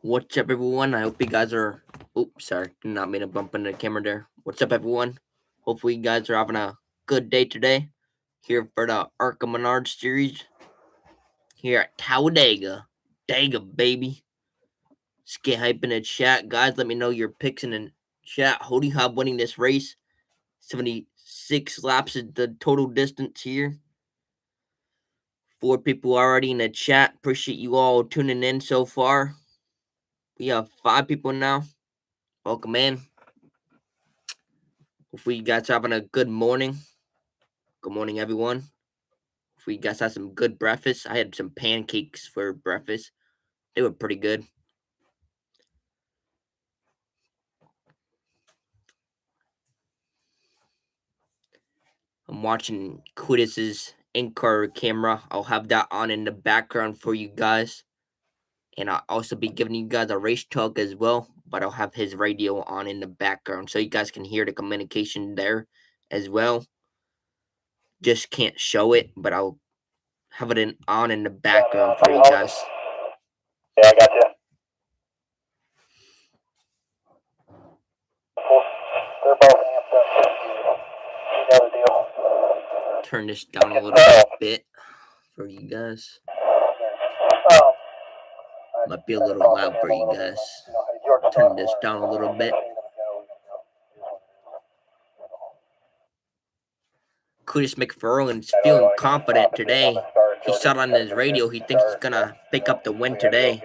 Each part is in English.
What's up, everyone? I hope you guys are. Oops, sorry, did not mean to bump into the camera there. What's up, everyone? Hopefully, you guys are having a good day today. Here for the ARCA Menard series. Here at Talladega. Dega, baby. Let's get hype in the chat. Guys, let me know your picks in the chat. Who do you have winning this race? 76 laps is the total distance here. 4 people already in the chat. Appreciate you all tuning in so far. We have 5 people now. Welcome in. Hopefully you guys are having a good morning. Good morning, everyone. Hopefully you guys had some good breakfast. I had some pancakes for breakfast. They were pretty good. I'm watching Quidis's in-car camera. I'll have that on in the background for you guys. And I'll also be giving you guys a race talk as well. But I'll have his radio on in the background so you guys can hear the communication there as well. Just can't show it, but I'll have it on in the background for you guys. Yeah, I got you. They're both amped up. You know the deal. Turn this down a little bit for you guys. Might be a little loud for you guys. Turn this down a little bit. Curtis McFarland's feeling confident today. He said on his radio he thinks he's gonna pick up the win today.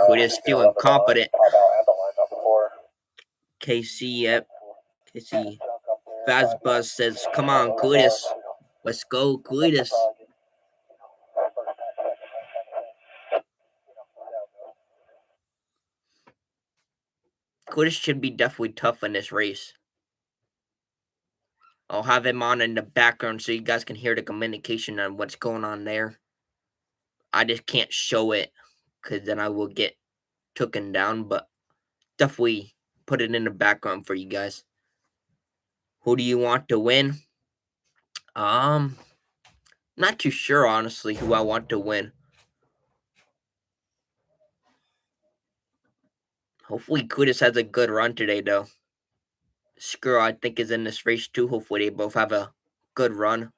Curtis feeling confident. KC Fast Buzz says, "Come on, Curtis. Let's go, Curtis." Curtis should be definitely tough in this race. I'll have him on in the background so you guys can hear the communication on what's going on there. I just can't show it because then I will get taken down, but definitely put it in the background for you guys. Who do you want to win? Not too sure, honestly, who I want to win. Hopefully Kudis has a good run today, though. Skrull, I think, is in this race, too. Hopefully they both have a good run.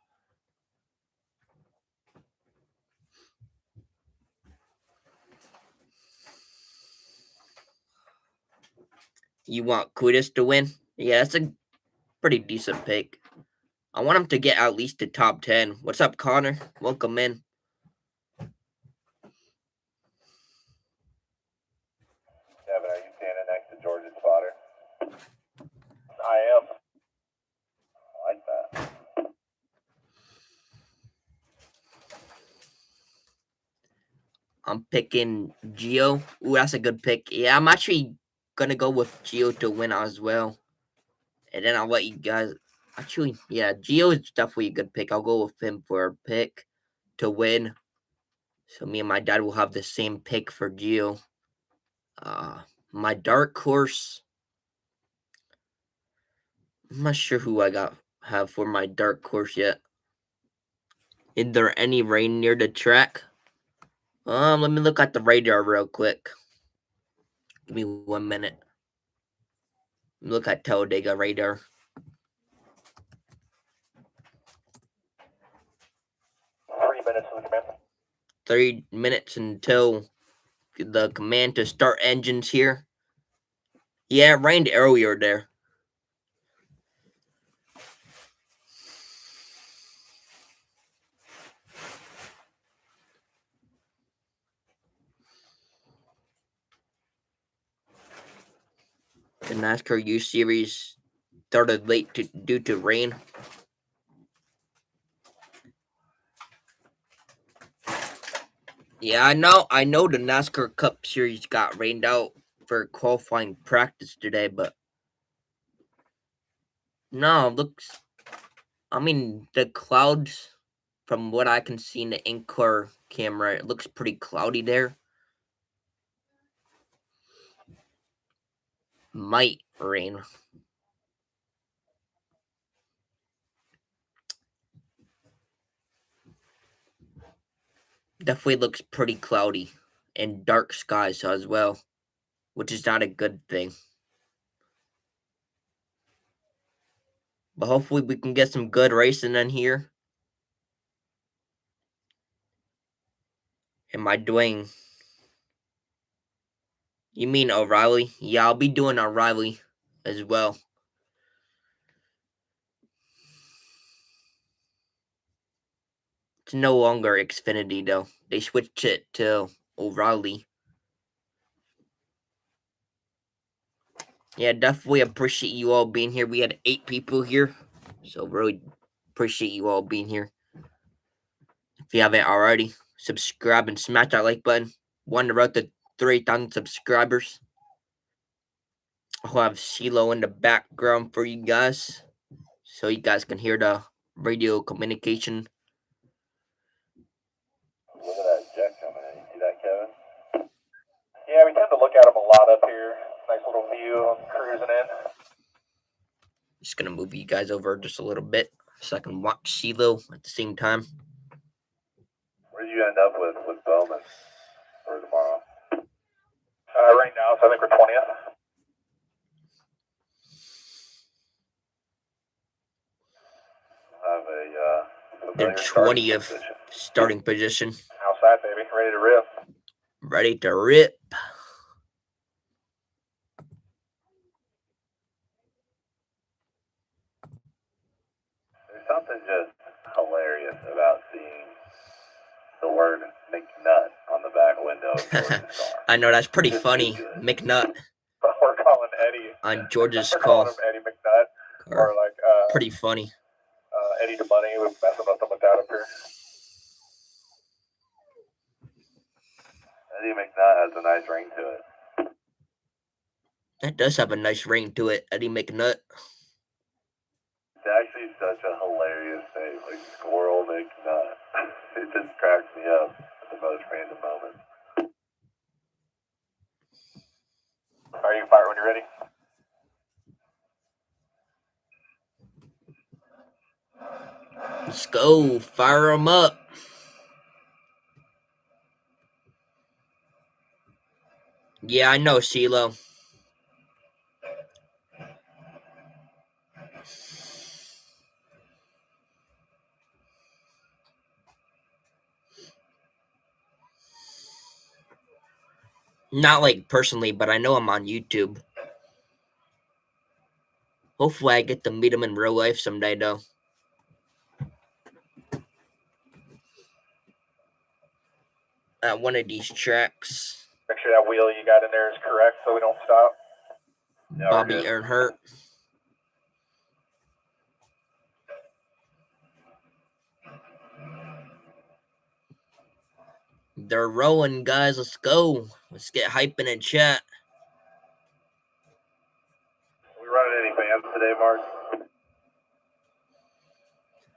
You want Kudis to win? Yeah, that's a pretty decent pick. I want him to get at least the top 10. What's up, Connor? Welcome in. Devin, are you standing next to George's spotter? I am. I like that. I'm picking Gio. Ooh, that's a good pick. Yeah, I'm actually gonna go with Gio to win as well. And then I'll let you guys. Actually, yeah, Gio is definitely a good pick. I'll go with him for a pick to win. So me and my dad will have the same pick for Gio. My dark horse. I'm not sure who I have for my dark horse yet. Is there any rain near the track? Let me look at the radar real quick. Give me 1 minute. Look at Talladega radar. 3 minutes to the command. 3 minutes until the command to start engines here. Yeah, it rained earlier there. The NASCAR U Series started late due to rain. Yeah, I know the NASCAR Cup Series got rained out for qualifying practice today, but no, the clouds, from what I can see in the in-car camera, it looks pretty cloudy there. Might rain. Definitely looks pretty cloudy and dark skies as well, which is not a good thing. But hopefully we can get some good racing in here. Am I doing... You mean O'Reilly? Yeah, I'll be doing O'Reilly as well. It's no longer Xfinity though. They switched it to O'Reilly. Yeah, definitely appreciate you all being here. We had 8 people here, so really appreciate you all being here. If you haven't already, subscribe and smash that like button. Want to road to 3,000 subscribers. I'll have CeeLo in the background for you guys, so you guys can hear the radio communication. Look at that jet coming in. You see that, Kevin? Yeah, we tend to look at them a lot up here. Nice little view of cruising in. Just gonna move you guys over just a little bit so I can watch CeeLo at the same time. Where do you end up with Bowman for tomorrow? Right now, so I think we're 20th. Have a They're 20th starting position. Outside, baby. Ready to rip. Ready to rip. There's something just hilarious about seeing the word McNutt on the back window of George's car. I know, that's pretty funny. McNutt. We're calling Eddie. On George's We're call. calling him Eddie McNutt. Or like, pretty funny. Eddie the Money. We're messing with him with that up here. Eddie McNutt has a nice ring to it. That does have a nice ring to it, Eddie McNutt. It's actually such a hilarious name, like Squirrel McNutt. It just cracks me up at the most random moments. Are you fire when you're ready? Let's go. Fire them up. Yeah, I know, CeeLo. Not like personally, but I know him on YouTube. Hopefully I get to meet him in real life someday, though. At one of these tracks. Make sure that wheel you got in there is correct so we don't stop. Yeah, Bobby Earnhardt. They're rolling, guys. Let's go. Let's get hype in the chat. We running any fans today, Mark?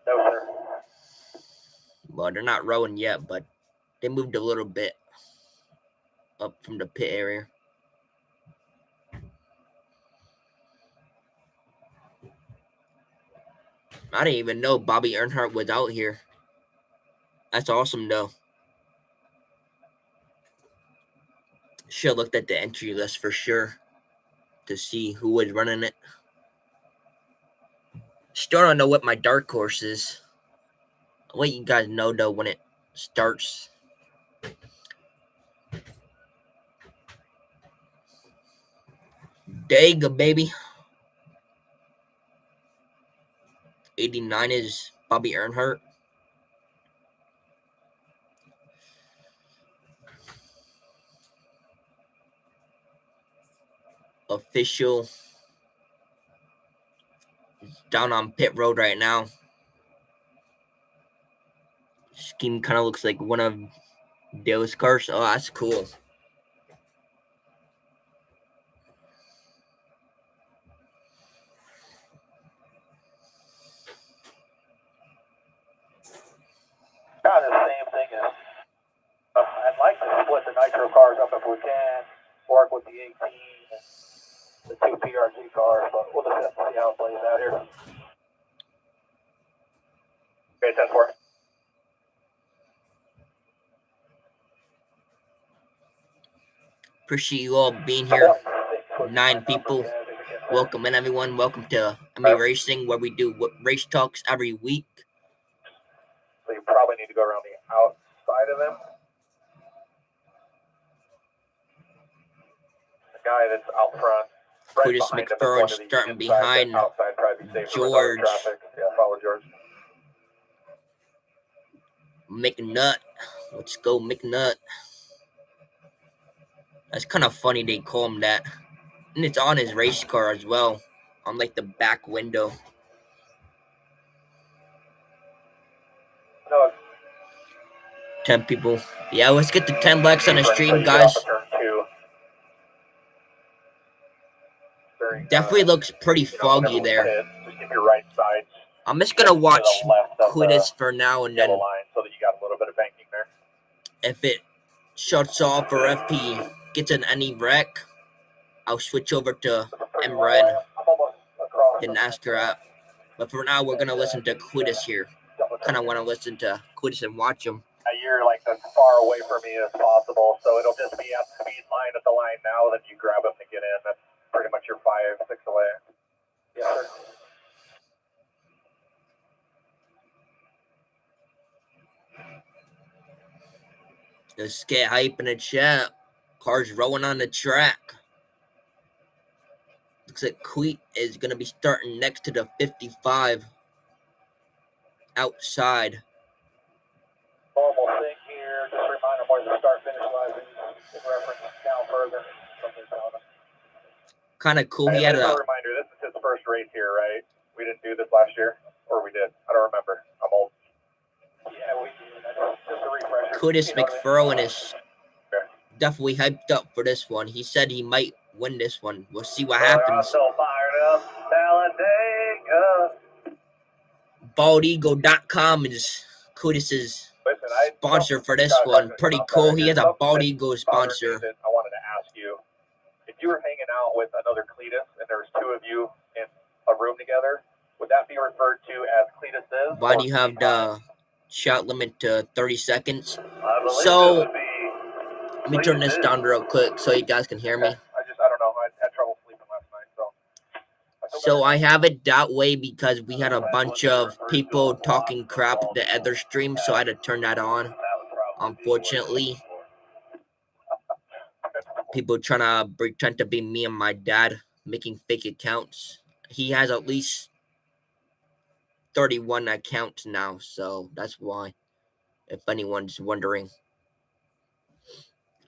No, sir. Well, they're not rowing yet, but they moved a little bit up from the pit area. I didn't even know Bobby Earnhardt was out here. That's awesome, though. Should have looked at the entry list for sure to see who was running it. Still don't know what my dark horse is. I'll let you guys know, though, when it starts. Dega, baby. 89 is Bobby Earnhardt. Official down on pit road right now. Scheme kind of looks like one of Dale's cars. Oh, that's cool. Kind of the same thing as I'd like to split the nitro cars up if we can, work with the 18 and the 2 PRG cars, but we'll just have to see how it plays out here. Okay, 10-4. Appreciate you all being here. 9 people. Welcome in, everyone. Welcome to M.E.Racing, where we do race talks every week. So you probably need to go around the outside of him. The guy that's out front. Right Curtis behind him is McFerrin one of the starting inside, behind outside, probably safer with George. other traffic. Yeah, follow George. McNutt. Let's go, McNutt. That's kind of funny they call him that. And it's on his race car as well, on like the back window. No, 10 people. Yeah, let's get the 10 likes on the stream, guys. Definitely looks pretty foggy there. Just keep your right side. I'm just gonna watch Quidditch for now, and then so that you got a little bit of banking there. If it shuts off or if he gets in any wreck, I'll switch over to M.Red and ask her out. But for now, we're gonna listen to Quidditch here. Kind of want to listen to Quidditch and watch him. You're like as far away from me as possible, so it'll just be at the speed line at the line now. Then you grab him to get in. That's pretty much your 5, 6 away. Yes, sir. Let's get hype in the chat. Cars rolling on the track. Looks like Queet is gonna be starting next to the 55 outside. Normal thing here. Just a reminder where the start finish line is in reference down further. Kind of cool. He had a reminder. This is his first race here, right? We didn't do this last year, or we did. I don't remember. I'm old. Yeah, we did. Just a refresher. Curtis McFerrin is definitely hyped up for this one. He said he might win this one. We'll see what happens. So fired up. Talladega. BaldEagle.com is Curtis's sponsor for this one. Pretty cool. He has a Bald Eagle sponsor. I wanted to ask you, if you were hanging out with another Cletus and there's 2 of you in a room together, would that be referred to as Cletus is? Why do you have the shot limit to 30 seconds? So, let me turn this down real quick so you guys can hear me. I don't know. I had trouble sleeping last night, so. So I have it that way because we had a bunch of people talking crap at the other stream, so I had to turn that on. Unfortunately, people trying to pretend to be me and my dad, making fake accounts. He has at least 31 accounts now, so that's why, if anyone's wondering.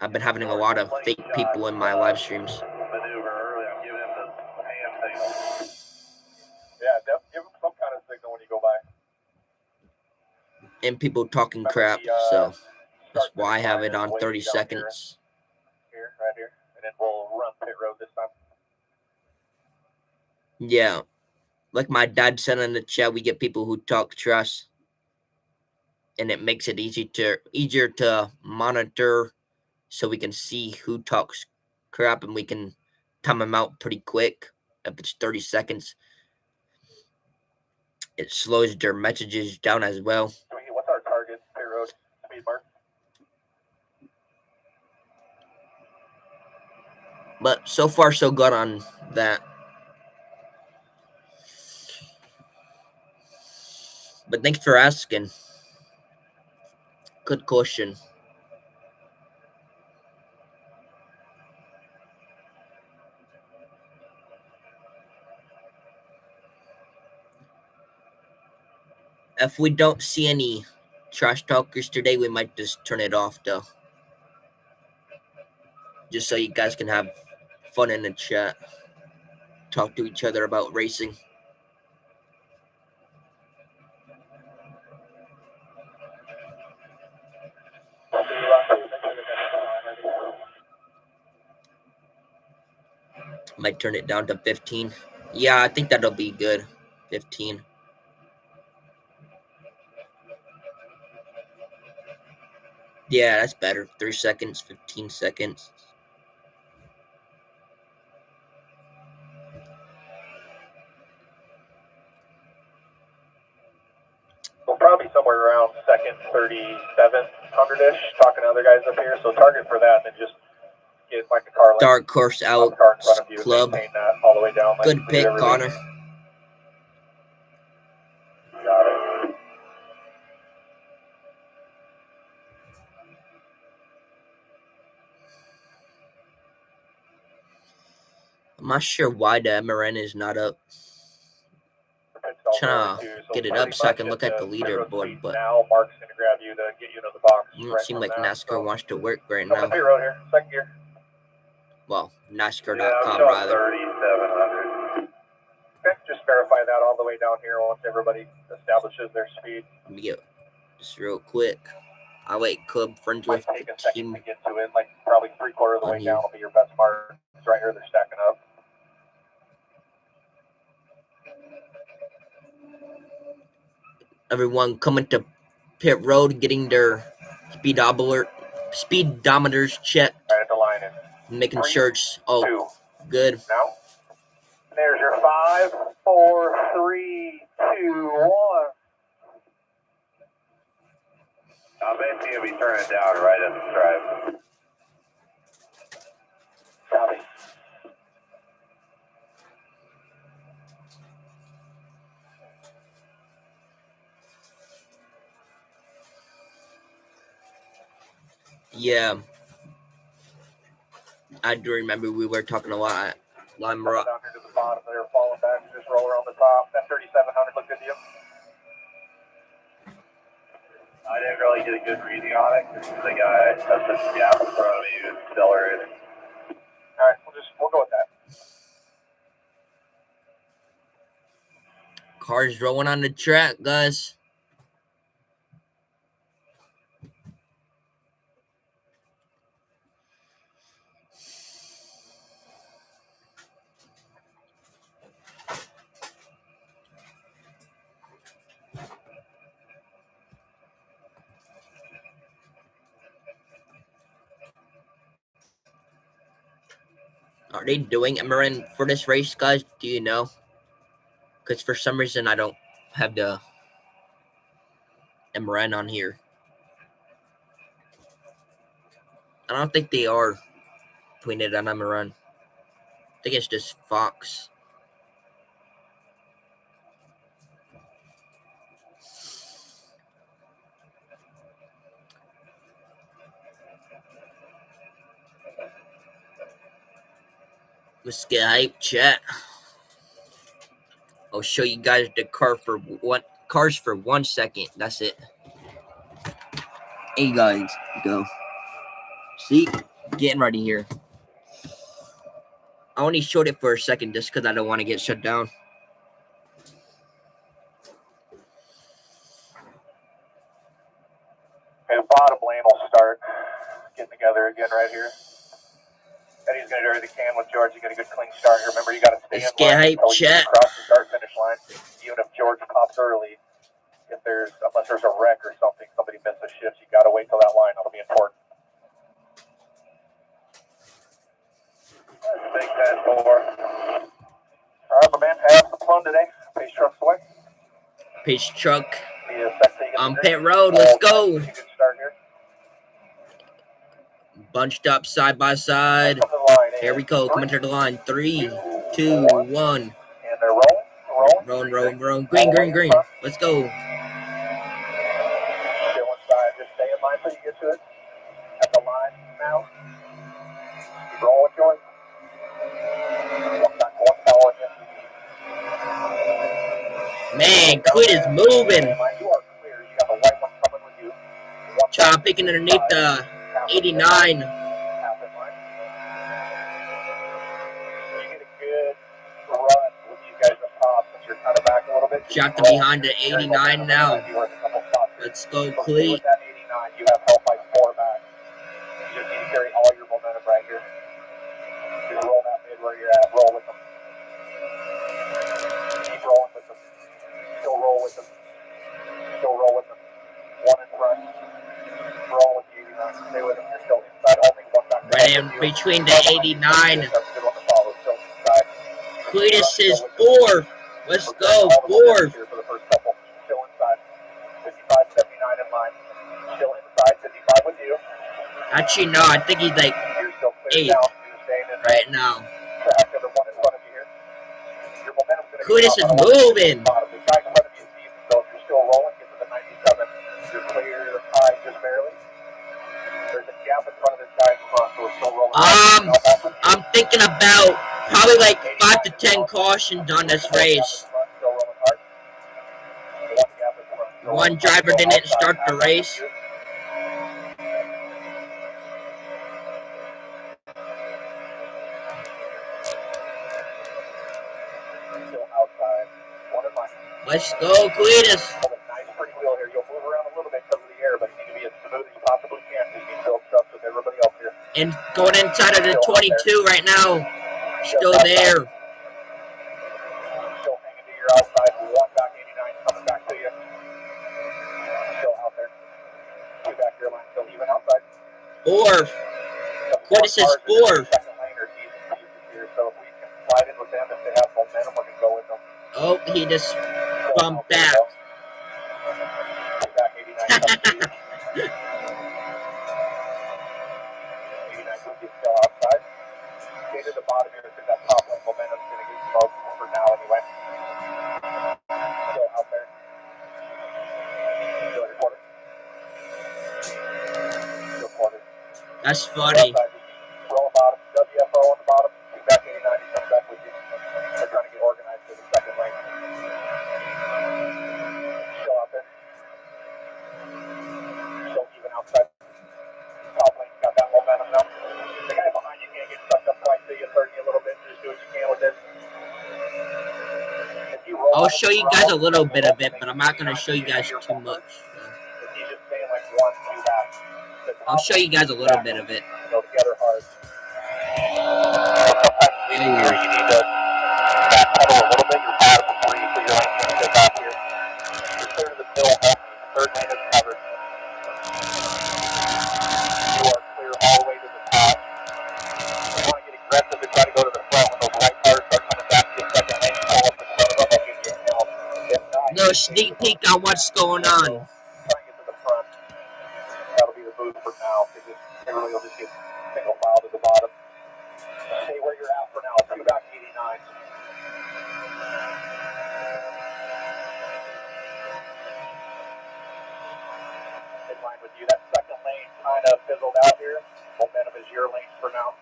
I've been having a lot of fake people in my live streams. Yeah, give him some kind of signal when you go by. And people talking crap, so that's why I have it on 30 seconds. Here, right here. And then we'll run pit road this time. Yeah. Like my dad said in the chat, we get people who talk trash. And it makes it easier to monitor so we can see who talks crap and we can time them out pretty quick. If it's 30 seconds, it slows their messages down as well. What's our target pit road speed mark? But so far, so good on that. But thanks for asking. Good question. If we don't see any trash talkers today, we might just turn it off, though. Just so you guys can have fun in the chat. Talk to each other about racing. Might turn it down to 15. Yeah, I think that'll be good. 15. Yeah, that's better. 3 seconds, 15 seconds. We'll probably be somewhere around second 3700-ish, talking to other guys up here. So target for that, and then just get like a car lane. Dark Horse On out the car in front of you, club. maintain that all the way down. Like Good we pick, do every Connor. week. Got it. I'm not sure why the M.E.Racing is not up. Trying to get it up so I can look at the leaderboard, but now Mark's gonna grab you to get you into the box. doesn't seem like NASCAR wants to work right Coming now. to pit road here, second gear. Well, NASCAR.com Yeah, rather. 3,700. Okay, just verify that all the way down here once everybody establishes their speed. Let me get just real quick. I like club friends Might with take the a second team. to get to it, like probably 3/4 of the way On down you. will be your best mark. It's right here, they're stacking up. Everyone coming to pit road, getting their speedometers checked, Right at the line in making 3, sure it's 2. good. Now, there's your 5, 4, 3, 2, 1. I'll bet you'll be turning down right at the stripe. Copy. Yeah, I do remember we were talking a lot at Lime Rock. Down here to the bottom, they're falling back. Just roll around the top. That 3,700 look good to you? I didn't really get a good reading on it because the guy has such a gap in front of me who's accelerating. All right, we'll go with that. Cars rolling on the track, guys. Are they doing M.E.Racing for this race, guys? Do you know? Because for some reason I don't have the M.E.Racing on here. I don't think they are putting it on M.E.Racing. I think it's just Fox. Let's get hype, chat. I'll show you guys the cars for 1 second. That's it. Hey guys, go. See, getting ready here. I only showed it for a second just because I don't want to get shut down. Okay, the bottom lane will start getting together again right here. Eddie's going to do everything he can with George to get a good clean start here. Remember, you got to stay Let's in get line hype, until you chat. cross the start-finish line. Even if George pops early, unless there's a wreck or something, somebody misses shifts, you got to wait till that line. That'll be important. Big 10-4. All right, my man, have some fun today. Pace truck's away. Pace truck on pit road. Let's go. Bunched up side by side. Here we go. Coming to the line. 3, 2, 1. And they're rolling. Rolling. Green. Let's go. Still inside. Just stay in line until you get to it. At the line now. Keep rolling, George. Man, Quid is moving. You are clear. You got the white one coming with you. Child picking underneath the 89. You get a good run with you guys up top since you're kind of back a little bit. Shot to behind the 89 now. Let's go, Cleat. With that 89, you have help by 4 back. You just need to carry all your momentum right here. Just roll that mid where you're at. Roll with them. Keep rolling with them. Still roll with them. One in front. Roll with the 89. Stay with them. You're still inside. Holding one back. Right in between the 89. Cletus is 4th. Let's go, 4th. Still inside. 55, 79 in line. Still inside. 55 with you. Actually, no, I think he's like You're still 8th right now. Cletus is moving. I'm thinking about probably like 5 to 10 cautions on this race. One driver didn't start the race. Let's go, Cletus. And going inside of the 22 right now. Still there. Fourth. Cletus is fourth. Oh, he just bumped back. That's funny. I'll show you guys a little bit of it, but I'm not going to show you guys too much. I'll show you guys a little bit of it. No sneak peek on what's going on. That'll be the move for now. Everybody will just get single file to the bottom. Stay where you're at for now. 2 back 89. In line with you. That second lane kind of fizzled out here. Momentum is your lane for now.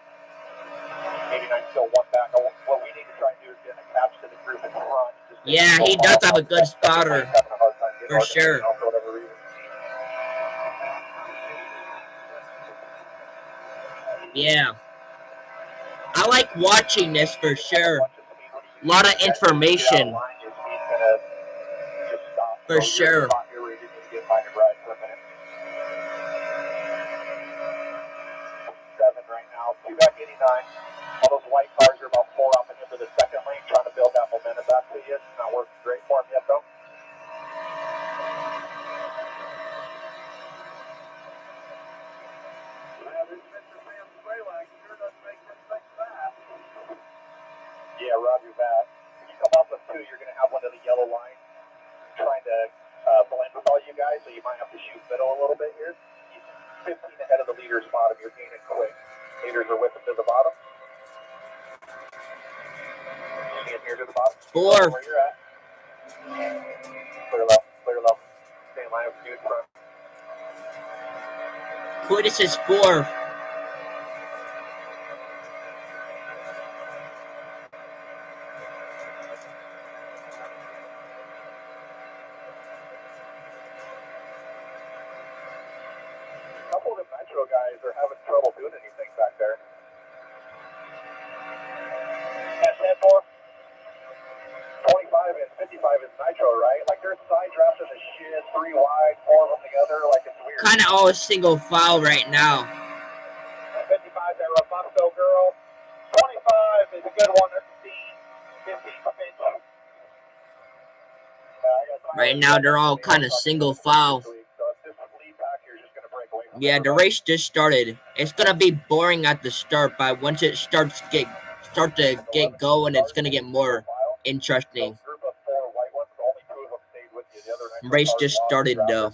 89 still 1 back. What we need to try and do is get attached to the group in front. Yeah, he does have a good spotter. For sure. Yeah. I like watching this for sure. A lot of information. For sure. All those white cars are about 4 up and into the second lane, trying to build that momentum back to you. It's not working great for him yet, though. Yeah, Roger that. When you come off of 2, you're going to have one of the yellow lines trying to blend with all you guys, so you might have to shoot middle a little bit here. He's 15 ahead of the leader's bottom. You're gaining quick. Leaders are with him to the bottom. Here to the bottom. 4. Where you're at. Clear left, clear left. Stay in line with you in front. Cletus is 4. A couple of the Metro guys are having trouble doing anything back there. S10-4. 25 and 55 is Nitro, right? Like there's side drafts in the shit, 3 wide, 4 from the other, like it's weird. Kind of all a single file right now. 55 there, Robusto girl. 25 is a good one. 15, 15. Right now they're all kind of single file. Yeah, the race just started. It's gonna be boring at the start, but once it starts to get going, it's gonna get more interesting. Race just started though.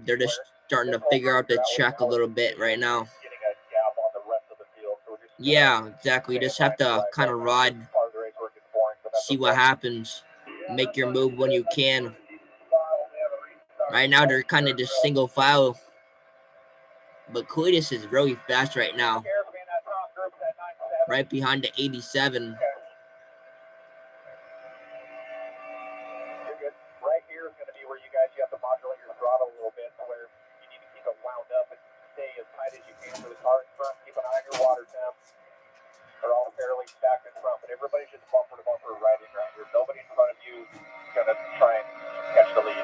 They're just starting to figure out the track a little bit right now. Yeah, exactly. You just have to kind of ride, see what happens, make your move when you can. Right now, they're kind of just single file, but Cletus is really fast right now, right behind the 87. Right here is going to be where you have to modulate your throttle a little bit to where you need to keep it wound up and stay as tight as you can for the car in front. Keep an eye on your water temp. They're all fairly stacked in front, but everybody's just bumper to bumper riding around here. Nobody in front of you is going to try and catch the lead.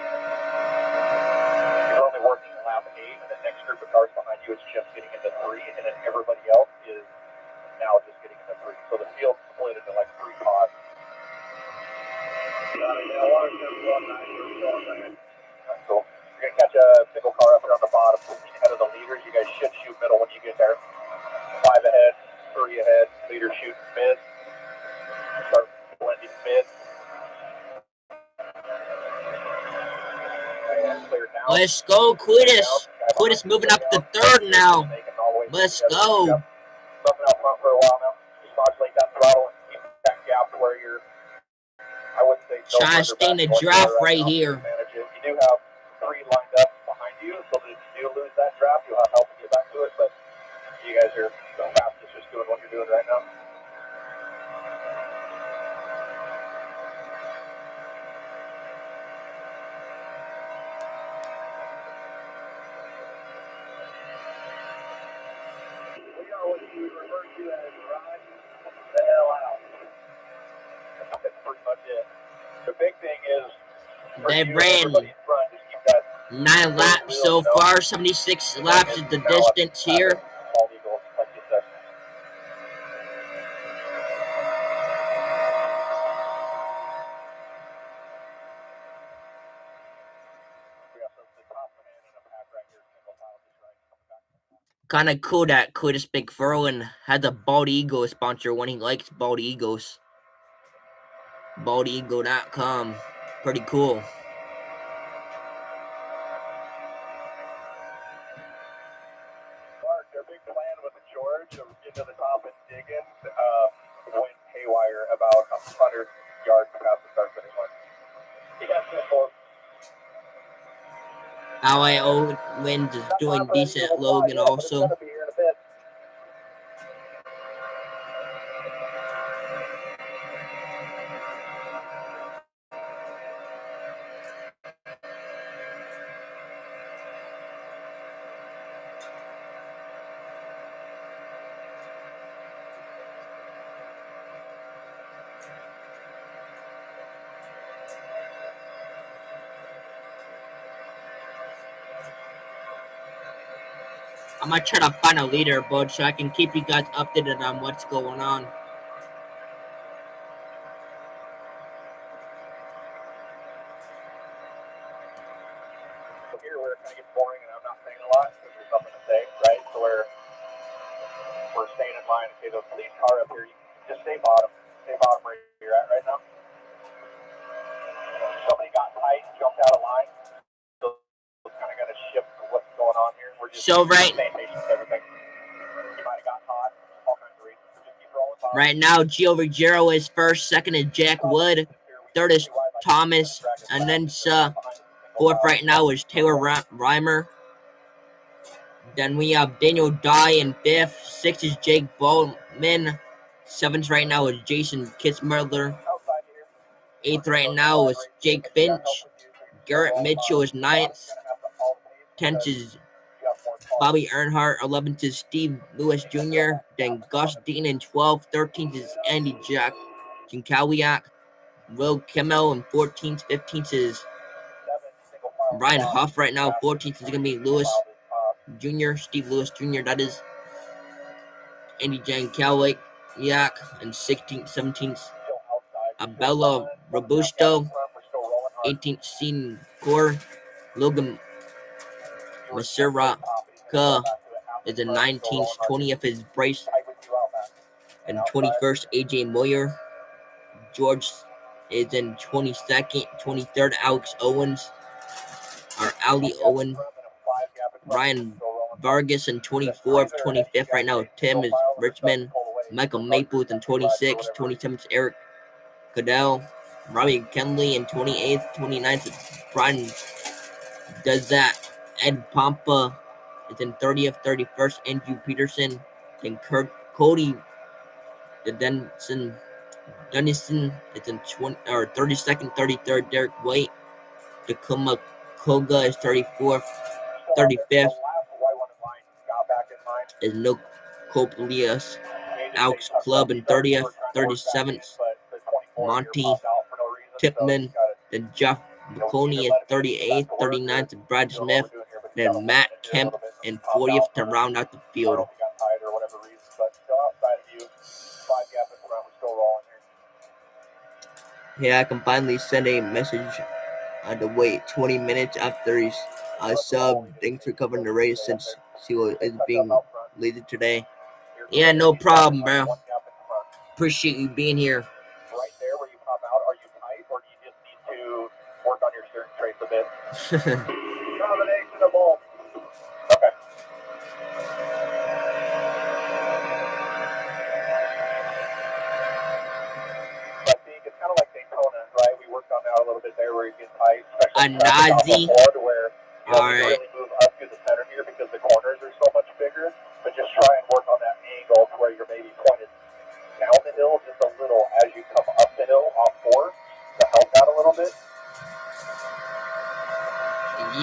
You're only working lap 8, and the next group of cars behind you is just getting into 3, and then everybody else is now just getting into 3. So the field's split into like 3 pods. So you're going to catch a single car up here on the bottom, 15 ahead of the leader. You guys should shoot middle when you get there. 5 ahead, 3 ahead, leader shoots mid. Start blending mid. Let's go, Cletus. Cletus moving up to 3rd now. Let's go. Something out front for a while now. Just modulate that throttle and keep that gap where you're, I wouldn't say no Try to stay in the draft right here. You do have 3 lined up behind you, so that if you do lose that draft, you'll have help to get back to it, but you guys are the fastest just doing what you're doing right now. We are what you would refer to as ride the hell out. That's pretty much it. The big thing is they ran 9 laps so far, 76 laps is the distance here. Kind of cool that Cletus McFarland has a Bald Eagle sponsor when he likes Bald Eagles. BaldEagle.com. Pretty cool. Their big plan with George of getting to the top and digging went haywire about 100 yards past the start finish line. Ally Owens is doing decent at Logan also. I might try to find a leaderboard so I can keep you guys updated on what's going on. Here where it kind of gets boring and I'm not saying a lot because there's something to say, right? So we're staying in line. Okay, the lead car up here, you just stay bottom where you're at right now. Somebody got tight, jumped out of line. So it's kind of got to shift what's going on here. We're just paying attention to everything. You might have got caught, all kinds of reasons. So just keep rolling bottom. Right now, Gio Ruggiero is 1st, 2nd is Jack Wood, 3rd is Thomas, and then 4th right now is Taylor Reimer. Then we have Daniel Dye in 5th, 6th is Jake Bowman, 7th right now is Jason Kitzmiller, 8th right now is Jake Finch, Garrett Mitchell is 9th, 10th is Bobby Earnhardt, 11th is Steve Lewis Jr., then Gus Dean in 12th, 13th is Andy Jankowiak, Will Kimmel in 14th, 15th is Ryan Huff right now, 14th is going to be Lewis Jr., Steve Lewis Jr., that is Andy Jankowiak, and 16th, 17th, Abella Robusto, 18th, Sean Core, Logan M.E.Racing is in 19th, 20th is Bryce, and 21st, AJ Moyer. George is in 22nd, 23rd, Alex Owens, or Ali Owen. Ryan Vargas in 24th, 25th right now, Tim is Richmond. Michael Maples in 26, 27th Eric Goodell, Robbie Kenley in 28th, 29th Brian does that. Ed Pompa is in 30th, 31st Andrew Peterson, then Cody the Denison Dunnison is in 32nd, 33rd Derek White, Tacoma Koga is 34th, 35th is No Coplius. Alex Club in 30th, 37th, Monty Tipman, then Jeff McConey at 38th, 39th, and Brad Smith, then Matt Kemp in 40th to round out the field. Yeah, I can finally send a message. I had to wait 20 minutes after he's subbed. Thanks for covering the race since Silo is being leaded today. Yeah, no problem, bro. Appreciate you being here. Right there where you pop out, are you tight or do you just need to work on your steering traits a bit? Combinationable. Okay. I think it's kind of like Daytona, right? We worked on that a little bit there where you get tight. A Nazi. Where you all right. really move up to the center here because the corners are so much bigger. But just try and work on that angle to where you're maybe pointed down the hill just a little as you come up the hill off 4 to help out a little bit.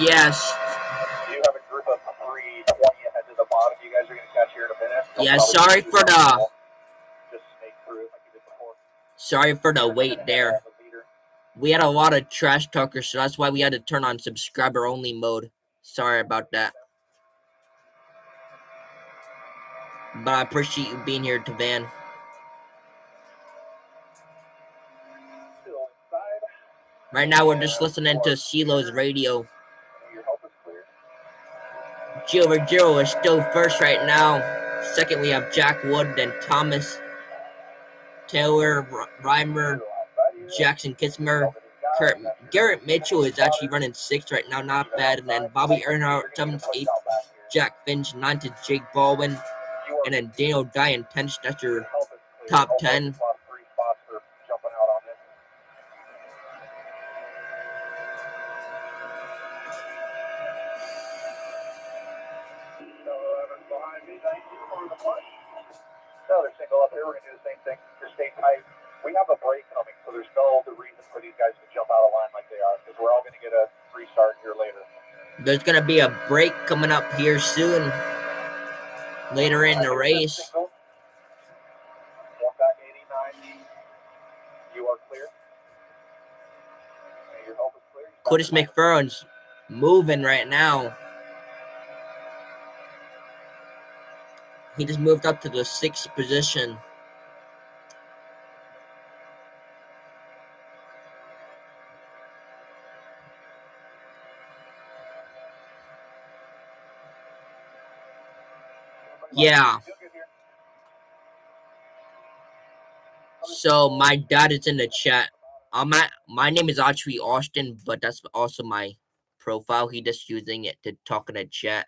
Yes. You have a group of 320 ahead to the bottom. You guys are going to catch here in a minute. Yeah, sorry for the. Just snake through it like you did before. Sorry for the wait there. We had a lot of trash talkers, so that's why we had to turn on subscriber only mode. Sorry about that. But I appreciate you being here, Tavan. Right now, we're just listening to Silo's radio. Gio is still first right now. Second, we have Jack Wood, then Thomas Taylor, Reimer, Jackson Kismer. Garrett Mitchell is actually running 6th right now, not bad. And then Bobby Earnhardt, 7th, 8th, Jack Finch, 9th to Jake Baldwin. And then Daniel Dye in 10th, that's your top 10. Another single up here. We're going to do the same thing. Just stay tight. We have a break coming, so there's no reason for these guys to jump out of line like they are, because we're all going to get a restart here later. There's going to be a break coming up here soon, later in the race. One back 89. You are clear. Your help is clear. Curtis McFerrin's moving right now. He just moved up to the 6th position. Yeah. So my dad is in the chat. My name is actually Austin, but that's also my profile. He just using it to talk in the chat.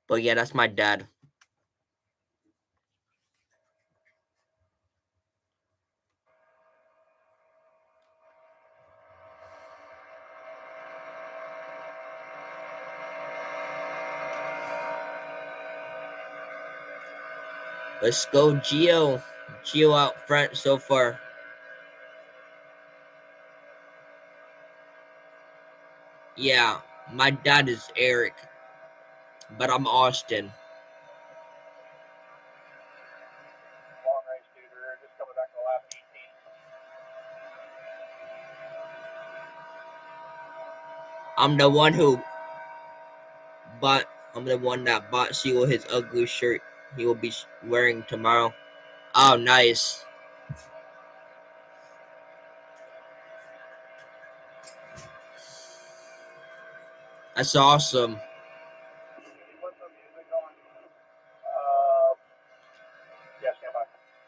But yeah, that's my dad. Let's go, Gio. Gio out front so far. Yeah, my dad is Eric, but I'm Austin. Long race, dude. We're just coming back to the last 18. I'm the one that bought Seal his ugly shirt he will be wearing tomorrow. Oh, nice. That's awesome.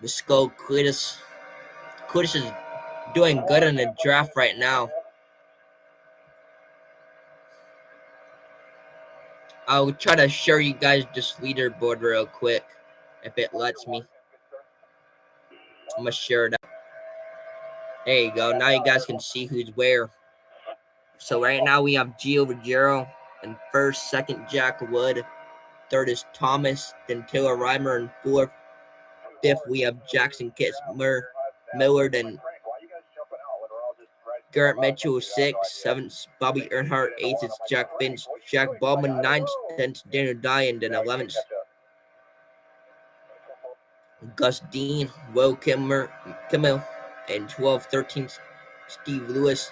Let's go, Cletus. Cletus is doing good in the draft right now. I'll try to show you guys this leaderboard real quick, if it lets me. I'm gonna share it. There you go. Now you guys can see who's where. So right now we have Gio Ruggiero in first, second Jack Wood, third is Thomas, then Taylor Reimer in fourth, fifth we have Jackson Kitzmer, Millard, and Garrett Mitchell sixth, seventh Bobby Earnhardt, eighth is Jack Finch, Jack Baldwin ninth, 10th Daniel Dye, and then 11th Gus Dean, Will Kimmel, and 12th, 13th Steve Lewis.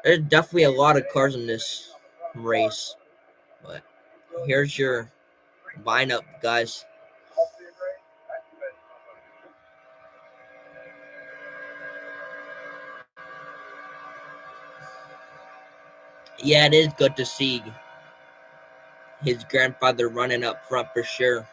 There's definitely a lot of cars in this race, but here's your lineup, guys. Yeah, it is good to see his grandfather running up front for sure.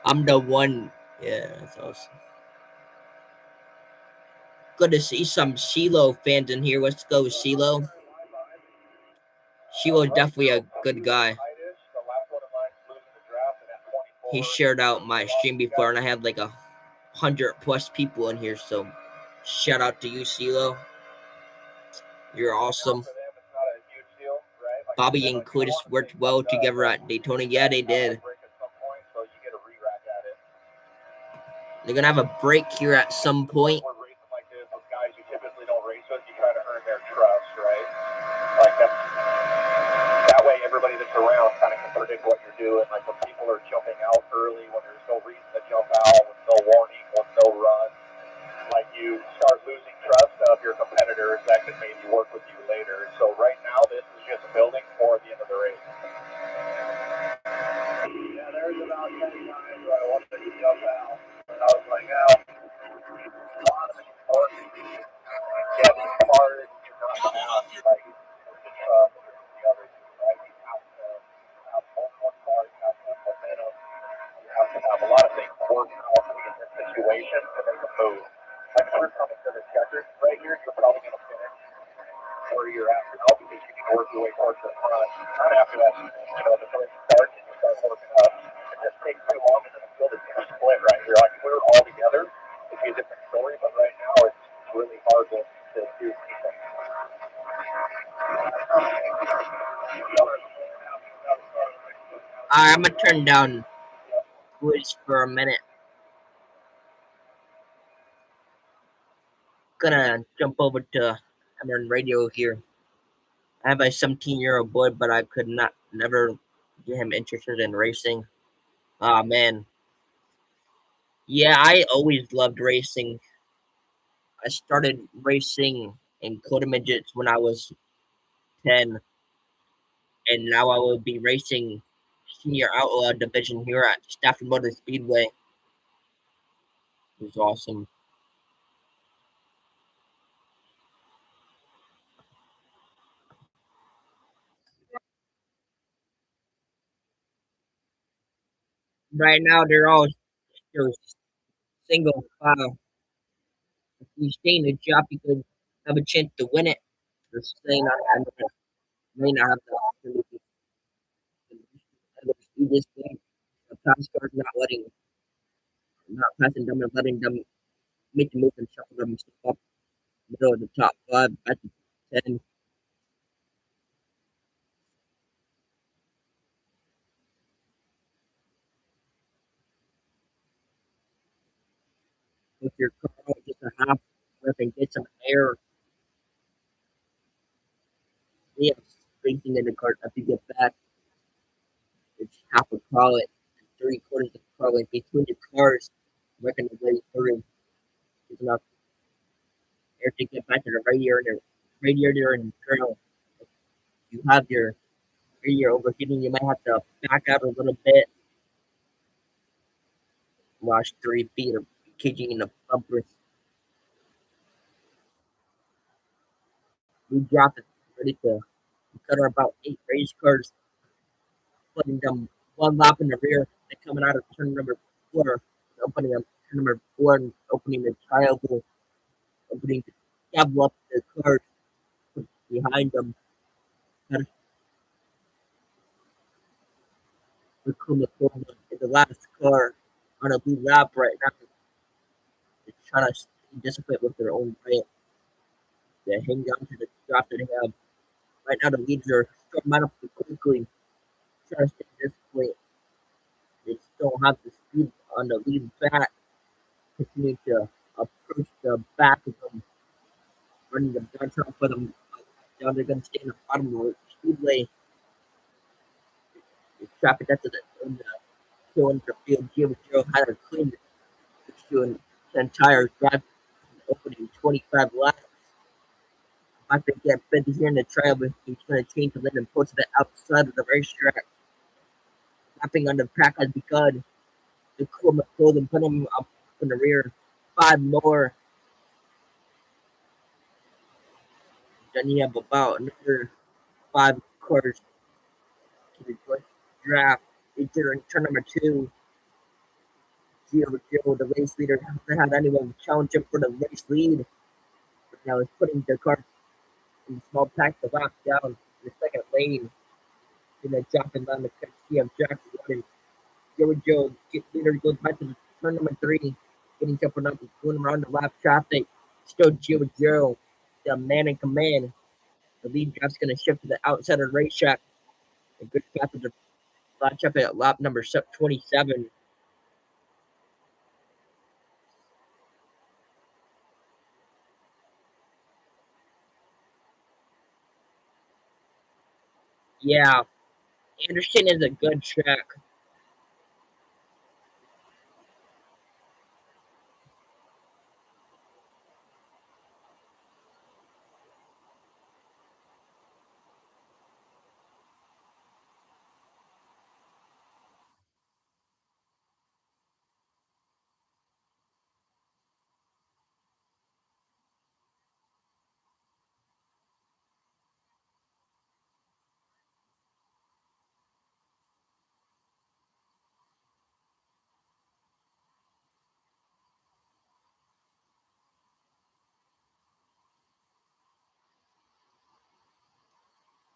I'm the one. Yeah, that's awesome. Good to see some Shiloh fans in here. Let's go, Shiloh. Shiloh's definitely a good guy. He shared out my stream before, and I had like 100+ people in here. So, shout out to you, Shiloh. You're awesome. Bobby and Cletus worked well together at Daytona. Yeah, they did. They're gonna have a break here at some point. Guys you typically don't race with, you try to earn their trust, right? Like that way everybody that's around kind of can predict what you're doing. Like when people are jumping out early, when there's no reason to jump out, with no warning, with no run, like you start losing trust of your competitors that could maybe work with you later. So right now this is just building for the end of the race. Yeah, there's about 10 times where I wanted to jump out. I was like, oh, a lot of it's important. Yeah, it's hard. You're not out. Like, the others, right? You have to have one car, you have to have momentum. You have to have a lot of things work out to be in this situation to make a move. Like, if we're coming to the checkers right here, you're probably going to finish where you're at now because you can work your way towards the front. Not after that, the first start and you start working up. It just takes too long and then the field is going to split right here. Like, if we were all together, it'd be a different story, but right now it's really hard to do anything. I'm gonna turn down voice for a minute. Gonna jump over to Cameron Radio here. I have a 17-year-old boy, but I could never get him interested in racing. Ah, man. Yeah, I always loved racing. I started racing in Coda Midgets when I was 10, and now I will be racing senior outlaw division here at Stafford Motor Speedway. It was awesome. Right now, they're all still single file. If you stay in the job, you could have a chance to win it. Or staying on the may not have the opportunity to do this thing. The top stars not passing them and letting them make the move and shuffle them up middle of the top five at the 10. With your car just a half rip and get some air, yeah, spacing in the car as you get back. It's half a car length, 3/4 of the car length between the cars, working the way through is enough. Here to get back to the radiator and drill. If you have your radiator overheating, you might have to back out a little bit, wash 3 feet of caging in the bumpers. We dropped it ready to cut our about 8 race cars, putting them one lap in the rear, and coming out of turn number 4, opening up turn number 4 and opening the triangle, opening to double up the cars behind them. Got the Kuma in the last car on a lead lap right now. They're trying to stay disciplined with their own brand. They hang on to the draft that they have. Right now, the leads are storming up quickly, trying to stay disciplined. They still have the speed on the lead back, continue to approach the back of them, running the gun truck for them. Now they're going to stay in the bottom of the speedway. The traffic that's in the cylinder field, Jim Joe had to clean the entire drive opening 25 laps. I think get busy here in the trail, but he's going to change the lane and push it outside of the racetrack. Lapping on the track has begun. The cool McCool and put him up in the rear. 5 more. Then you have about another 5 cars to the draft. Enter in turn number 2. Gio, the race leader, hasn't had anyone challenge him for the race lead. But now he's putting the car in the small pack to lap down in the second lane. And then dropping down the CF Jackson. Joe leader goes back to the turn number 3, getting jumping up and going around the lap traffic. Still Joe, the man in command. The lead gap's going to shift to the outside of the racetrack. A good path of the lap traffic at lap number 27. Yeah, Anderson is a good track.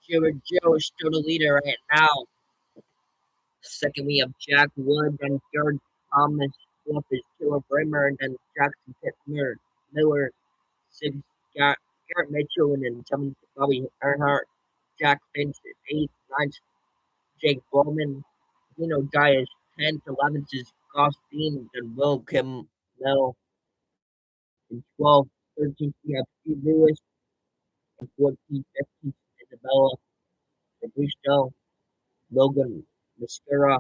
Joe is still the leader right now. Second, we have Jack Wood, then George Thomas, fourth is Killer Brimmer, and then Jackson Pittmer, Miller, six, got Garrett Mitchell, and then seventh, Bobby Earnhardt, Jack Finch is eighth, ninth, Jake Bowman, Guy is 10th, 11th is Gospin, then Will Kim Mel, and 12th, 13th, we have Steve Lewis, and 14th, 15th, Isabella, and Bristow, Logan Mascara,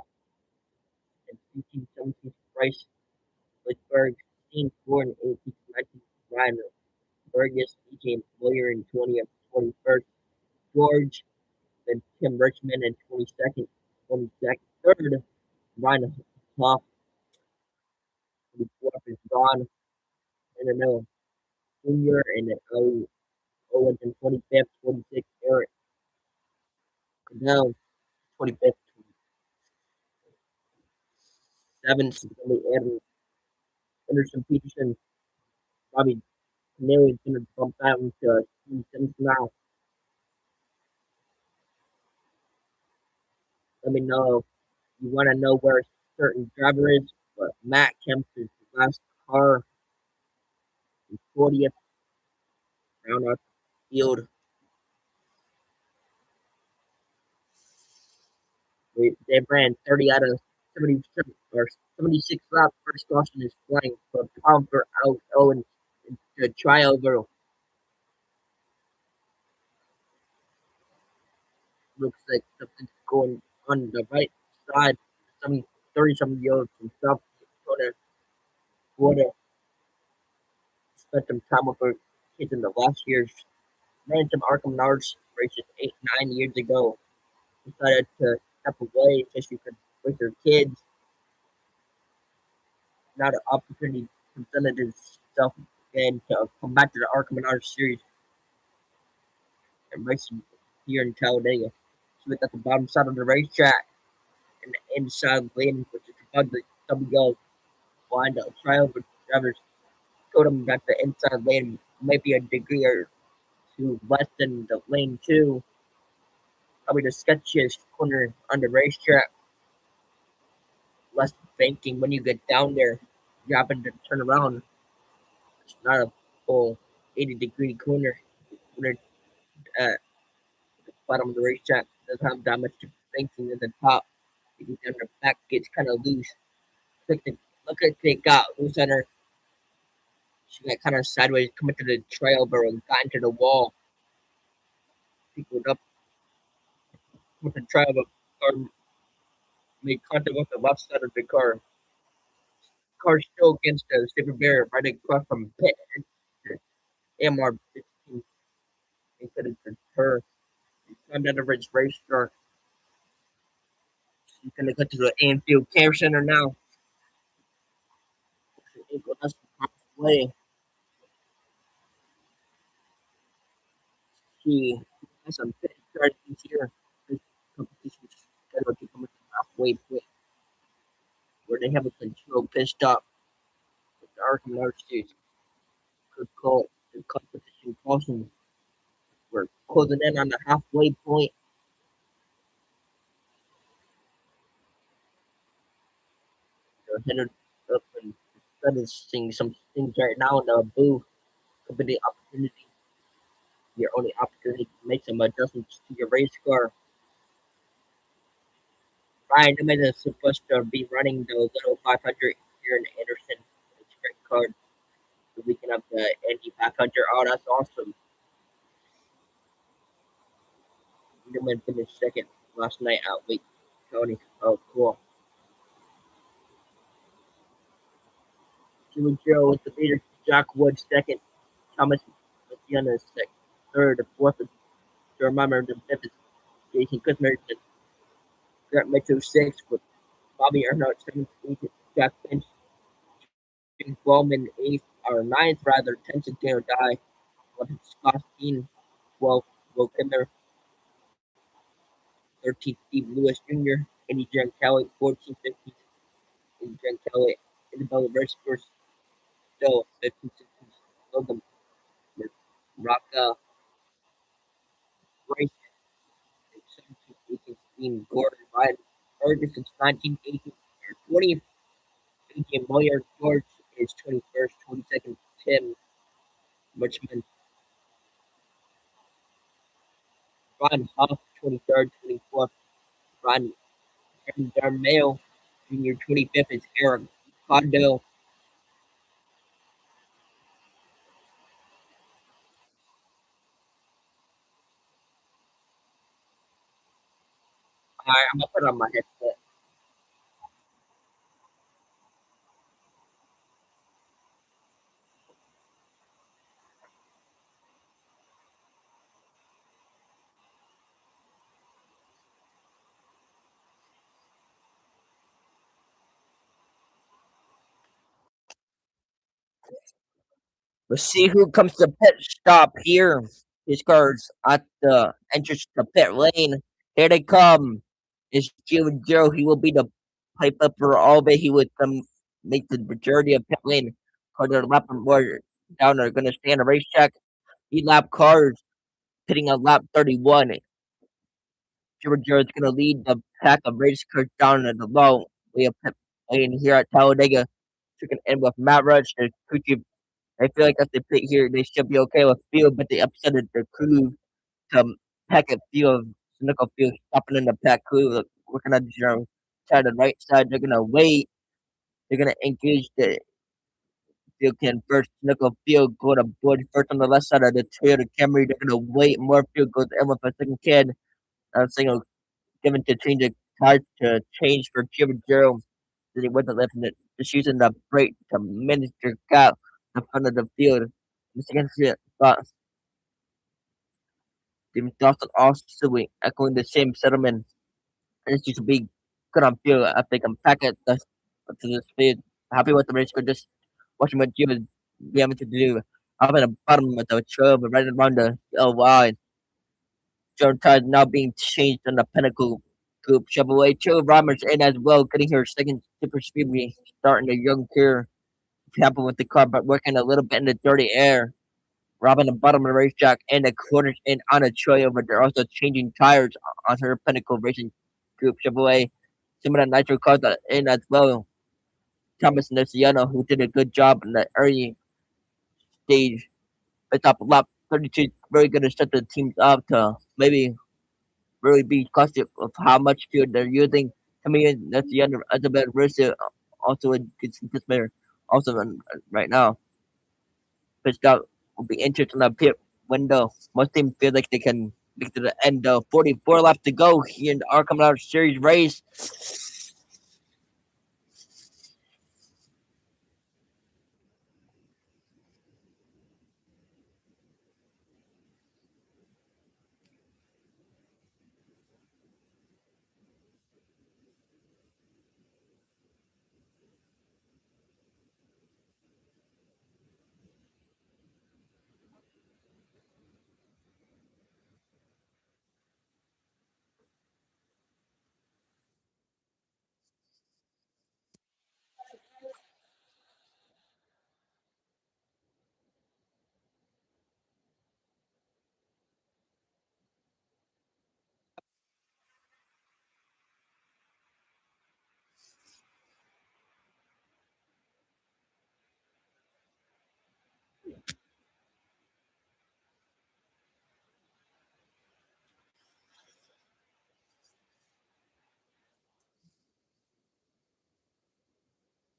and 15th, 17th, Bryce Whitberg, 16th, 4th, and 18th, 19th, Ryan Burgess, EJ Boyer in 20th, 21st, George, then Tim Richmond in 22nd, 22nd, 3rd, Ryan Hoff, 24th is Ron, and then Junior, and then Owens in 25th, 26th, Eric Cadell, 25th, 7th, is going to be Anderson Peterson, Bobby Canary is going to bump down to 7th now. Let me know if you want to know where a certain driver is, but Matt Kemp is the last car in 40th round out the field. They ran 30 out of 77 or 76 laps. First caution is flying for Tom for out Owen to try over. Looks like something's going on the right side. Some 30 some yards from South Dakota. Florida spent some time over kids in the last years ran some ARCA Menards races 8, 9 years ago. Decided to step away so you could with their kids. Now the opportunity presented itself again to come back to the ARCA Menards series and racing here in Talladega. So we got the bottom side of the racetrack and the inside lane, which is above the WL line. The trial drivers told them that the inside lane might be a degree or two less than the lane two. Probably the sketchiest corner on the racetrack. Less banking when you get down there. You happen to turn around. It's not a full 80-degree corner. Corner at the bottom of the racetrack doesn't have that much banking in the top. You get down the back gets kind of loose. Look like they got loose on her. She got kind of sideways coming to the trail barrel and got into the wall. People up with the trail but car made contact with the left side of the car. Car still against the saber barrier right across from pit. M.E.Racing included her. Climbed out of its race car. She's gonna go to the Anfield Care Center now. That's halfway. She has some pit strategies here. This competition is scheduled to come to the halfway point where they have a controlled pit stop with the ARCA Menards could call the competition caution. We're closing in on the halfway point. They're headed up and studying some things right now in the booth. Could be the opportunity, your only opportunity to make some adjustments to your race car. Ryan Newman is supposed to be running the little 500 here in Anderson. It's a great card the weekend of the Indy 500. Oh, that's awesome. Newman finished second last night at Lake County. Oh, cool. Jimmy Joe was the leader. Jack Wood second. Thomas Luciana sixth. Third. Fourth. Remember the fifth is Jason Kushner. Grant Mitchell sixth with Bobby Earnhardt seventh. Eighth. Jack Finch. James Bowman eighth or ninth rather. 10th to Darren Dye. 11th Scott Dean. 12th Will Kimmer. 13th Steve Lewis Jr. Eddie Jen Kelly. 14th. 15th Eddie Jen Kelly. Isabella Race Course. Still 15th. 16th. Logan Rocka. Race 17th. 18th. Dean Gordon. Ryan Ferguson 19th. 18th. 20th. AJ Moyer. George is 21st. 22nd. Tim Richmond. Ron Huff 23rd. 24th. Ron Darmail Jr. 25th is Eric Condo. Alright, I'm gonna put on my headset. Let's see who comes to pit stop here. His car's at the entrance to pit lane. Here they come. It's Joe and Joe. He will be the pipe up for all of it. He would come make the majority of pit lane. Cars are lap more down are gonna stay on the racetrack. Lap cars hitting a lap 31. Joe and Joe is gonna lead the pack of race cars down in the low way of pit lane here at Talladega. So can end with Matt Rush and Kuchi. I feel like if they pit here, they should be okay with field, but they upsetted the crew to pack at field, Snuckle field, stopping in the pack crew, looking at the side, the right side. They're gonna wait. They're gonna engage the field can first. Snuckle field go to board first on the left side of the Toyota Camry. They're gonna wait. More field goes in with a second kid. Signal given to change the tires to change for Jim Joe. He wasn't lifting it. Just using the brake to manage the gap in front of the field. The second But Tim Dawson also echoing the same sentiment. And it's just a big good on feel if they can pack it to the speed. Happy with the race, could just watching what you would be able to do. Up at the bottom of the curve, right around the wide. Jordan Todd now being changed on the Pinnacle Group Chevrolet. Joe Roberts in as well, getting her second super speedway, starting a young career. Happy with the car, but working a little bit in the dirty air. Robbing the bottom of the racetrack and the corners in on a trail, but they're also changing tires on her Pinnacle Racing Group Chevrolet. Some of the nitro cars are in as well. Thomas Nociano, who did a good job in the early stage, picked up lap 32. Very good to set the teams up to maybe really be cautious of how much fuel they're using. To me, Nociano as a better racer, also a good player, also right now. Pitched out will be interesting on the pit window. Most teams feel like they can make to the end of 44 laps to go here in the ARCA Series race.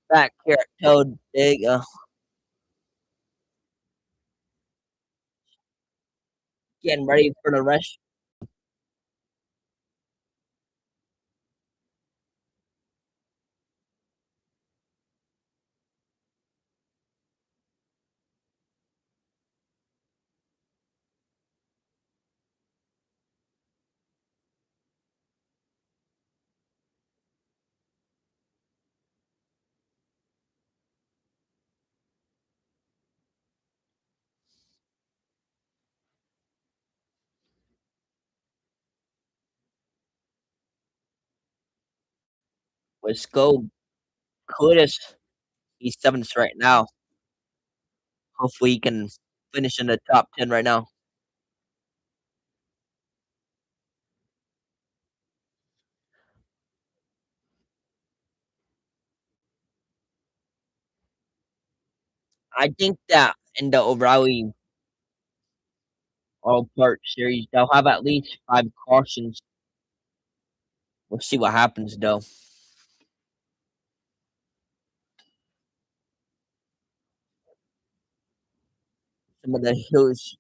Back here at Talladega, getting ready for the rest. Let's go. Curtis, he's seventh right now. Hopefully, he can finish in the top 10 right now. I think that in the O'Reilly All Part Series, they'll have at least 5 cautions. We'll see what happens, though. Some of the hills,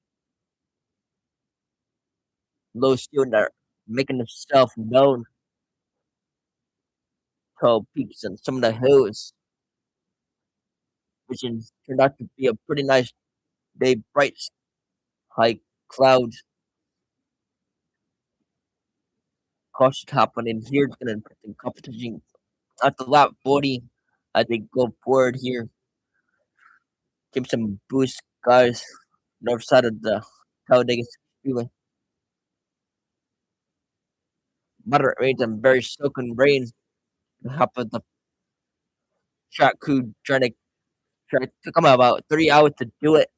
low student are making themselves known to peaks and some of the hills, which turned out to be a pretty nice day. Bright high clouds, cautious happening here. It's going to put the competition at the lap 40 as they go forward here. Give some boost, guys. North side of the Talladega Superspeedway. Moderate rains and very soaking rain. Half of the track crew took them about 3 hours to do it.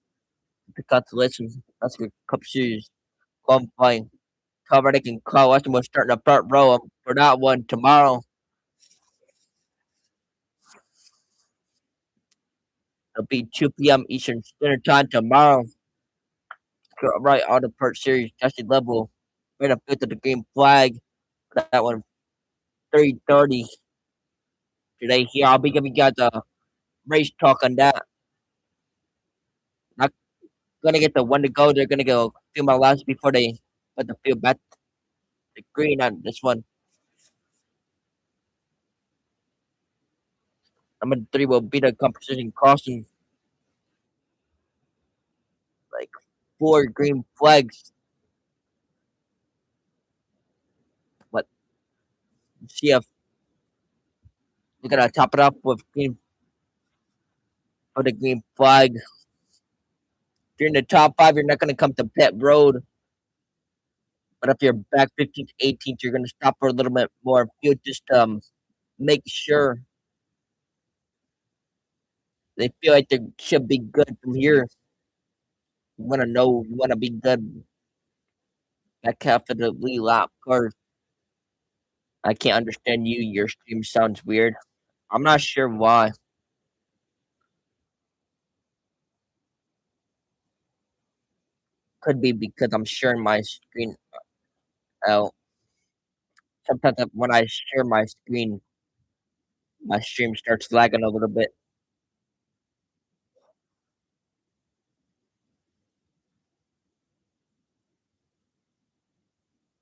The consolation. That's a Cup Series qualifying. Talladega and Carl Weston will start in the front row for that one tomorrow. It'll be 2 p.m. Eastern Standard Time tomorrow. Right on the Perch Series Jesse level. Right up to the green flag. That one 3:30 today here. I'll be giving you guys a race talk on that. Not gonna get the one to go. They're gonna go a few more laps before they put the field back the green on this one. Number 3 will be the competition crossing. Like 4 green flags. But see if we're gonna top it up with green for the green flag. If you're in the top 5, you're not gonna come to pit road. But if you're back 15th, 18th, you're gonna stop for a little bit more fuel. Just make sure they feel like they should be good from here. You wanna be good back half of the lead lap cars. I can't understand you. Your stream sounds weird. I'm not sure why. Could be because I'm sharing my screen out. Sometimes when I share my screen, my stream starts lagging a little bit.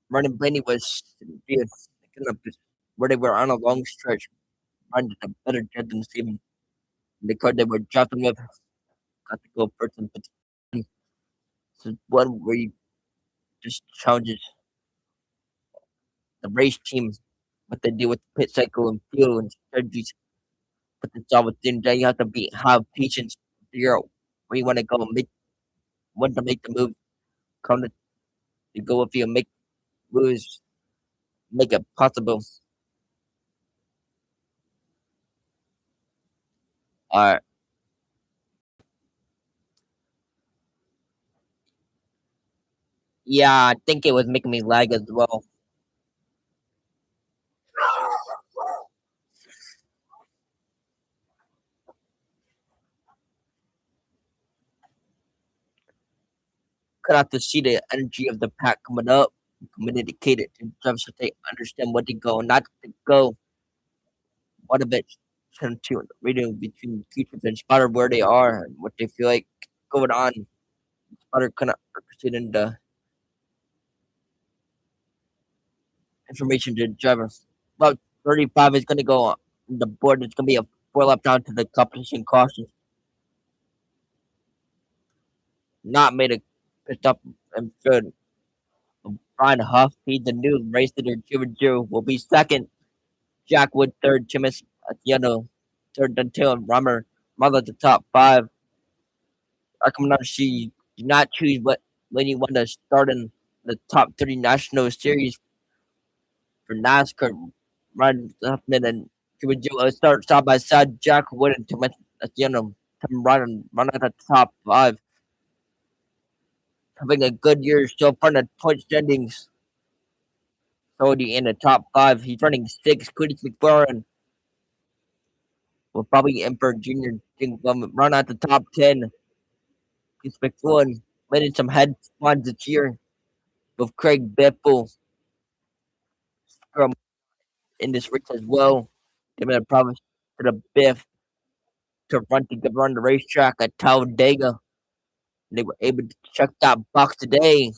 Running Blaney was dude, where they were on a long stretch, running a better jet than Steven. The car they were dropping with got to go first and 15. So one where you just challenges the race team, what they do with the pit cycle and fuel and strategies. But it's all within there. You have to have patience, figure out where you want to go, make when to make the move, come to go if you make moves, make it possible. Uh, yeah, I think it was making me lag as well. Could have to see the energy of the pack coming up, communicate it to drivers so they understand what to go, not to go. What a bit to reading between teachers and spotter where they are and what they feel like going on. Spotter cannot represent in the information to the driver. About 35 is going to go on the board. It's going to be a 4 lap down to the competition caution. Not made a pit stop and third. Brian Huff, he's the new race leader. 0 will be second. Jack Wood third. Chimis Atieno third until Rammer Mother the top 5. I come out she do not choose what when you want to start in the top 30 national series for NASCAR. Ryan Huffman and Cuban Joe start side by side. Jack Wood and Tim Atieno come run at the top 5. Having a good year so far in the point standings. Cody in the top 5. He's running 6. Cody McFarland will probably Emperor Jr. Run at the top 10. Chris McFarland winning some head spawns this year with Craig Biffle in this race as well. They made a promise to the Biff to run the racetrack at Talladega. They were able to check that box today.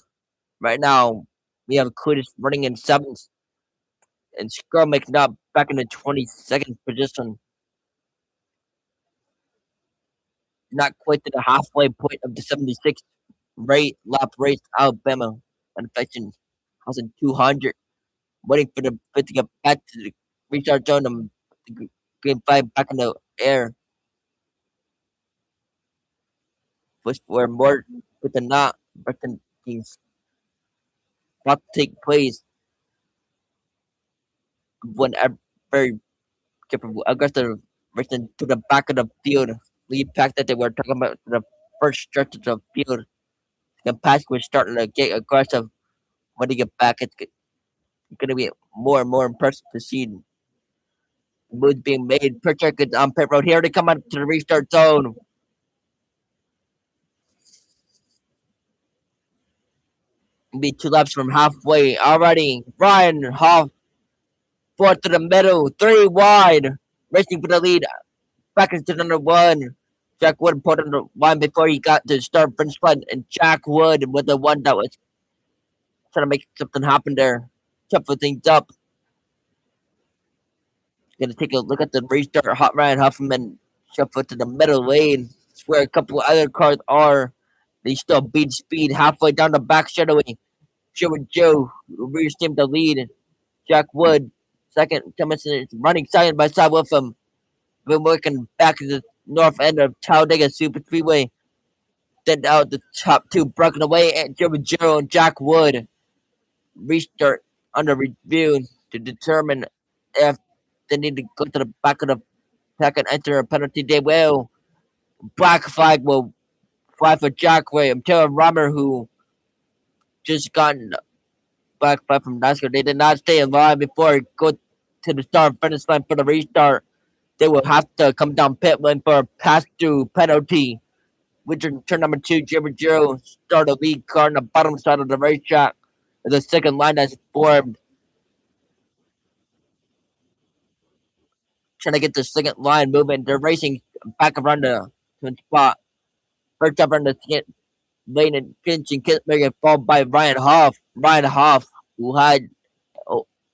Right now, we have Curtis running in 7th and Scrum making up back in the 22nd position. Not quite to the halfway point of the 76th lap race, Alabama, manufacturing 1,200. Waiting for the fit to get back to the restart zone and the green flag back in the air. Which were more with the not Britain teams about to take place when very capable aggressive racing to the back of the field. Lead pack that they were talking about the first stretch of the field. The pack was starting to get aggressive when they get back. It's going to be more and more impressive to see moves being made. Pritchard is on pit road here. They come out to the restart zone. Be 2 laps from halfway already. Ryan Hoff, 4th to the middle, 3 wide. Racing for the lead. Back into number 1. Jack Wood put on the line before he got to start finish line. And Jack Wood was the one that was trying to make something happen there. Shuffle things up. Gonna take a look at the restart. Hot Ryan Huffman shuffle to the middle lane. It's where a couple of other cars are. They still beat speed halfway down the back straightaway. Sherwood Joe reached him the lead. Jack Wood, second, Thomas is running side by side with him. Been working back to the north end of Talladega Superspeedway. Then out the top two broken away, and Sherwood Joe and Jack Wood restart under review to determine if they need to go to the back of the pack and enter a penalty. They will. Black flag will fly for Jack Way. I'm telling Romer who just gotten back flag from NASCAR. They did not stay in line before it go to the start finish line for the restart. They will have to come down pit lane for a pass through penalty. Which in turn number two, Jimmy Joe start a lead car on the bottom side of the racetrack. The second line that's formed, trying to get the second line moving. They're racing back around the spot. First up on the second lane and finishing Kittler followed by Ryan Hoff. Ryan Hoff, who had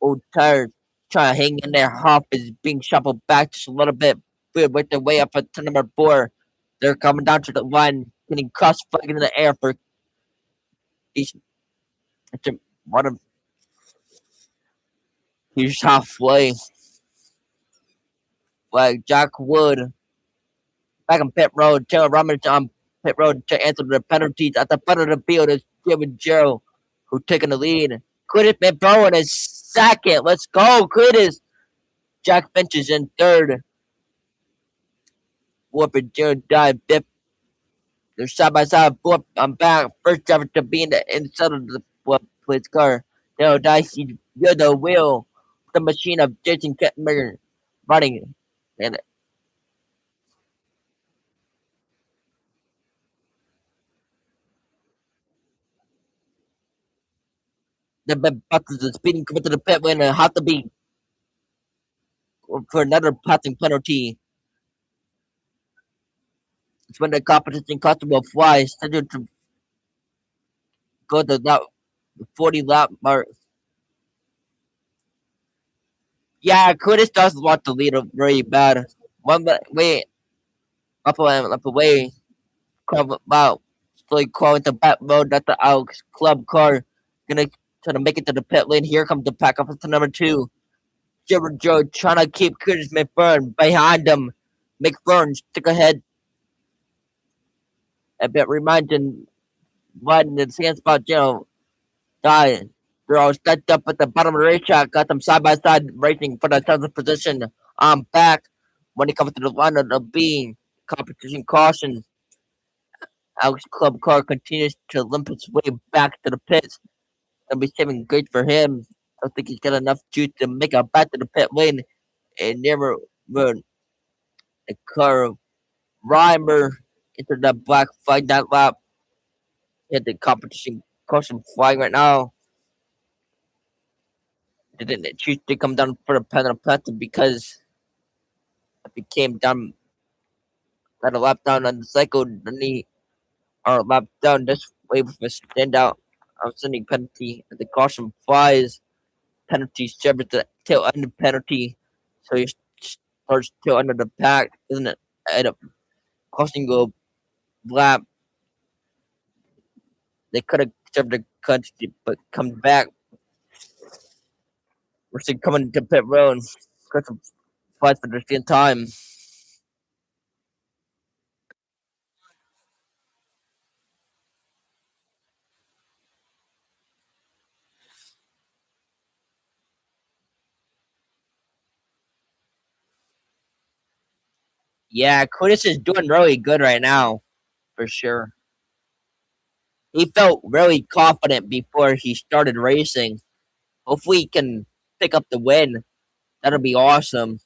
old tires, trying to hang in there. Hoff is being shuffled back just a little bit. Good with their way up at number four. They're coming down to the line, getting cross flag in the air for each. One of he's halfway. Like Jack Wood back on pit road. Taylor Roberts on pit road to answer the penalties at the front of the field is Kevin Joe, who taking the lead. Curtis McBrown is second. Let's go, Curtis. Jack Finch is in third. Whoop and Joe dive fifth. They're side by side. Whoop, I'm back. First driver to be in the inside of the Whoop police car. Dale Dicey, you're the wheel. The machine of Jason Kettmer running. And the buses are speeding coming to the pit lane and have to be for another passing penalty. It's when the competition customer flies scheduled to go to that 40 lap mark. Yeah, Curtis does want the lead very bad. One way up away, come about slowly crawling to back mode. That's the Alex Club car. Gonna try to make it to the pit lane. Here comes the pack up to number two. Jibber Joe trying to keep Curtis McBurn behind him. McBurn stick ahead. A bit reminding one in the same spot, dying. They're all stacked up at the bottom of the racetrack, got them side by side racing for the 10th position. I'm back when it comes to the line of the beam. Competition caution. Alex Club car continues to limp its way back to the pits. That'll be saving great for him. I think he's got enough juice to make it back to the pit lane and never run the car of Reimer into the black flag that lap. Hit the competition caution flying right now. They didn't choose to come down for the penalty because if he came down got a lap down on the cycle, then he or lap down this way with a standout outstanding penalty. And the caution flies. Penalty serves the tail end penalty. So he starts tail under the pack, isn't it? End up costing a lap. They could have served the country, but come back. We're still coming to pit road. Caution flies for the same time. Yeah, Curtis is doing really good right now, for sure. He felt really confident before he started racing. Hopefully, he can pick up the win. That'll be awesome.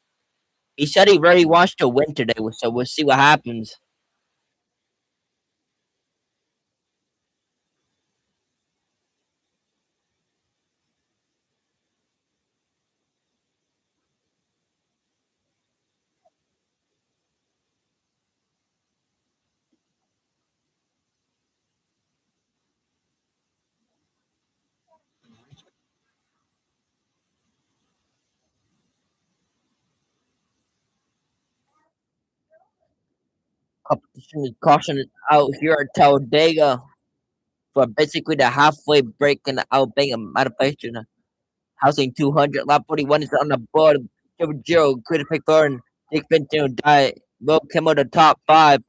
He said he really wants to win today, so we'll see what happens. competition is caution is out here at Talladega for basically the halfway break in the Alabama motivation. Housing 200, lap 41 is on the board. Triple Zero, Critic Pick Burn, Dick Pinto, Die, Will Kimmel, the top five.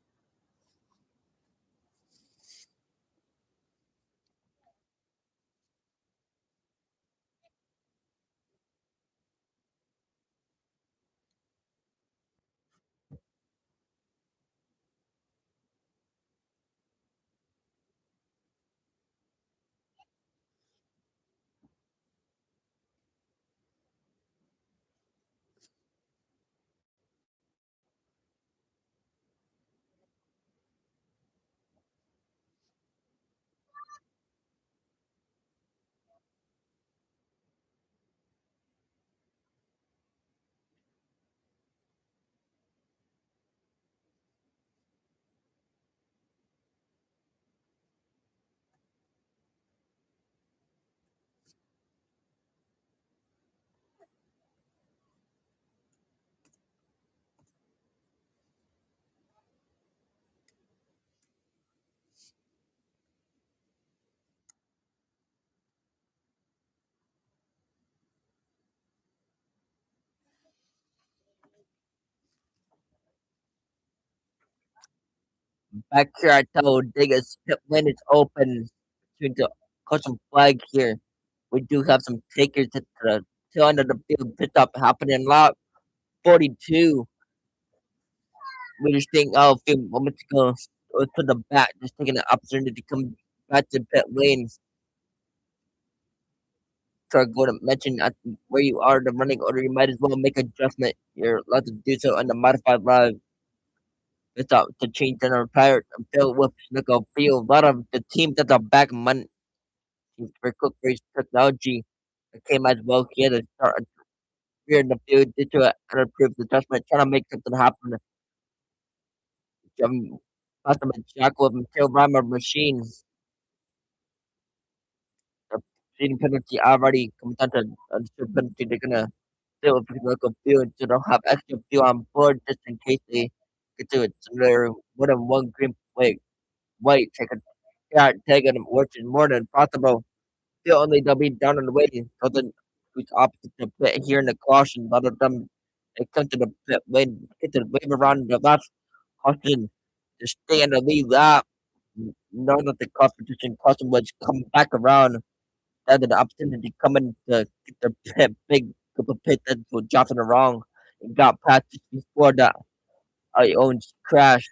Back here at Talladega's pit lane is open between the custom flag here. We do have some takers at the tail end of the field pit stop happening lap 42. We just think, oh, a few moments ago, to the back, just taking the opportunity to come back to pit lane. So I go to mention at where you are the running order, you might as well make adjustment. You're allowed to do so on the modified live. It's up to change and retire and fill with nickel field. A lot of the teams that are back money for cook race technology that came as well here to start here in the field due to an approved adjustment, trying to make something happen. Custom jackal of material rhymer machine. The speeding penalty already comes down to a penalty. They're gonna fill with local fuel so they'll have extra fuel on board just in case they get to it. So they're more than one green plate. White, take it works more than possible. Still only they'll be down on the way. Something who's opposite the pit here in the caution. A lot of them they come to the pit lane, get to wave around the last caution to stay in the lead lap. None of the competition caution was come back around. They had the opportunity coming to get the pit, big group of pit that was dropping the wrong and got past just before the own crash.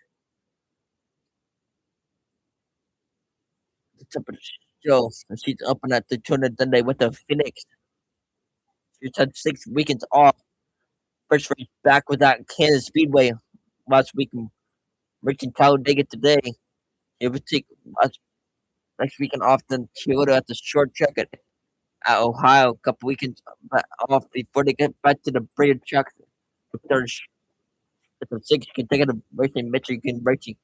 The temperature still she's up and at the tournament Sunday with the Phoenix. She's had 6 weekends off. First race back with that Kansas Speedway last week, reaching Talladega today. It would take us next weekend off, then Kyoto at the short track at Ohio, a couple weekends off before they get back to the bigger tracks. If there's six consecutive racing, Michigan racing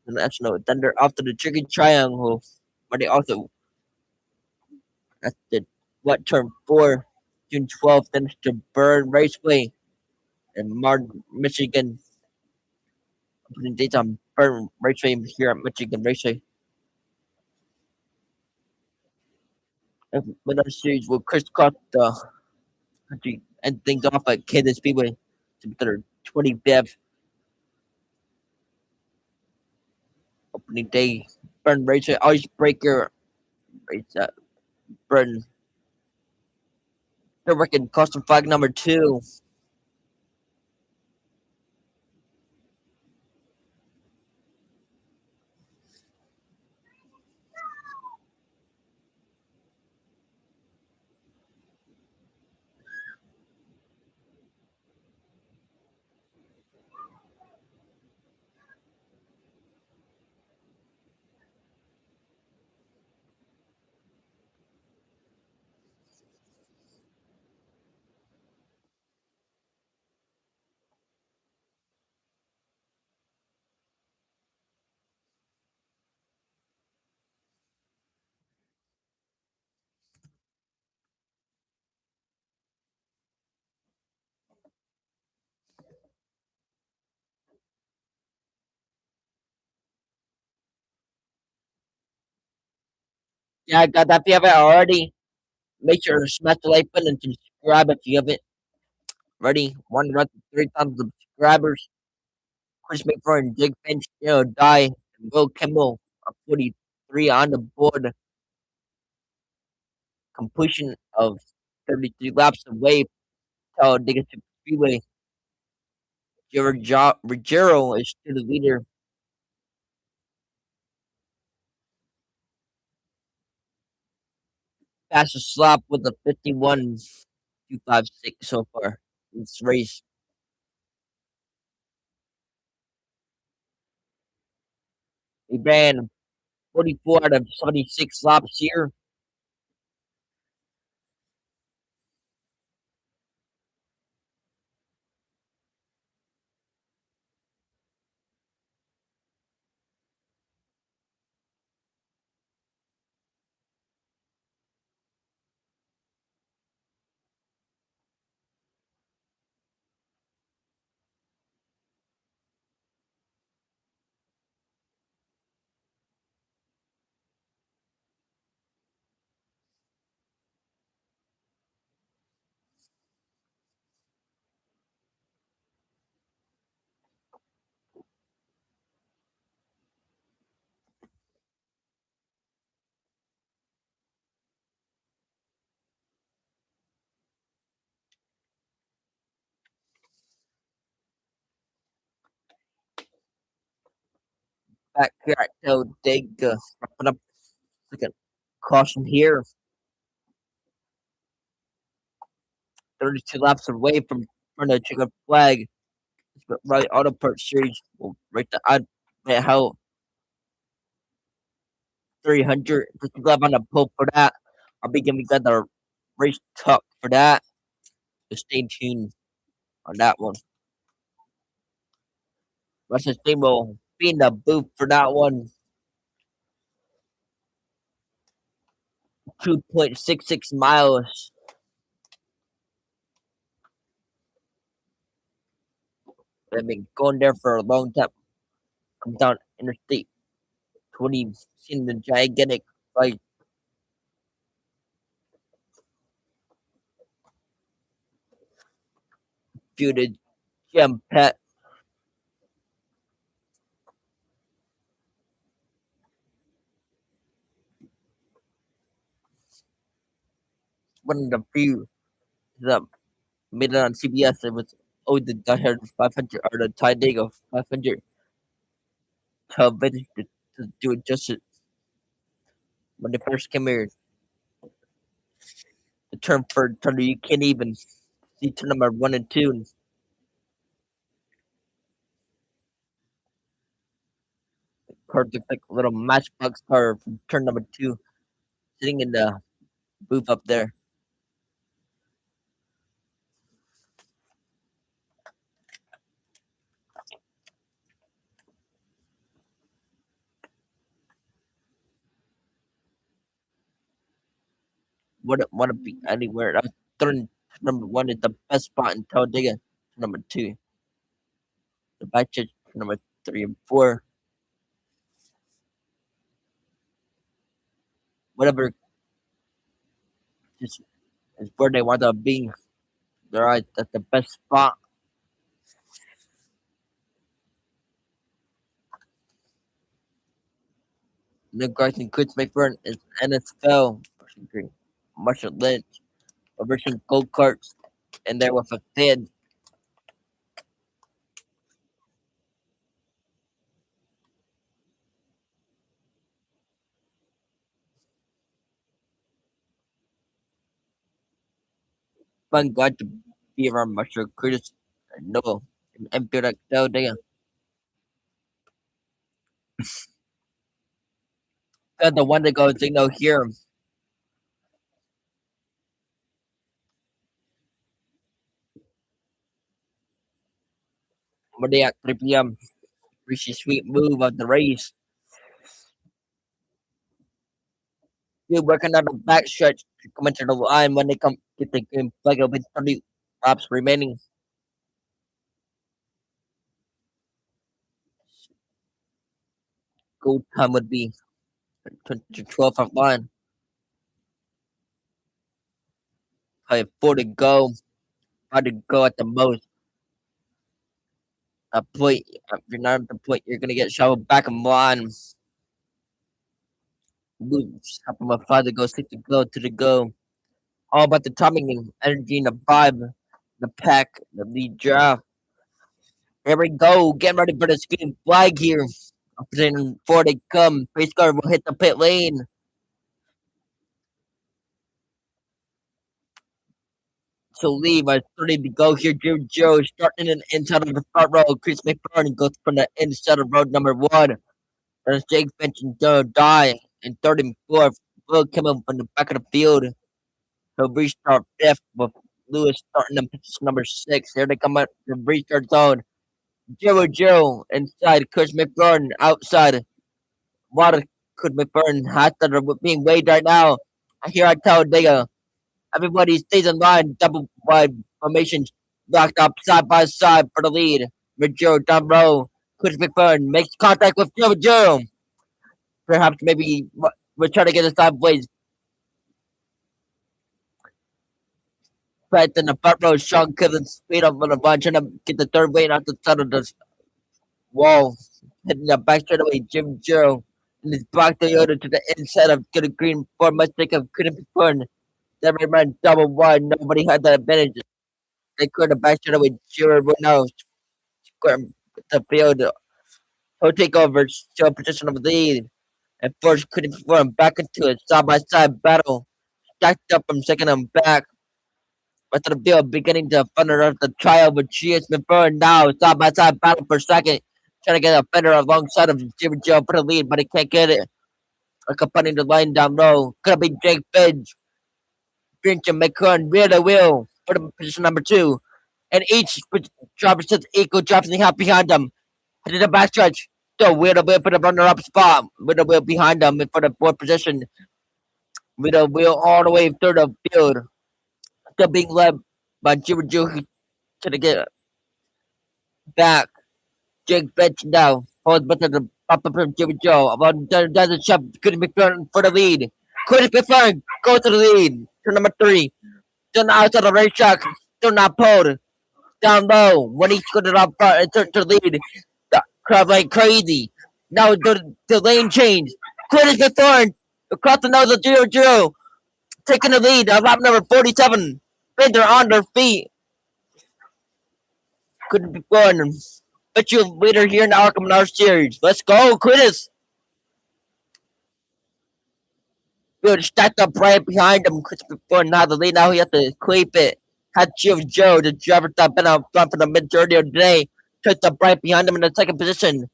the national. Then they're off to the Chicken Triangle, where they also at the what turn 4, June 12th, then it's the Burn Raceway in Martin, Michigan. Opening dates on Burn Raceway here at Michigan Raceway. And another series will crisscross the country and things off at Kansas Speedway to their 25th opening day. Burn Raceway, icebreaker race at Burn. They're working custom flag number 2. Yeah, guys, if you haven't already, make sure to smash the like button and subscribe if you haven't. Ready? One run, 3 times subscribers. Chris McFarland, Jake Finch, Die, and Will Kimball, 43 on the board. Completion of 33 laps away. Talladega Superspeedway. Ruggiero is still the leader. Fastest lap with a 51.256 so far in this race. He ran 44 out of 76 laps here. Back here at Talladega, wrapping up second caution here. 32 laps away from front of the chicken flag. Right Auto Parts Series will rate the odd how 300. Just love on the pull for that. I'll be giving you guys the race talk for that. So stay tuned on that one. Russian Steam will be in the booth for that one. 2.66 miles. They've been going there for a long time. Come down Interstate 20, seen the gigantic like feuded gem pet. One of the few that made it on CBS. It was the Dashard 500 or the Talladega 500 television to do it justice. When they first came here, the term for Thunder, you can't even see turn number 1 and 2. And cars look like a little matchbox car from turn number 2 sitting in the booth up there. Wouldn't want to be anywhere else. Turn number 1 is the best spot in Talladega. Number 2, the back church number 3 and 4. Whatever just is where they want to be. They're right at the best spot. Nick Garson, Chris McFarland is NFL. Marshall Lynch, Robertson Gold Carts, and there with a thin fun guy to be around Marshall Curtis and Noah and M.E.Racing there. Got the one that goes, here. Monday at 3 p.m. Rishi Sweet move of the race. Still working on the back stretch to come into the line when they come get the game flag with 30 laps remaining. Goal time would be to 12th line. Probably 4 to go. 5 to go at the most. A point. If you're not at the point, you're gonna get shoveled back in line. Lose. Up about 5 to go, 6 to go, 2 to go. All about the timing and energy and the vibe, the pack, the lead draft. Here we go. Get ready for the screen flag here. Opposition 4 they come. Pace car will hit the pit lane. So leave at 30 to go here. Joe starting in inside of the front row. Chris McBurney goes from the inside of road number 1. There's Jake Finch and Joe Die in 34th. Will coming from the back of the field. He'll restart 5th with Lewis starting in position number 6. Here they come up the restart zone. Joe inside. Chris McBurney outside. Water could McBurney hot that are being weighed right now. Here at Talladega. Everybody stays in line. Double wide formation locked up side by side for the lead. With Joe down row. Chris McBurney makes contact with Joe. Perhaps maybe we're trying to get a sideways. But in the front row, Sean couldn't speed up on the run, trying to get the third lane out the side of the wall. Hitting the back straight away, Joe. And his back Toyota to the inside of the green for mistake of couldn't be turned. They ran double wide. Nobody had that advantage. They couldn't back straight away. Joe now square the field. He'll take over, show position of the lead. And first couldn't perform back into a side by side battle. Stacked up from second and back. Rest of the field beginning to thunder of the trial with GS McBurney now side by side battle for second. Trying to get a fender alongside of Jimmy Joe for the lead, but he can't get it. Accompanying the line down low. Gonna be Jake Finch. Finch and McCurn rear the wheel for the position number 2. And each driver sits equal drops in the half behind them. Headed the backstretch. Still rear the wheel for the runner up spot. With the wheel behind them for the 4th position. With the wheel all the way through the field. Still being led by Jimmy Joe to get back. Jake Finch now holds back to the up from Jimmy Joe. About does a shot. Curtis McFarland for the lead. Curtis McFarland goes to the lead. Turn number 3. Still out to the racetrack. Still not pulled. Down low. When he scooted up front and turned to the lead. The crowd like crazy. Now the lane change. Curtis McFarland across the nose of 0-0. Taking the lead. Lap number 47. Fans are on their feet. Couldn't be fun. But you leader here in the ARCA Menard series. Let's go, Chris. Field stacked up right behind him. Chris before now the lead. Now he has to keep it. Had Joe, the driver that been out front for the majority of the day. Tucked up right behind him in the second position.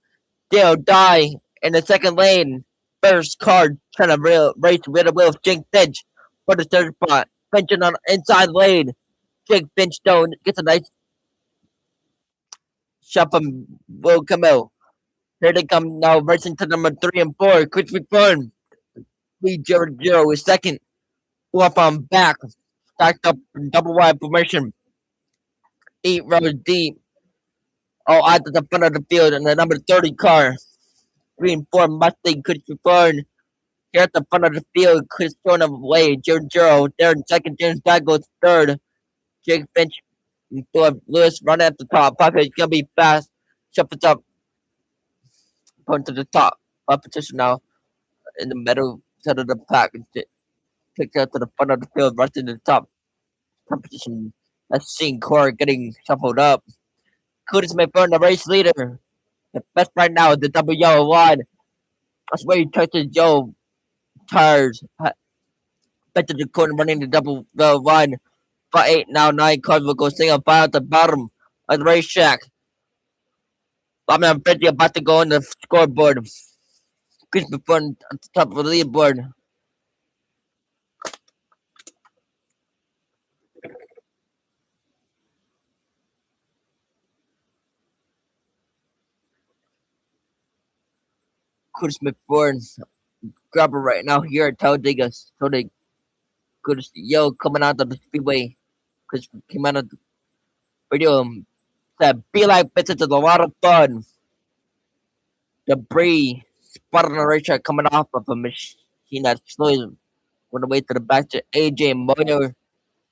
Dale Die in the second lane. First car trying to race with the wheel of Jake Finch for the 3rd spot. Finch on the inside lane. Jake Finch though gets a nice shot from Will Camille. Here they come now, racing to number 3 and 4. Chris McBurney. Lead 0-0 is second. 4th on back. Stacked up in double wide formation. 8 rows deep. All out at the front of the field and the number 30 car. 3 and 4 Mustang Chris McBurney. Here at the front of the field, Chris throwing away. 0-0. There in second. James Bag goes 3rd. Jake Finch and Lewis running at the top. Pocket gonna be fast. Shuffles up. Going to the top. Competition now in the middle side of the pack. Picked out to the front of the field, right to the top. Competition. Let's see Core getting shuffled up. Curtis McBurney, the race leader. The best right now is the double yellow line. That's where he touches Joe tires. Back to the corner running the double yellow line. 8 now 9 cars will go single file at the bottom of the racetrack. I'm Freddy about to go on the scoreboard. Chris McBurney at the top of the leaderboard. Chris McBurney grabber right now here at Talladega. So they could yell coming out of the speedway. Chris came out of the video said, "Be like bitches is a lot of fun." Debris spotted on the racetrack coming off of a machine that slowly went away to the back to AJ Moyer.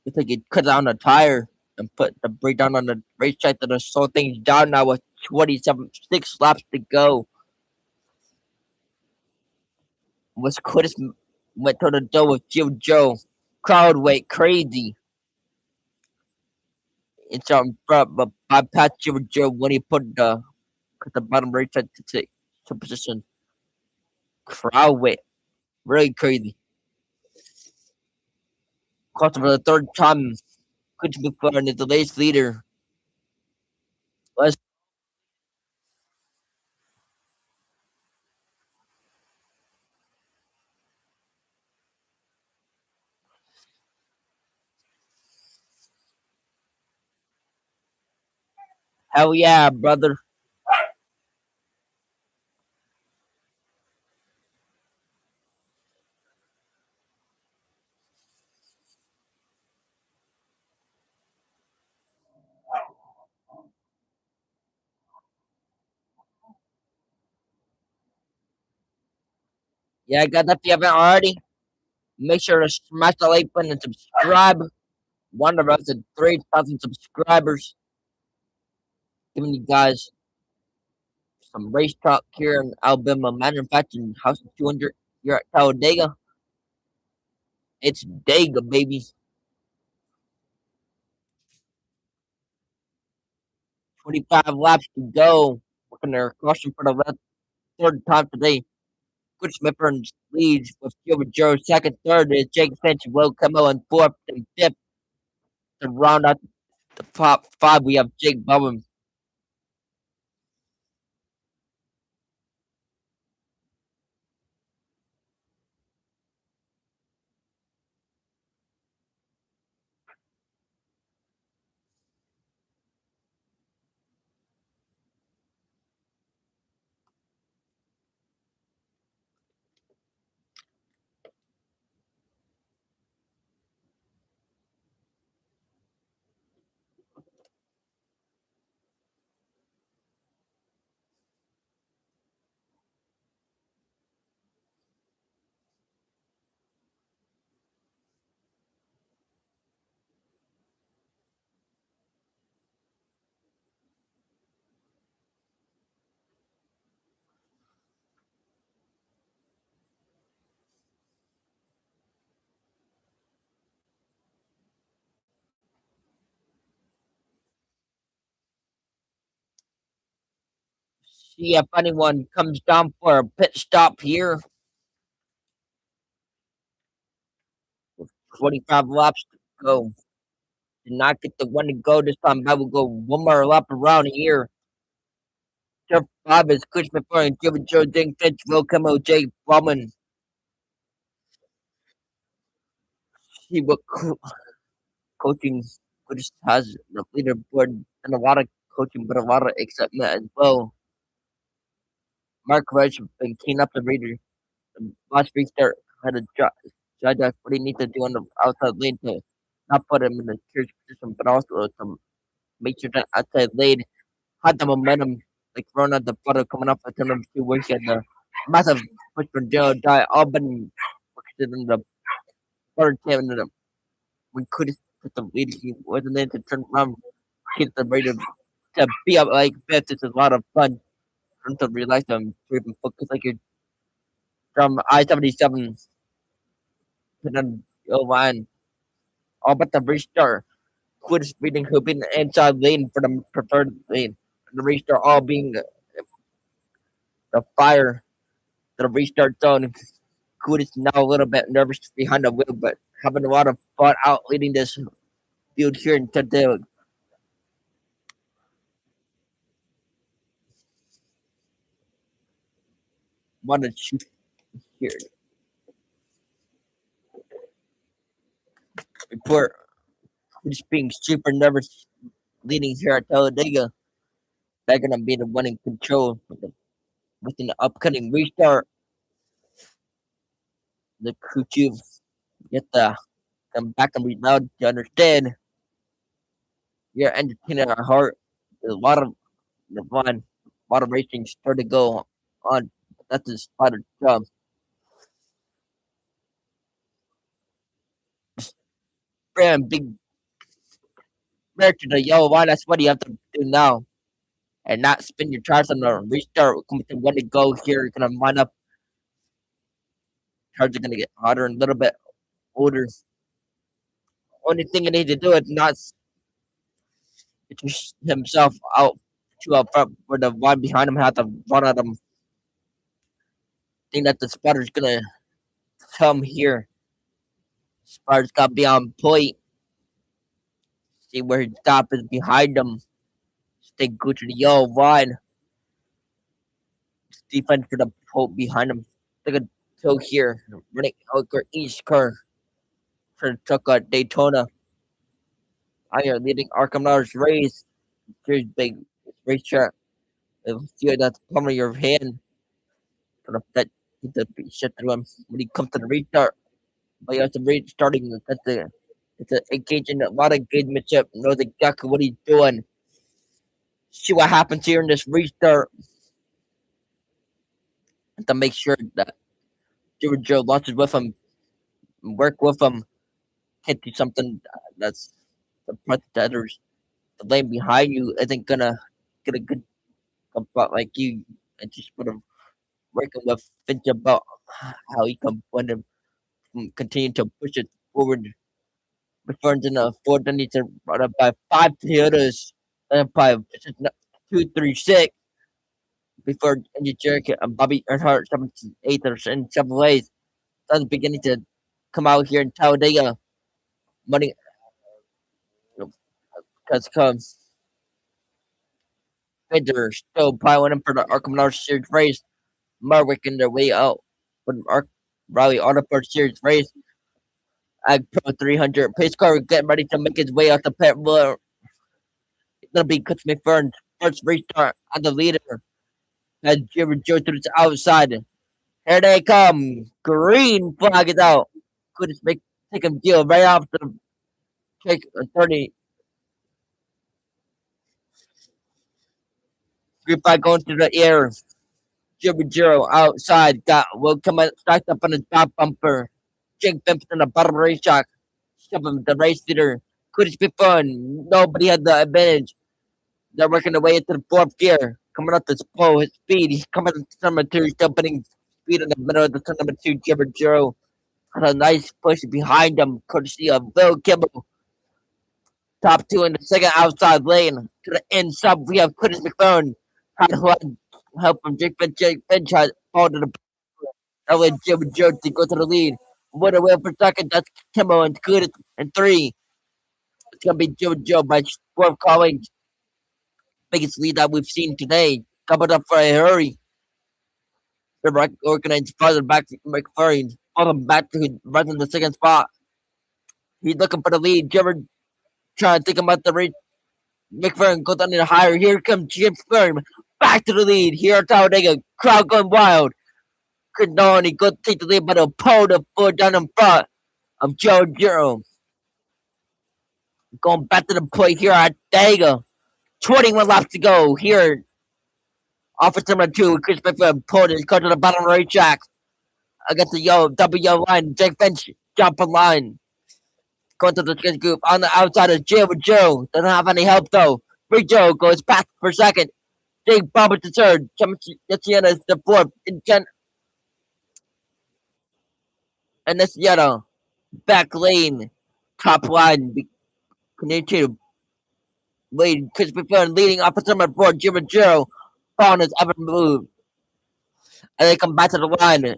It's like it cut down the tire and put the brake down on the racetrack to slow things down now with 6 laps to go. Was quickest went toe to toe with Joe. Crowd went crazy. It's on front, but bypassed Joe when he put the bottom racetrack to position. Crowd went really crazy. Cost for the third time. Could be fun is the race leader. Let's hell yeah, brother. Yeah, guys, if you haven't already, make sure to smash the like button and subscribe. One of us at 3,000 subscribers. Giving you guys some race talk here in Alabama Manufacturing House of 200 here at Talladega. It's Dega, baby. 25 laps to go. Working their caution for the third time today. Good Smith earns leads with Gilbert Joe second, third is Jake Sanchez, Will Camo, and fourth and fifth. To round out the top five, we have Jake Bowen. See if anyone comes down for a pit stop here. 45 laps to go. Did not get the one to go this time. I will go one more lap around here. Turn 5 is Chris McFarland, and Jimmy Joe Ding Finch, Will Camo, Jake Bowman. See what coaching Chris has the leaderboard and a lot of coaching, but a lot of excitement as well. Mark Rush has been keen up the reader. Last week, start had a judge what he needs to do on the outside lane to not put him in a curious position, but also to make sure that outside lane had the momentum, like Rona the photo coming up at number 2, where he had the massive push from Joe Die Albany, in the third time, and when Curtis put the lead, he wasn't in to turn around, get the rate to be up like this. It's a lot of fun. To realize I'm even focus like you're from I-77 to the line, all but the restart. Quit speeding, who been inside lane for the preferred lane. The restart all being the fire, the restart zone. Good is now a little bit nervous behind the wheel, but having a lot of fun out leading this field here in Talladega. Want to shoot here before who's being super nervous leading here at Talladega. They're gonna be the one in control with an upcoming restart. The crew chief get the come back and read loud to understand. You're entertaining our heart. There's a lot of the fun, a lot of racing start to go on. That's a spider job. brand big bear to the yellow line. That's what you have to do now. And not spin your tires on the restart. Come to one to go here. You're gonna wind up tires are gonna get hotter and a little bit older. Only thing you need to do is not push himself out too up front where the one behind him had to run at him. Think that the spotter's gonna come here. Spotter's gotta be on point. See where his stop is behind him. Stay good to the yellow line. Defense gonna pull behind him. They're gonna go here. Running out each car. For the truck at Daytona. I am leading ARCA race. Here's big racetrack. Feel that's palm of your hand. For that the shit through him when he comes to the restart. But you have to restarting. That's the it's a engaging a lot of engagementship. Knows exactly what he's doing. See what happens here in this restart. And to make sure that Joe launches with him, work with him, can't do something that's the front the others. The lane behind you isn't gonna get a good spot like you, and just put him working with Finch about how he can want to continue to push it forward. Referring to Ford, then needs to run up by 5 Toyotas, and by 236 before Andy Jericho and Bobby Earnhardt, 7th and Chevrolets. That's beginning to come out here in Talladega. Money because comes Fender still piling in for the ARCA Series race. Working their way out for the Raleigh Autoport Series race. Ag Pro 300 pace car getting ready to make his way out the pit road. It's gonna be Chris McFern's first restart on the leader. As Jimmy Joe to the outside. Here they come. Green flag is out. Couldn't make take him deal right off the take 30. Green flag going through the air. Jimmy Joe outside got will come out stacked up on his back bumper. Jake Bimps in the bottom race track. Shoving the race leader. Couldn't be fun. Nobody had the advantage. They're working their way into the fourth gear. Coming up to slow his speed. He's coming to turn number two. He's still putting speed in the middle of the turn number two. Jimmy Joe had a nice push behind him, courtesy of Bill Kimball. Top two in the second outside lane. To the inside, we have Curtis McLaren. Had help from Jake Finch had fall to the that led Jimmy Joe to go to the lead. What a wheel for second. That's Kimball and Curtis and three. It's gonna be Jimmy Joe by fourth calling. Biggest lead that we've seen today. Coming up for a hurry. The organized farther back to McFarlane. Follow him back to right in the second spot. He's looking for the lead. Jimmy trying to think about the race. McFerrin goes under the higher. Here comes Jim Fern. Back to the lead. Here at Talladega. Crowd going wild. Cardone goes to take the lead, but he'll pull the foot down in front of Joe Giro. Going back to the point here at Talladega. 21 laps to go. Here, officer number two, Chris McFerrin pulled his car to the bottom of the racetrack. Against the double yellow line. Jake Finch jumping line. Going to the skid group on the outside of Joe with Joe. Doesn't have any help though. Big Joe goes back for second. Big Bobber to third. Gets is the fourth. And this yellow. Back lane. Top line. Continue to lead. Chris McFerrin leading off of number four. Jim and Joe. Following his ever move. And they come back to the line.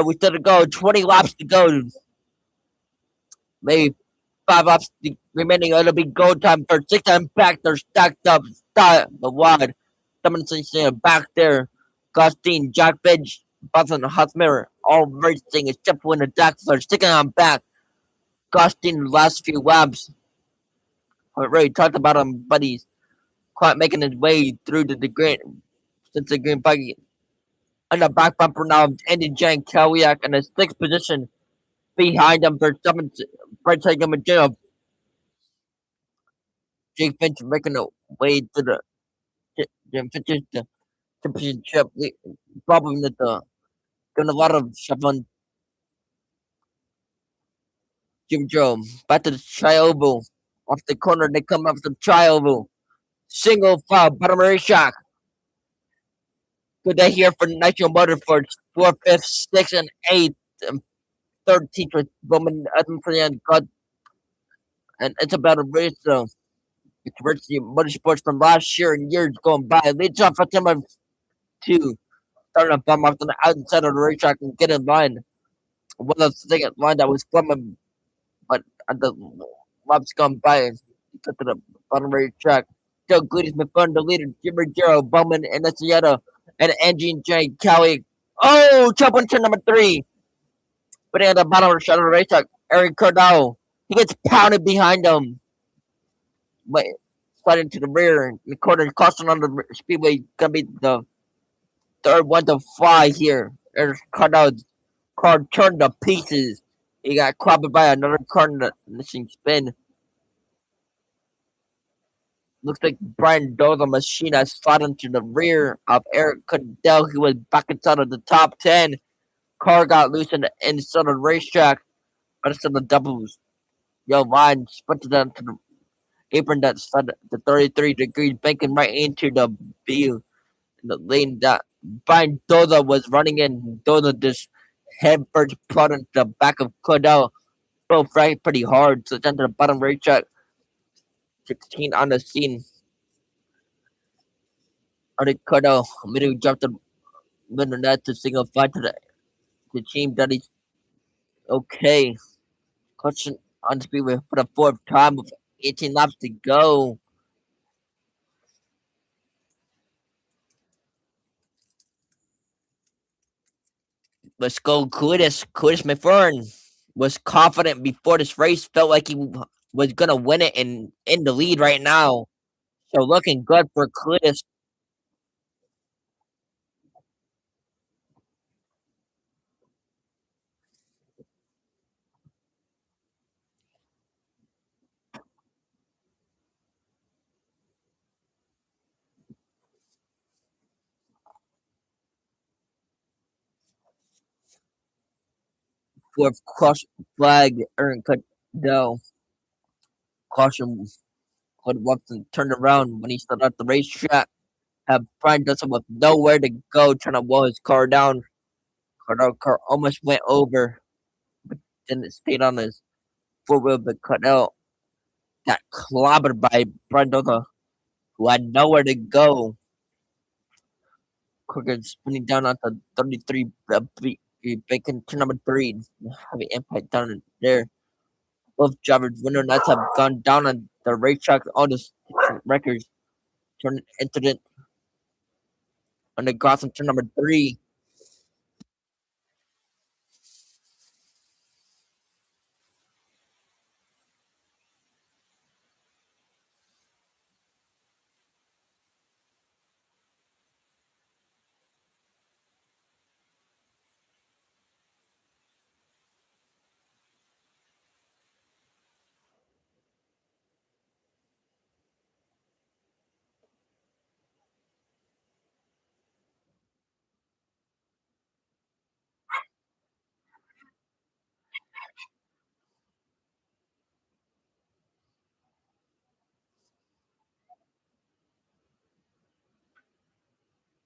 We still to go. 20 laps to go. Maybe 5 laps remaining. It'll be go time for 6 times back. They're stacked up. Start the wide. Someone back there. Gostin, Jack Bench, Boston, Hosmer, all racing except when the Jacks are sticking on back. Gostin, the last few laps. I haven't really talked about him, but he's quite making his way through the green since the green buggy. On the back bumper now, Andy Jan Kaliak in the 6th position. Behind him for 7th, right side number 2. Jake Finch making a way to the championship. Problem that doing a lot of stuff on Jim Joe, back to the tri-oval. Off the corner, they come up the tri-oval. Single foul, bottom racetrack. Good day here for Nitro Motorsports. 4th, 5th, 6th, and 8th. And 13th with Bowman Edmonton God. And it's about a race, though. It's University Motorsports from last year and years going by. Leads off at number 2. Starting to bum off to the outside of the racetrack and get in line. One of the second line that was coming, but at the laps gone by, he got to the bottom racetrack. Joe Goodies McFun, the leader, Jimmy Jarrow, Bowman, and Nessietta, and Angie and Jay Kelly. Oh, jump into number 3. But at the bottom of the racetrack, Eric Cardell. He gets pounded behind him. But sliding to the rear. The corner caution on the speedway gonna be the third one to fly here. Eric Cardell's car turned to pieces. He got clobbered by another car in the missing spin. Looks like Brian Doza machine has slid into the rear of Eric Cardell. He was back inside of the top 10. Car got loose in the inside of the racetrack. But it's in the doubles. Yo, line sprinted down to the apron that started the 33 degrees, banking right into the view in the lane that Brian Doza was running in. Doza just head first plowed into the back of Cordell. Both right pretty hard, so it's into the bottom racetrack. 16 on the scene. On the Cordell, middle jumped the middle net to single five to the team that is okay. Caution on the speedway for the 4th time with 18 laps to go. Let's go, Curtis. Curtis McFern was confident before this race. Felt like he was gonna win it and in the lead right now. So looking good for Curtis. Fourth caution flag. Aaron Cadell. Caution. Cody Watson turned around when he started at the racetrack. Have Brian Dustin with nowhere to go, trying to wall his car down. Cardell car almost went over, but then it stayed on his 4 wheel, but Cardell got clobbered by Brian Dustin, who had nowhere to go. Quicker spinning down onto 33, bacon to number 3. Heavy impact down there. Both drivers' winner nuts have gone down on the racetrack. All the records turn incident on the grass on turn number 3.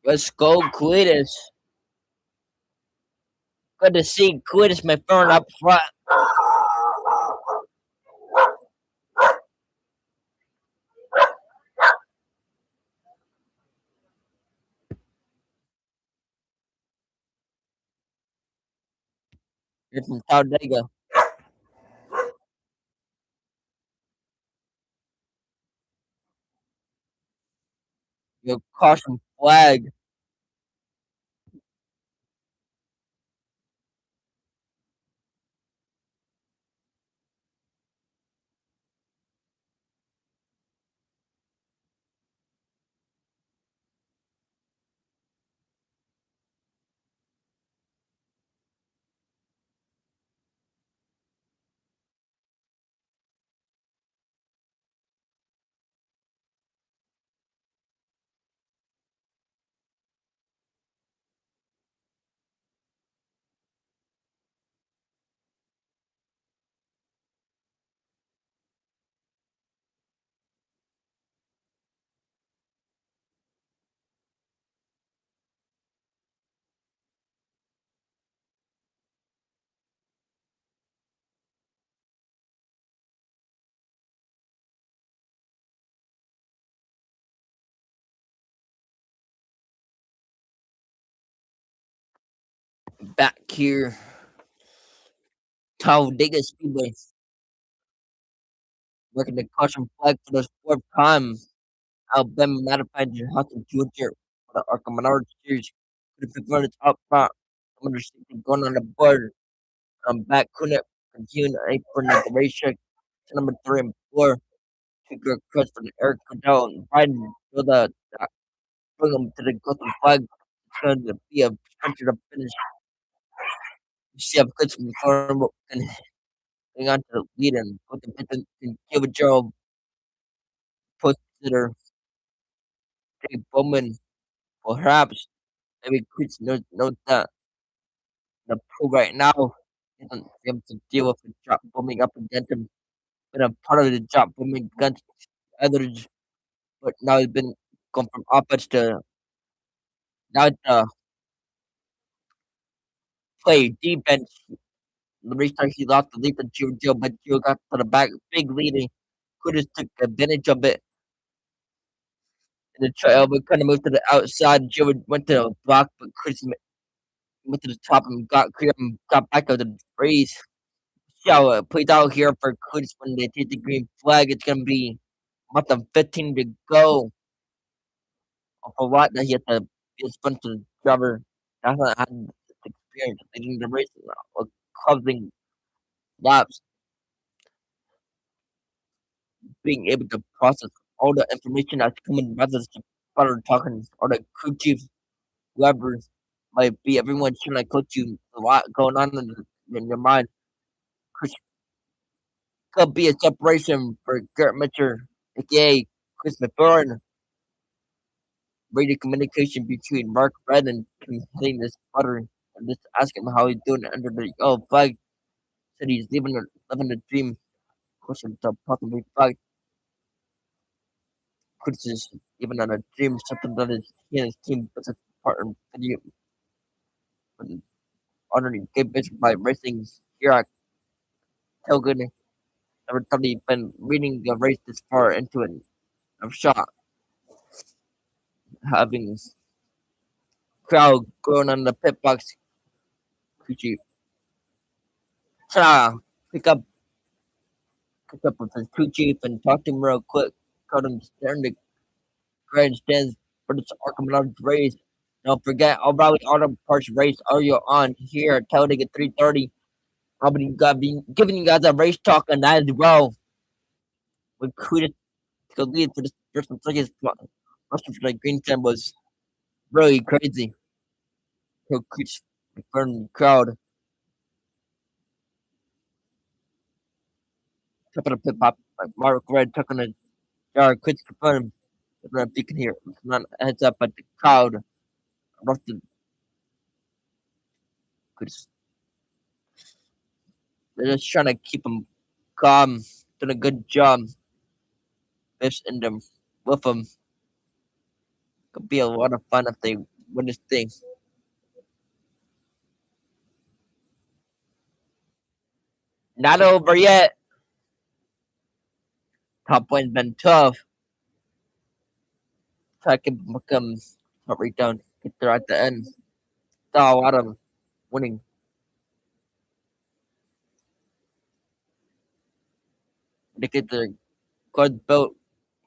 Let's go, Cletus. Good to see Cletus McFerrin up front. You're from Talladega. Your caution flag. Back here, Talladega Speedway, working the caution flag for the fourth time. Alabama manufactured Hudson Jr. for the ARCA Minority Series. Could have preferred it up front. I'm understanding going on the board. I'm back, couldn't continue the apron of the racetrack to number 3 and 4. Two good cuts for the Eric Cadell and Biden for the bring them to the caution flag. It's going to be a sprinter to finish. You see up cuts from the farm and hang on to the lead and put the pit and give a job. Put to their Dave Bowman, perhaps maybe Chris knows that the pro right now isn't able to deal with the drop booming up against him. Been a part of the drop booming against others, but now he's been gone from offense to now to play defense. The restart he lost the lead to Joe, but Joe got to the back, big lead. And could have took advantage of it in the trail, but kind of moved to the outside. Joe went to the block, but Chris went to the top and got clear and got back out of the race. So plays out here for Chris when they take the green flag. It's gonna be about the 15 to go. A lot that he had to be a sprint to the driver. That's not had this experience leading the race or causing laps, being able to process all the information that's coming rather than better talking or the crew chief, whoever might be. Everyone's trying to coach you a lot going on in your mind. Chris could be a separation for Garrett Mitchell, aka Chris McBurn. Radio communication between Mark Red and Kim hitting this butter and just asking him how he's doing under the yellow flag. Said he's living the dream. Question to possibly flag. Chris is even on a dream, something that he and his team puts a part in video. Already gave bitch by racing here at Telgun. Never thought he'd been reading the race this far into it. I'm shocked having crowd going on the pit box. Could you pick up with his crew chief and talk to him real quick? Called him there in the grandstands for this Arkham race. Don't forget, O'Reilly Auto Parts race earlier on here at Talladega 330. I'll be giving you guys a race talk on that as well. With kudos to the lead for this first and second spot. Rushing for the green stand was really crazy. So Chris from the crowd. Top of the pit pop. Like Mark Red tucking a jar. Chris confirmed. I don't know if you can hear. It's not a heads up, but the crowd erupted. Chris. They're just trying to keep him calm. Doing a good job. Fish in them with them. Could be a lot of fun if they win this thing. Not over yet. Top wine's been tough. Try to become top right down. Get there at the end. Saw a lot of winning. They get the good boat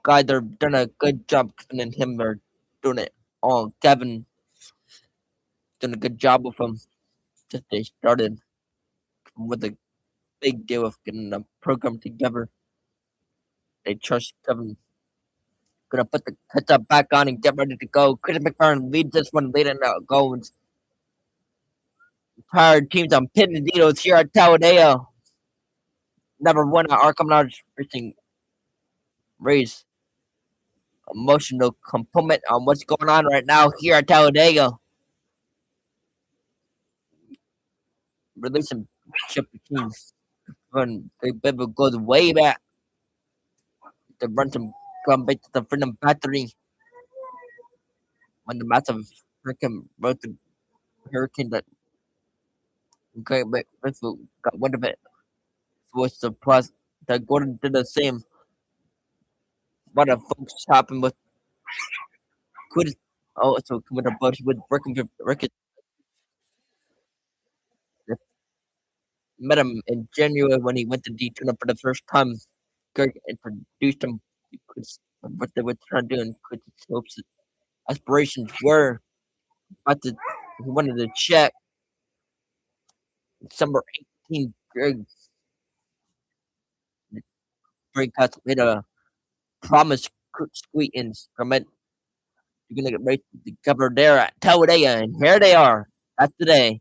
guy. They're doing a good job. Kevin and him are doing it all. Kevin doing a good job with him. Just they started with a big deal of getting the program together. They trust Kevin. Gonna put the heads back on and get ready to go. Chris McFarland leads this one late in the goals. Tired teams on pin and needles here at Talladega. Never won an Arkham Racing race. Emotional component on what's going on right now here at Talladega. Releasing chip teams. When Big Bibble goes way back. The run some come back to the Freedom Battery. When the massive hurricane wrote the hurricane that Great Bristol got wind of it. Was surprised that Gordon did the same. What a folks happened with could also come with a bunch with working met him in January when he went to Daytona for the first time. Greg introduced him because of what they were trying to do and what his hopes and aspirations were. But he wanted to check December 18th. Greg Cuts made a promise squeakins from it. You're gonna get right to cover there at Talladega, and here they are. That's today.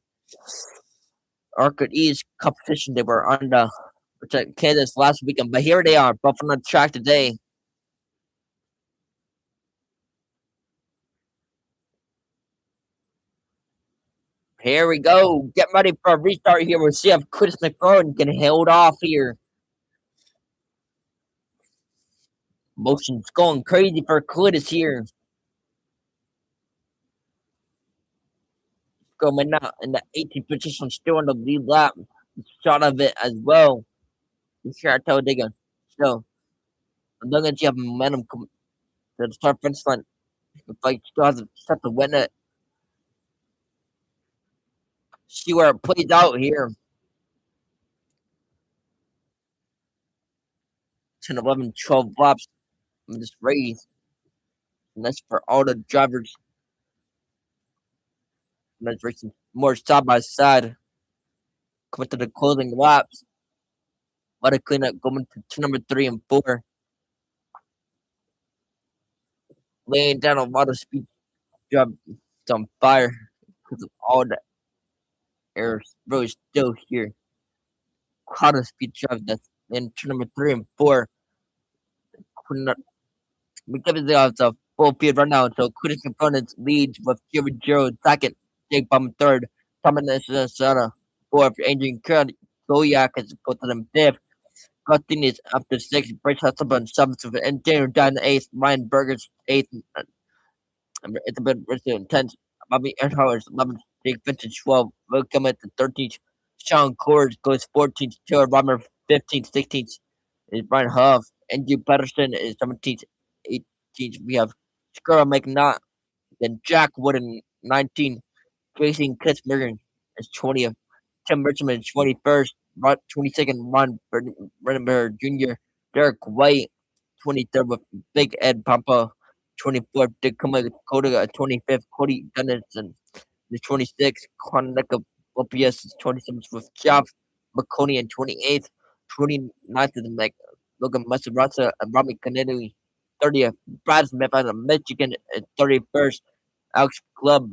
ARCA East competition. They were on the Kansas last weekend, but here they are, both on the track today. Here we go. Get ready for a restart here. We'll see if Chris McFarland can hold off here. Motion's going crazy for Cletus here. Going out in the 18th position, still on the lead lap. Shot of it as well. Here at Talladega. So, I'm not going to have momentum come to the start finish line. If I still has a set to win it. See where it plays out here. 10, 11, 12 laps in this race. And that's for all the drivers. And that's racing more side by side. Coming to the closing laps. A lot of cleanup going to number 3 and 4. Laying down a lot of speed. Job it's on fire because of all the air really still here. Crowd of speed job that's in turn number 3 and 4. We give it a full field right now. So Curtis components leads with Jerry Joe second, Jake Bum third, Thomas Sana fourth, Adrian Goyak is put to them fifth. Gustin is up to sixth, Bryce Hustlebun seventh, and Daniel down to eighth, Ryan Burgers eighth, it's a bit risky intense. Bobby Earnhardt is 11th, Jake Vincent 12th, Will Cummins to 13th, Sean Kors goes 14th, Taylor Bomber 15th, 16th is Brian Huff, Andrew Patterson is 17th, 18th. We have Scarra McNaught, then Jack Wooden 19th, Jason Kitzbergen is 20th, Tim Richmond is 21st, 22nd, Ron Brenneberg Jr., Derek White 23rd with Big Ed Pampa, 24th, Tacoma Dakota, 25th, Cody Dennison, the 26th, Quantica OPS is 27th with Jeff McConey and 28th, 29th is Logan Massarasa and Robbie Kennedy, 30th, Brad Smith out of Michigan at 31st, Alex Club,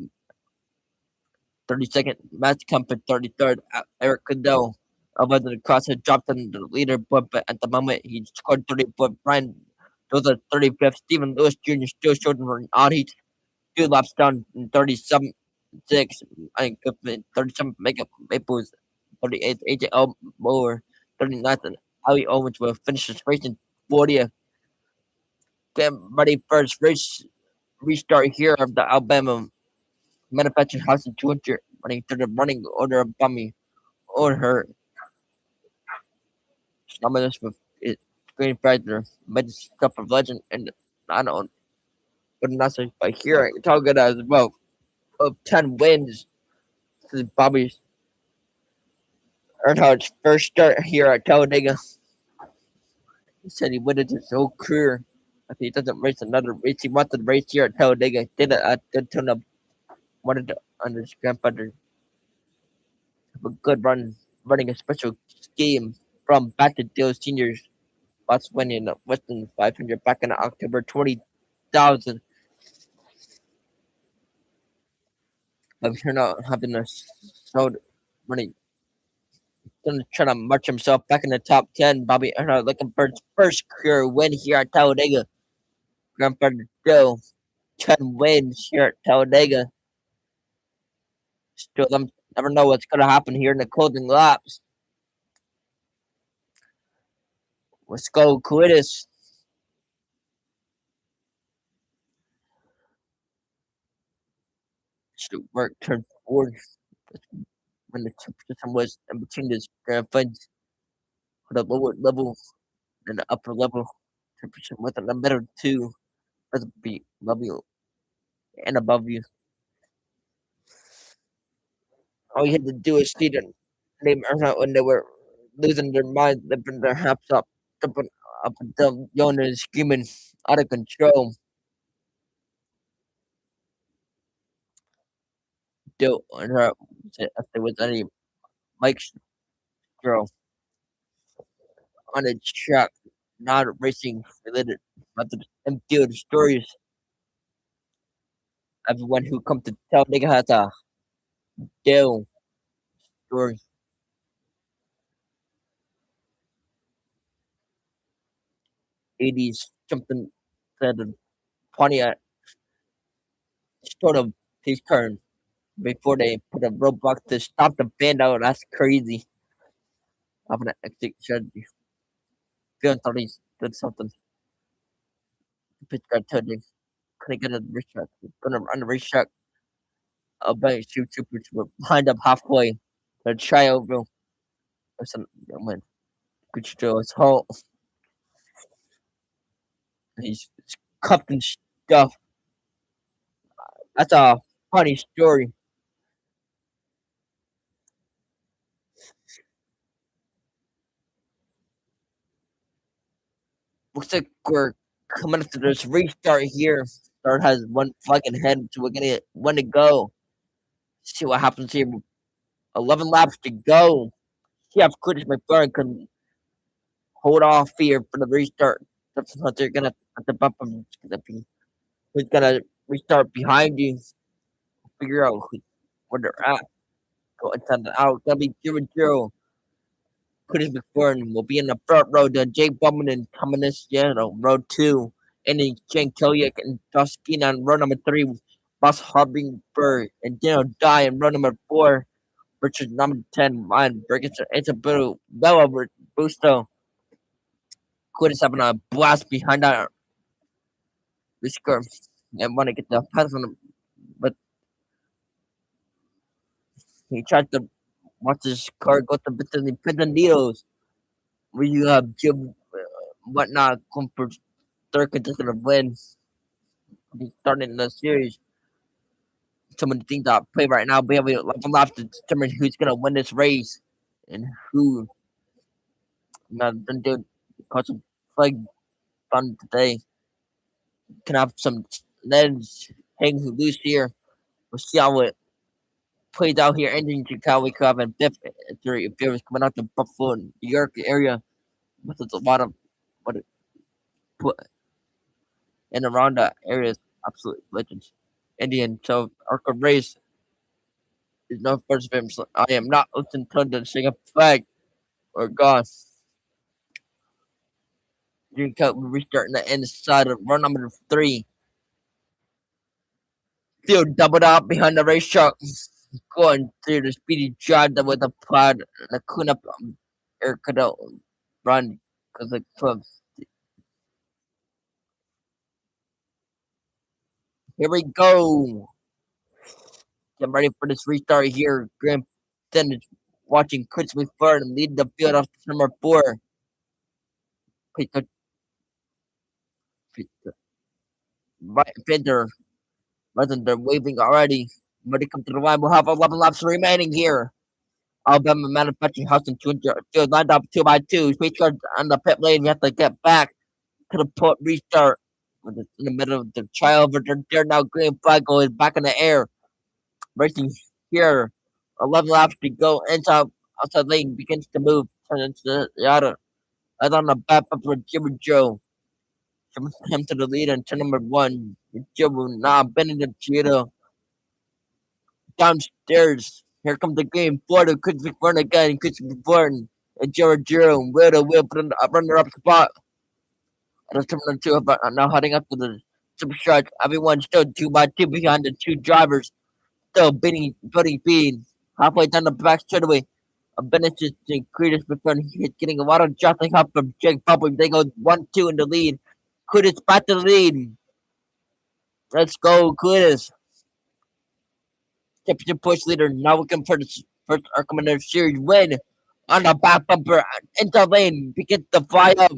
32nd, Matt Comfort, 33rd, Eric Cadell. Over the cross had dropped on the leaderboard, but at the moment he scored 34th. Brian those are 35th. Stephen Lewis Jr. still showed an odd heat. 2 laps down in 37 6. I think 37 makeup Maples 38th. AJ Moore 39th. And Ali Owens will finish his race in 40th. Get ready for his race restart here of the Alabama Manufacturing House in 200 running through the running order of Bummy or her. Dominance with it Green Factor, made stuff of legend, and I don't but not so by here. Talking as well of 10 wins. This is Bobby Earnhardt's first start here at Talladega. He said he wanted his whole career. If he doesn't race another race, he wanted to race here at Talladega. Did it at Daytona. Wanted to under his grandfather. Have a good run, running a special scheme from back to Dale Seniors. Last winning the Western 500 back in October 20,000. But we're not having a sold running. Gonna try to march himself back in the top 10. Bobby Earnhardt looking for his first career win here at Talladega. Grandfather Joe, 10 wins here at Talladega. Still, never know what's gonna happen here in the closing laps. Let's go, Cletus. Should work turn forward when the position was in between his grandfather's for the lower level and the upper level. Temperature with the middle two. Let's be above you and above you. All you had to do is see the They are out when they were losing their minds, living their haps up until yelling and screaming out of control. Still, if there was any Mike girl on the track, not racing related, but the infield stories. Everyone who come to tell nigga has a deal story. 80s something said the Pontiac sort of his turn before they put a roadblock to stop the band out. That's crazy. I'm gonna exit strategy. Feeling thought he did something. The pitch got told him couldn't get a racetrack. Gonna run the racetrack. A bunch of troopers were lined up halfway. The tryover or some when could show his whole he's cuffed and stuff. That's a funny story. Looks like we're coming up to this restart here. Start has one fucking head, so we're gonna when to go. See what happens here. 11 laps to go. See if Curtis McLaren can hold off here for the restart. That's what they're gonna at the bump. Who's gonna restart behind you? Figure out where they're at. Go inside the out. That'll be 0-0. Curtis McLaren will be in the front row. Then Jake Bowman and Thomas row 2. And then Jen Killick and Duskin on row number 3. Boss Harbinger and Daniel Dye in row number 4. Richard number 10. Ryan Burgess. It's a bit well over Busto. Curtis having a blast behind that whisker and want to get the pass on him. But he tried to watch his car go to between the needles. Where you have Jim whatnot come for third consecutive win. He's starting the series. Some of the things that play right now, we have 11 laps to determine who's gonna win this race and who not done do cause some flag fun today. Can have some legs hanging loose here. We'll see how it plays out here. Ending Chicago Cup and fifth three if was coming out the Buffalo, New York area. But there's a lot of what it put and around that area is absolute legends. Indian so ARCA race is no first of him. So I am not listening to the sing a flag or God. Green Cup restarting the inside of run number 3. Still doubled up behind the race truck. Going through the speedy drive that with the plaid and the cleanup air could run because the clubs. Here we go. Get ready for this restart here. Graham then is watching Chris McFarland lead the field off to number 4. Pick the right fender. Rather they're waving already. Ready to come to the line. We'll have 11 laps remaining here. Alabama Manufacturing House and field lined up 2 by 2. Speed cars on the pit lane. We have to get back to the port restart. In the middle of the trial, but they're now green flag is back in the air. Racing here. 11 laps to go. Inside outside lane begins to move. Turn into the other. Right on the back of Jimmy Joe. From him to the lead and turn number 1. Joe now bending the Cheetah downstairs. Here comes the game. Florida Chris McFarland again. Chris McFarland and Jared Jerome. Will put in the runner up spot. And the terminal 2 now heading up to the supercharge. Everyone still 2 by 2 behind the 2 drivers. Still beating speed. Halfway down the back straightaway. Bennett is Credus McFarland. He's getting a lot of jostling help from Jake Public. They go 1-2 in the lead. Credus back to the lead. Let's go, Credus. Championship push leader now looking for the first ARCA Series win on the back bumper into lane begins to fly up.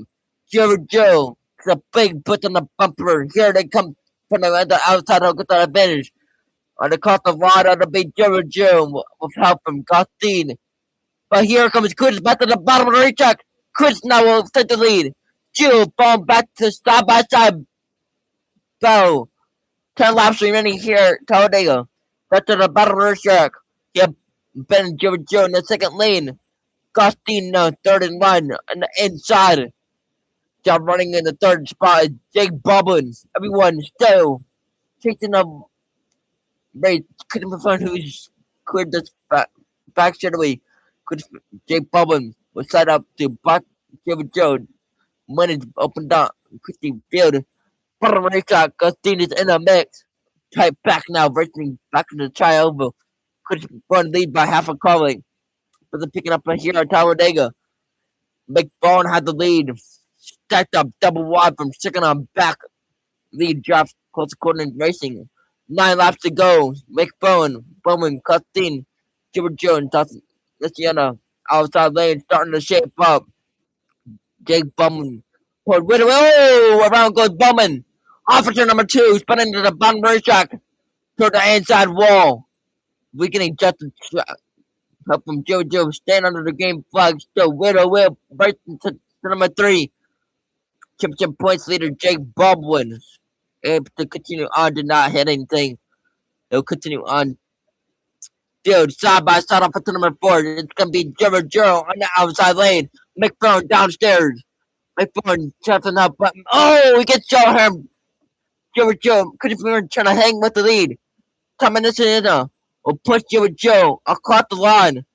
Jared Joe, the big put on the bumper. Here they come from the outside of the advantage. On the cost of wide on the big Jared Joe with help from Gostin. But here comes Chris back to the bottom of the racetrack. Chris now will take the lead. Jill falling back to side by side battle. 10 laps remaining here at Talladega. Back to the bottom of the racetrack. Yeah, Ben Joe in the second lane. Costin third in line on the inside. Job running in the third spot is Jake Boblin. Everyone still chasing a race. Couldn't find who's cleared this back straightaway. Jake Boblin was set up to back David Joe. When it's opened up, Christy Field. Bottom racetrack, Costin is in the mix. Tight back now, racing back in the trioval. Could run lead by half a car length. But they're picking up here at Talladega. McBone had the lead. Stacked up double wide from second on back. Lead drops close to M.E.Racing. 9 laps to go. McBone, Bowman, Costin, Gilbert Jones, Luciana, outside lane starting to shape up. Jake Bowman. Oh, around goes Bowman. Officer number 2, spinning to the bottom racetrack. Toward the inside wall. Weakening just help from JoJo. Stand under the game flag. Still Widow will right to number 3. Championship points leader Jake Baldwin. Able to continue on, did not hit anything. They'll continue on. Field side by side off to number 4. It's gonna be Jero on the outside lane. McFarland downstairs. McFarland chopping up button. Oh, we get Joe him. Joe couldn't even trying to hang with the lead. Tamanissa will push Joe across the line.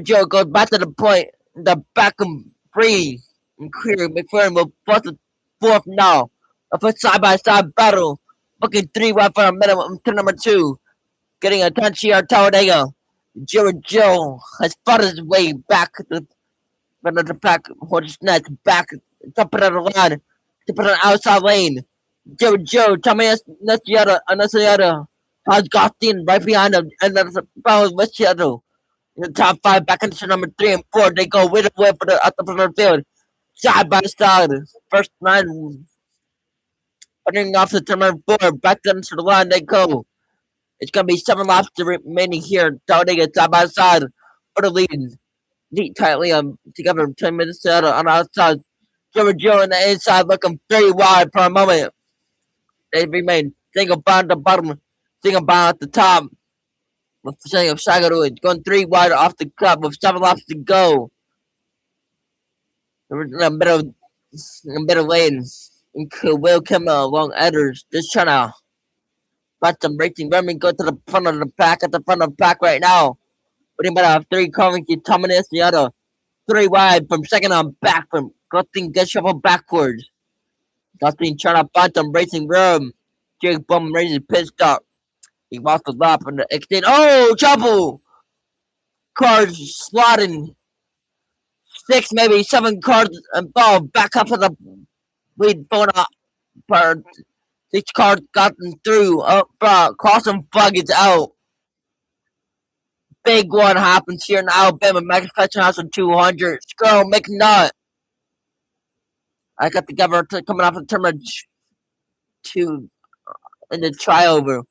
Joe goes back to the point. The back of free and clear. McFarland will force the 4th now. A foot side by side battle. Looking 3 wide for a minimum to number 2. Getting a touch here at Talladega. Joe has fought his way back to the pack. Horse net back. Top of the line. To put an outside lane. Joe, Tommy Nasiata has Gostin right behind him. And that's about Luciano. In the top 5, back into number 3 and 4. They go with for the at the front of the field. Side by side. First 9 running off the number 4. Back into the line they go. It's going to be 7 laps remaining here. Talladega side by side for the lead. Neat tightly together 10 minutes on the outside. Joe on the inside looking very wide for a moment. They remain single bound at the bottom, single bound at the top. With Sagaru going 3 wide off the cup with 7 laps to go. In the middle lane. Will Kimmel along Edders. Just trying to find some racing. Remy go to the front of the pack, at the front of the pack right now. But he might have 3 coming to Thomas, the other 3 wide from second on back from Gustin gets shuffled backwards. Gustin trying to find some racing room. Jake Bum raises pit stop. He lost the lap on the extend. Oh, trouble! Cars slotting. 6, maybe 7 cars involved. Back up to the lead phone up. 6 cars gotten through. Crossing flag is out. Big one happens here in Alabama. Max House on 200. Scroll, make nut. I got the governor coming off the terminal 2 in the triover.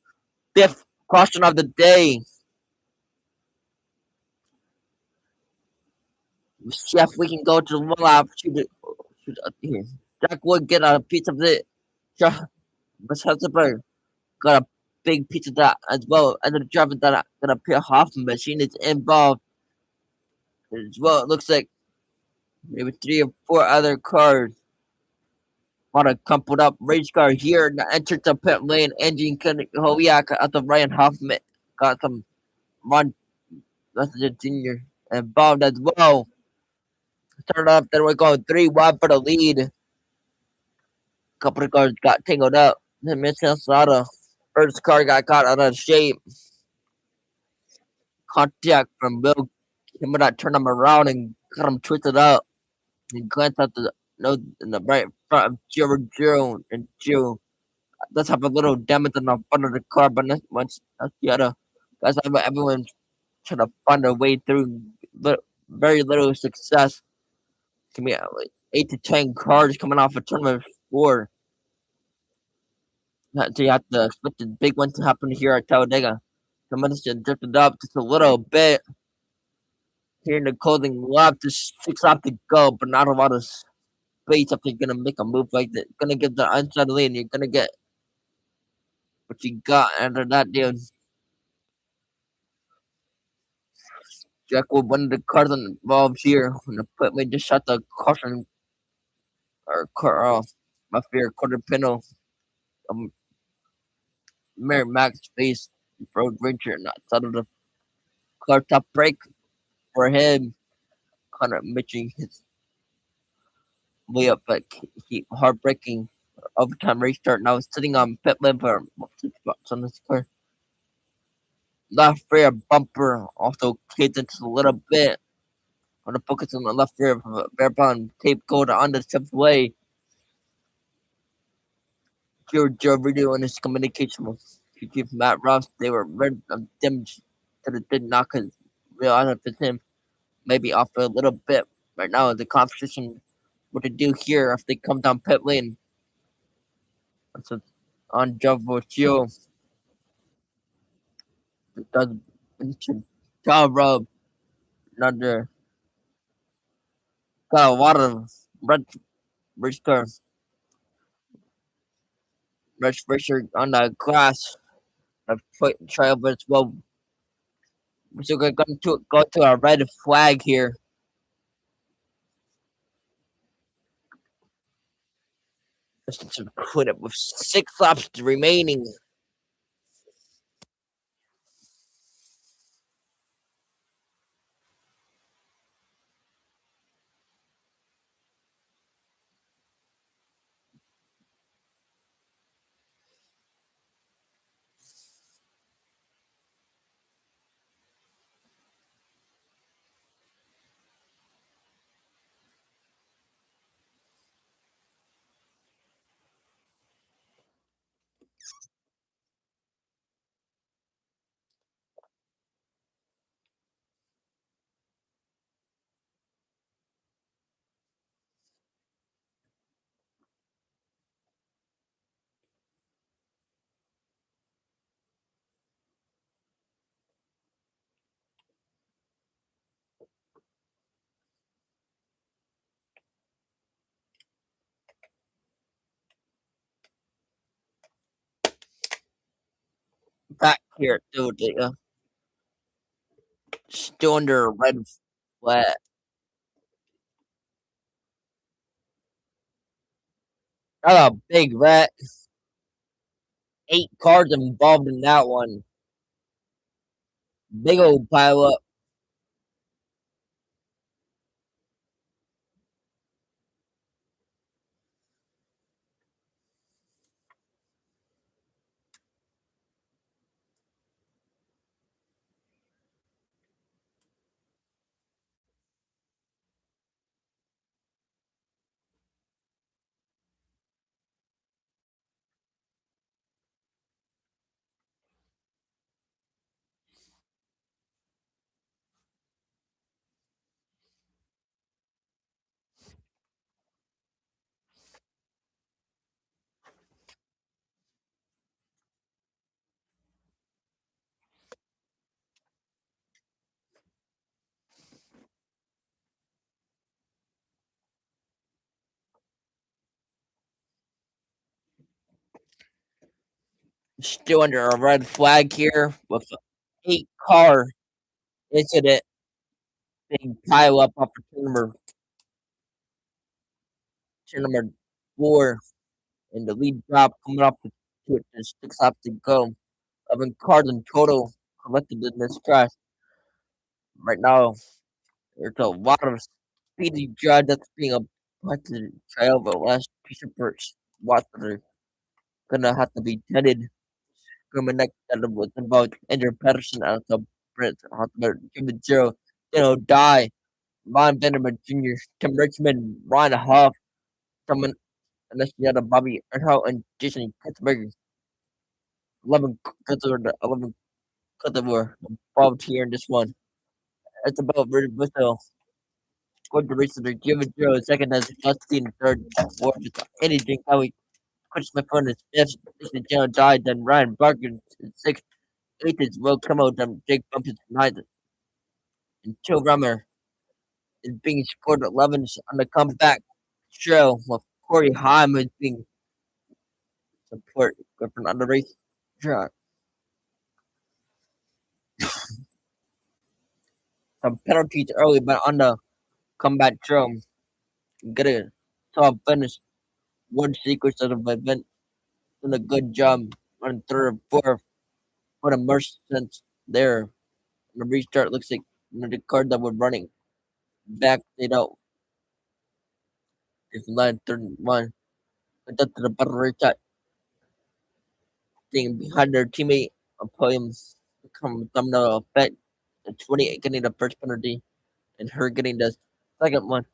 5th caution of the day. See if we can go to the 1 lap. Shoot up here. Jack Wood get a piece of it. Got a big piece of that as well. And the driver that gonna Pierre Hoffman machine is involved as well. It looks like maybe 3 or 4 other cars. Want a coupled up race car here in the entrance of pit lane. Engine Hoviak at the Ryan Hoffman got some Ron Jr. involved as well. Start up, then we're going 3 wide for the lead. Couple of cars got tangled up. Then Minnesota first car got caught out of shape. Contact from Bill Kimber that turned him around and got him twisted up. He glanced out the nose in the right front of Joe and Joe. Let's have a little damage on the front of the car, but once the other guys, everyone's trying to find their way through. Very little success. Can be like 8 to 10 cars coming off of tournament 4. So you have to expect the big one to happen here at Talladega. The minister drifted up just a little bit. here in the clothing lap. There's 6 laps to go, but not a lot of space if you're gonna make a move like that. Gonna get the inside lane. You're gonna get what you got under that deal. Jack with one of the cars involved here. When the pit man just shot the caution or car off. My fear quarter panel. Mary Max face road ranger and outside of the car top brake for him. Kind of matching his way up, but he heartbreaking overtime restart. Now sitting on pit lane for multiple spots on this car. Left rear bumper also caved into a little bit. On the focus on the left rear of a barebound tape gold on the subway. Joe video and his communication with Chief Matt Ross. They were red of damage that it did not cause real honor for him. Maybe off a little bit right now. The competition, what to do here if they come down pit lane. So on Javocio, it does into Rub. Another got a lot of red racer on the glass. I've put trial, but as well. So we're going to go to a red flag here. Just to put it with 6 laps remaining. Back here, dude. Still under a red flag. That's a big rat. 8 cars involved in that one. Big old pile up. Still under a red flag here with an 8 car incident. Big pile up off of turn number 4. And the lead drop coming up to it. There's 6 laps to go. 11 cars in total collected in this crash. Right now, there's a lot of speedy drive that's being applied to the trail, but last piece of birch spots that are gonna have to be tended. Coming next that was involved Andrew Patterson out of Brent Hotler, Jimmy Joe, Die, Ron Vanderman Jr., Tim Richmond, Ryan Huff, someone and Bobby Earhart and Jason Pittsburgh. 11 cuts were involved here in this one. It's about Richard Whistle. Scored the race of the Jimmy Joe, second as Justin, third, fourth, anything how he Chris McFarland is fifth, Jason Joe died, then Ryan Barker is sixth, eighth is Will Kimmel, then Jake Bumpus ninth, and Joe Rummer is being scored 11 on the comeback show with Corey Haim is being support from on the race track. Some penalties early, but on the comeback show, get a top finish. One sequence of the event doing a good job on third and fourth. What a merchants there. The restart looks like the car that were running back, they don't. It's line 31. But that's the better restart thing behind their teammate on podiums come domino effect. The 28 getting the first penalty and her getting the second one.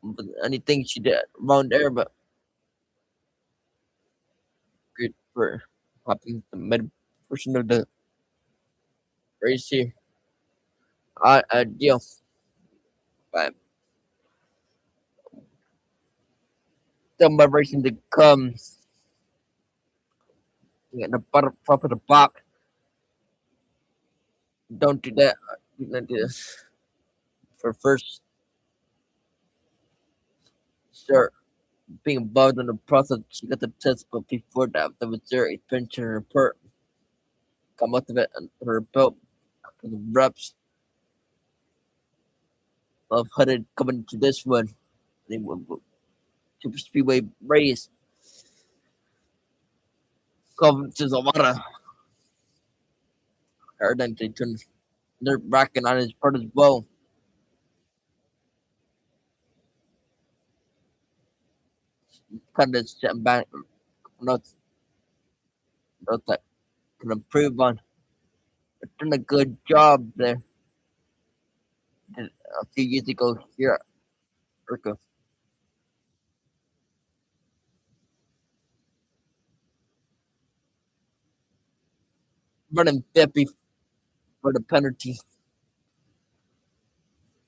But anything she did wrong there, but good for hopping the mid portion of the race here. Deal. But the racing to come. At the bottom top of the box. Don't do that. Do not do this. For first start being involved in the process, she got the test, but before that, there was their adventure report. Come out of it and her belt after the reps of headed coming to this one. They went Super Speedway race. Covers a lot of hard and they turn their bracket on his part as well. Kind of setting back notes that can improve on. But done a good job there. Did a few years ago here at ARCA. Running 50 for the penalty.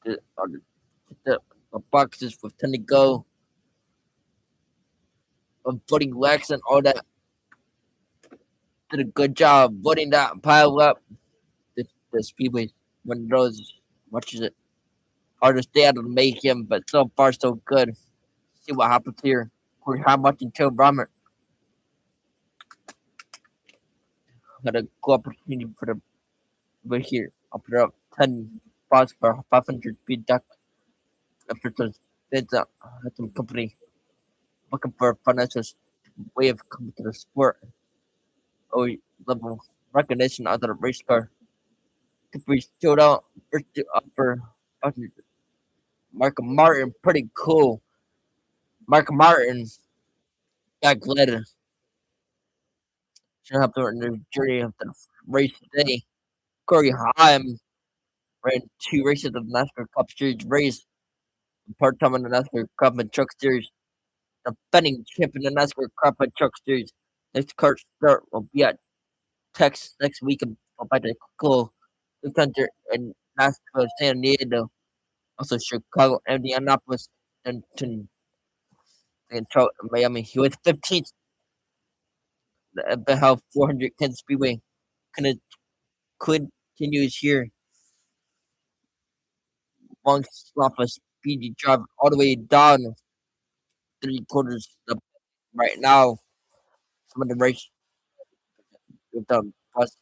The, the boxes with 10 to go. Of putting wax and all that. Did a good job putting that pile up. The Speedway, when those watches it. Hard to stay out of the mayhem, but so far so good. See what happens here. We're how much until Robert got a good opportunity for the right here. I'll put up 10 spots for 500 speed duck after some company looking for a financial way of coming to the sport or level recognition out of the race car. To be showed out first to upper Mark Martin, pretty cool. Mark Martin got glad to have the journey of the race today. Corey Haim ran two races of the NASCAR Cup Series race, part time in the NASCAR Cup and Truck Series. Defending champion in the NASCAR Cup and Truck Series. Next car start will be at Texas next week by the cool Hunter in Nashville, San Diego, also Chicago, Indianapolis, and Detroit, and Miami. He was 15th. The Ebbets 400 Kansas Speedway continues here. Long slot of speedy drive all the way down 3/4 right now. Some of the race with the bus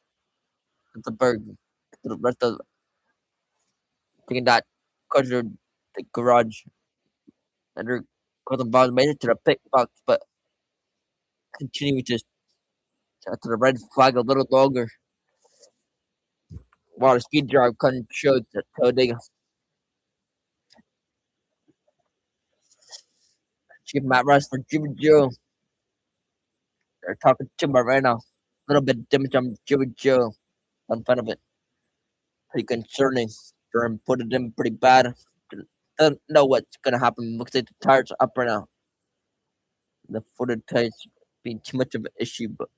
at the berg to the rest of taking that quarter the garage and they're going to made it to the pit box, but continuing to the red flag a little longer. While the speed drive couldn't show that Talladega Chief Matt Russ for Jimmy Joe. They're talking to him right now. A little bit damage on Jimmy Joe. On front of it. Pretty concerning for him. Put it in pretty bad. Don't know what's gonna happen. Looks like the tires are up right now. The footed tires being too much of an issue, but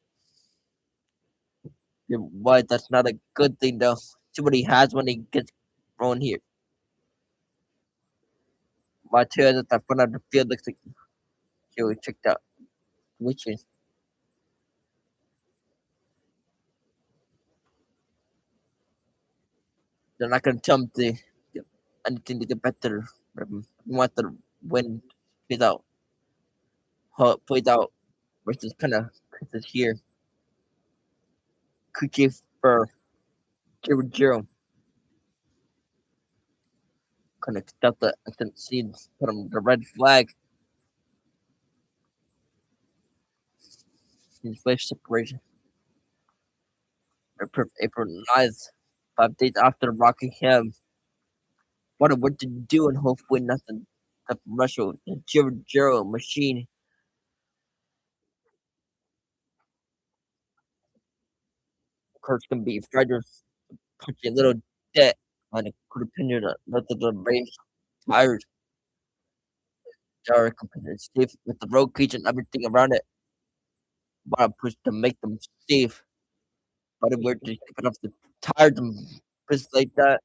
why that's not a good thing though. See what he has when he gets thrown here. My tires at the front of the field looks like he checked out. Which is they're not gonna tell him to anything to get better. We want the win plays out. How it plays out versus kind of Chris's here. Cookie for 0-0. Kind of stuff that I couldn't see. Put him the red flag. His wave separation. April 9th. 5 days after Rockingham. What to do and hopefully nothing. Up Russia, the 0-0 machine. Of course, can be Frederick punching a little debt on a could have pinned the race tires. They are completely safe with the road cage and everything around it. Want to push to make them safe, but we're just keeping off the tires and push like that.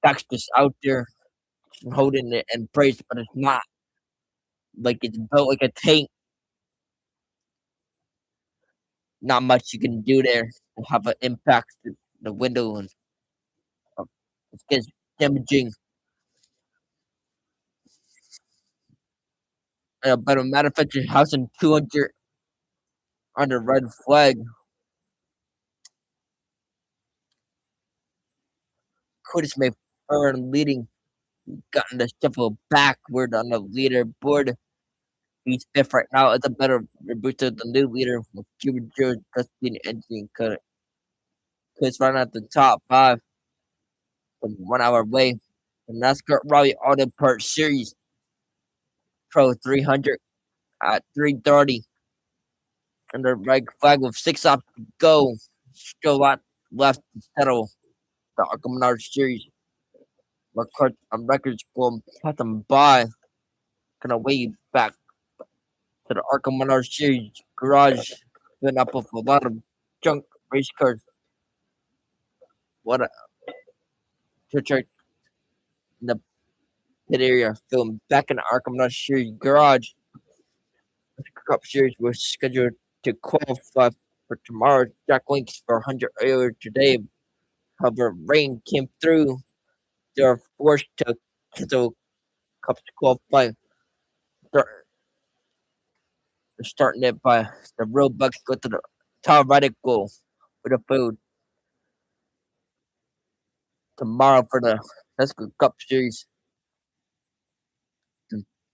Back's just out there holding it and brace, but it's not like it's built like a tank. Not much you can do there to have an impact to the window and it gets damaging. But a matter of fact, your house in 200 on the red flag. Curtis may earn leading, gotten the shuffle backward on the leaderboard. He's fifth right now. It's a better booster than the new leader with Cuban Joe, Dustin, Engine Cut. Chris running at the top five from 1 hour away. The NASCAR Rally Auto Parts Series Pro 300 at 3:30. And the red flag with 6 off to go. Still a lot left to settle the ARCA Menard Series. Records will pass them by. Gonna way back to the ARCA Menard Series garage. Filling up with a lot of junk race cars. What a church in the pit area. Filmed back in the ARCA Menard Series garage. The Cup Series was scheduled to qualify for tomorrow. Jack Links for 100 earlier today. However, rain came through. They are forced to cancel Cups to qualify. They're starting it by the roadbucks go to the Talladega goal for the food tomorrow for the NASCAR Cup Series.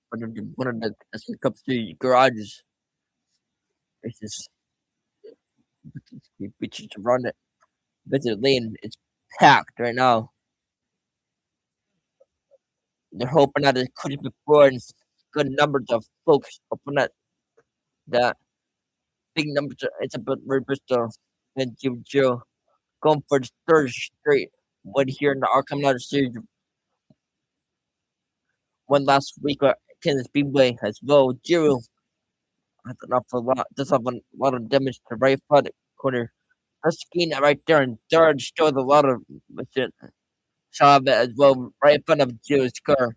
One of the NASCAR Cup Series garages. It's just bitches to run it. Visit lane is packed right now. They're hoping that it could be before and good numbers of folks hoping that big numbers. It's about Bristol and Joe going for the third straight win here in the ARCA Menard Series. One last week at Kansas Speedway as well. Giro has an awful lot. Does have a lot of damage to right front corner. Husky right there in third shows a lot of shot as well right in front of Giro's car.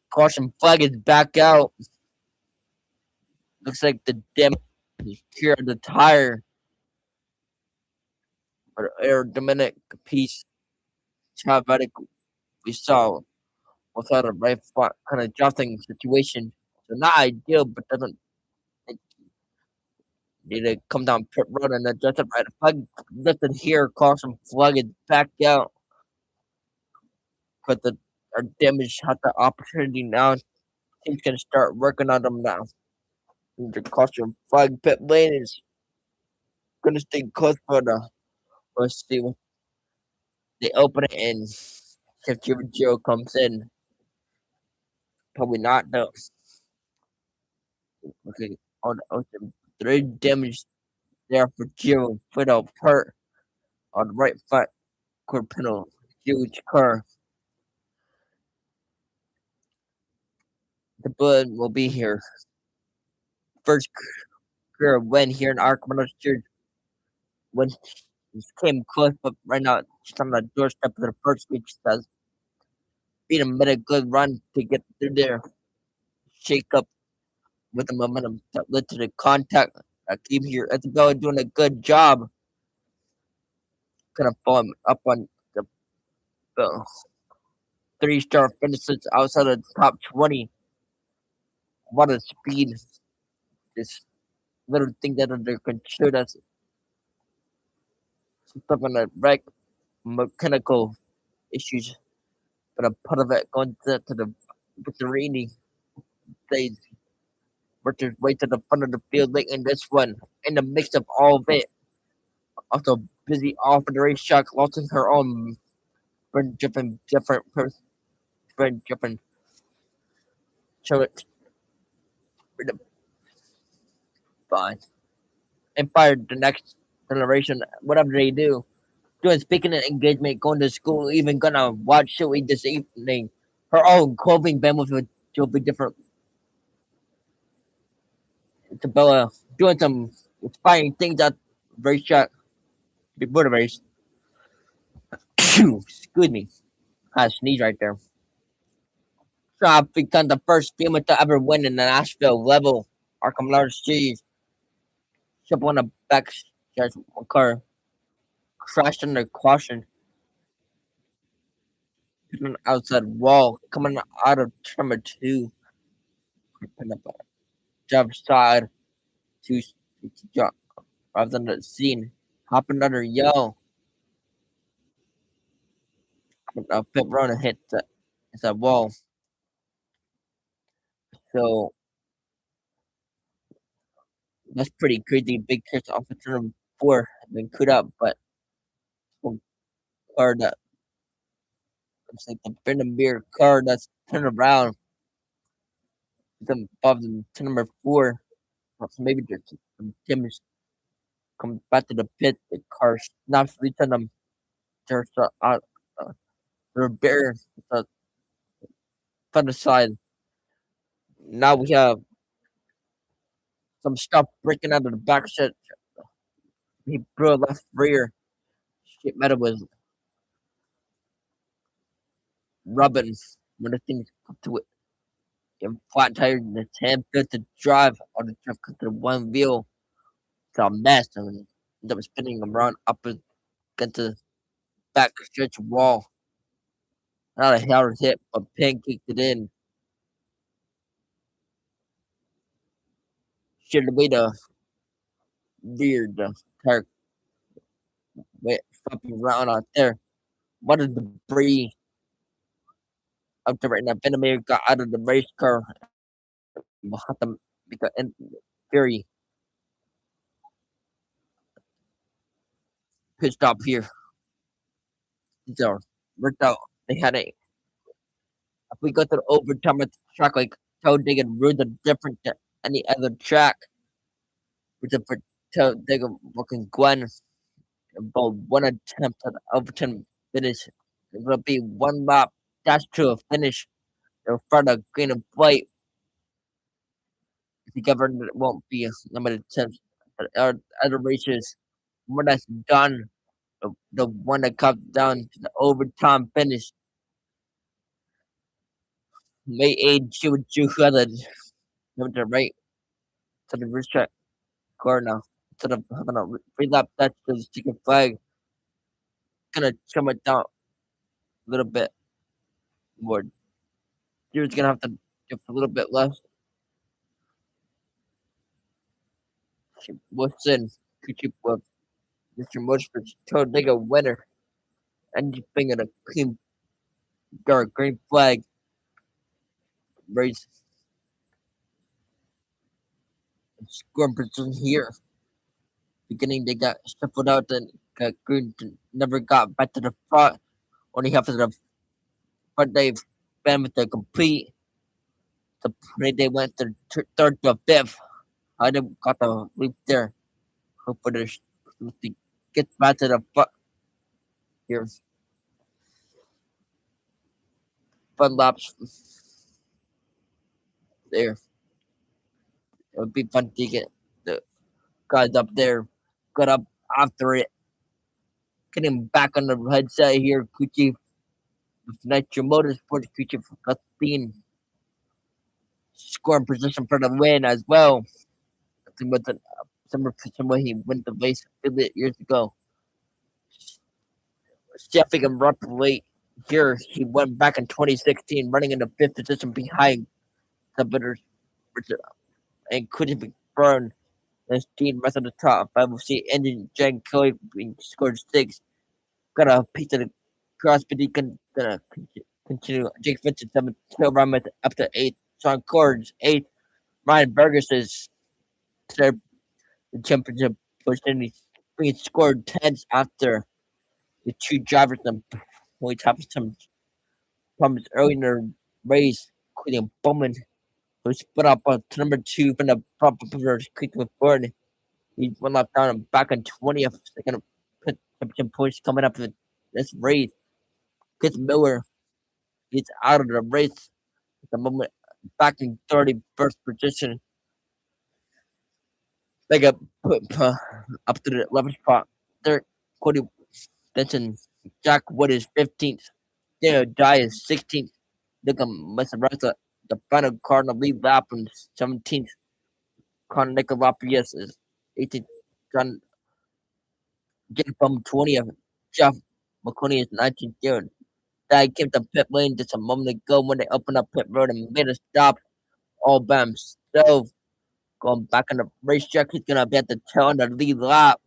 Caution flag is back out. Looks like the damage is here on the tire. Or aerodynamic piece. Chavatic we saw without a right front kind of jostling situation. So not ideal, but doesn't need to come down pit road and adjust it right. Flag lifted here, caution flag is back out. But the our damage had the opportunity now. Team's gonna start working on them now. And the caution flag pit lane is gonna stay close for the let's see what they open it and if Joe comes in. Probably not though. Okay, on the ocean. There is damage there for Giro without hurt on the right front quarter panel. Huge car. The blood will be here. First career win here in ARCA Church when he came close, but right now she's on the doorstep of the first week. She says, beat him made a good run to get through there. Shake up with the momentum that led to the contact. I keep here. Isabella doing a good job. Kind of following up on the The 3-star finishes outside of the top 20. What a speed. This little thing that they can shoot us stuff on the wreck mechanical issues. But a part of it going to the Victorini. They worked their way to the front of the field late in this one. In the mix of all of it, also busy off of the racetrack, losing her own different person, different show it fine. And fired the next generation, whatever they do. Doing speaking of engagement, going to school, even gonna watch show this evening. Her own clothing band will be different. Isabella doing some inspiring things at racetrack before the race. Excuse me. I sneeze right there. So I've become the first female to ever win in the Nashville level. Arkham Large Series. She on the back stretch car. Crashed under caution. Hit an outside wall. Coming out of turn 2. Picking up a jump side. Two jump. Rather than the scene. Hopping under yell. Pit run and hit the wall. So that's pretty crazy. Big catch off of turn 4 and then cut up, but car that it's like the Benamir car that's turned around. Them above the turn number 4. So maybe there's some damage comes back to the pit. The car snaps return them. There's the bear the other side. Now we have some stuff breaking out of the back set. He blew a left rear. Shit metal was rubbing when the thing come to it. And flat tire in the 10 to drive on the truck to the one wheel. It's a mess. I mean, that was spinning around up against the back stretch wall. Not a hard hit, but pancaked it in. Should have made a weird tire went flopping around out there. What a debris up there right now. Ben got out of the race car behind them because and very pit stop here. So worked out. They had a if we go to the overtime at the track like Talladega ruined the different than any other track. With the Talladega working Gwen about one attempt at overtime finish. It will be one lap. That's to a finish. In front of green and white. The government won't be a limited attempts. But other races, when that's done, the one that comes down to the overtime finish may aid you other the right to the racetrack corner instead of having a free lap touch to the chicken flag. Gonna trim it down a little bit more. You're gonna have to give a little bit less. Wilson could keep with Mr. Motorsports Talladega winner and you bring in a clean dark green flag race scoring position here. Beginning they got shuffled out and got green never got back to the front. Only after the front they've been with the complete the they went to third to fifth. I didn't got the leap there. Hopefully they get back to the front here. Fun laps there. It would be fun to get the guys up there, got up after it, getting back on the headset here. Kuchi with Nitro Motorsports, Kuchi for being scoring position for the win as well. With the similar position where he went the race 8 years ago. Chefing him up late. Here he went back in 2016, running in the fifth position behind competitors and couldn't be burned. His team rest of the top. I will see engine Jen Kelly being scored six. Got a piece of the cross, but he can continue. Jake Vincent seventh, Tail Ramet up to eighth. Sean Cords eighth. Ryan Burgess is third. The championship push, and he scored tens after the two drivers and points happened some problems early in the race, including Bowman, who split up on to number two from the front before Cleveland Ford. He went left down and back on 20th. Second championship push coming up in this race. Chris Miller is out of the race at the moment, back in 31st position. They got put up to the 11th spot. Third, Cody Benson, Jack Wood is 15th. Daniel Dye is 16th. Look at Maserati, the final Cardinal lead lap in 17th. Connor Nicolapius is 18th. John Jacob 20th. Jeff McConaughey is 19th. Jared Dye came to pit lane just a moment ago when they opened up pit road and made a stop. All Bam Stove going back on the racetrack. He's going to be at the tail end of the lead lap.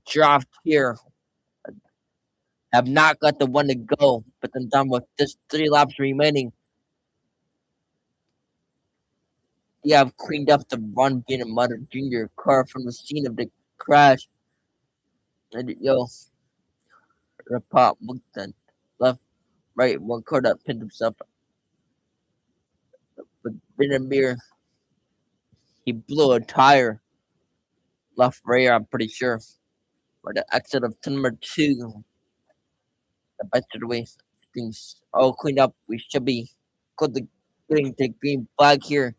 Draft here. Have not got the one to go, but then done with just 3 laps remaining. You have cleaned up the run being a Mother Junior car from the scene of the crash. And yo, the pop looked then left, right, one car that pinned himself. But Benamir, he blew a tire left rear, I'm pretty sure. Or the exit of number 2. The best of the way things all cleaned up. We should be getting the green flag here.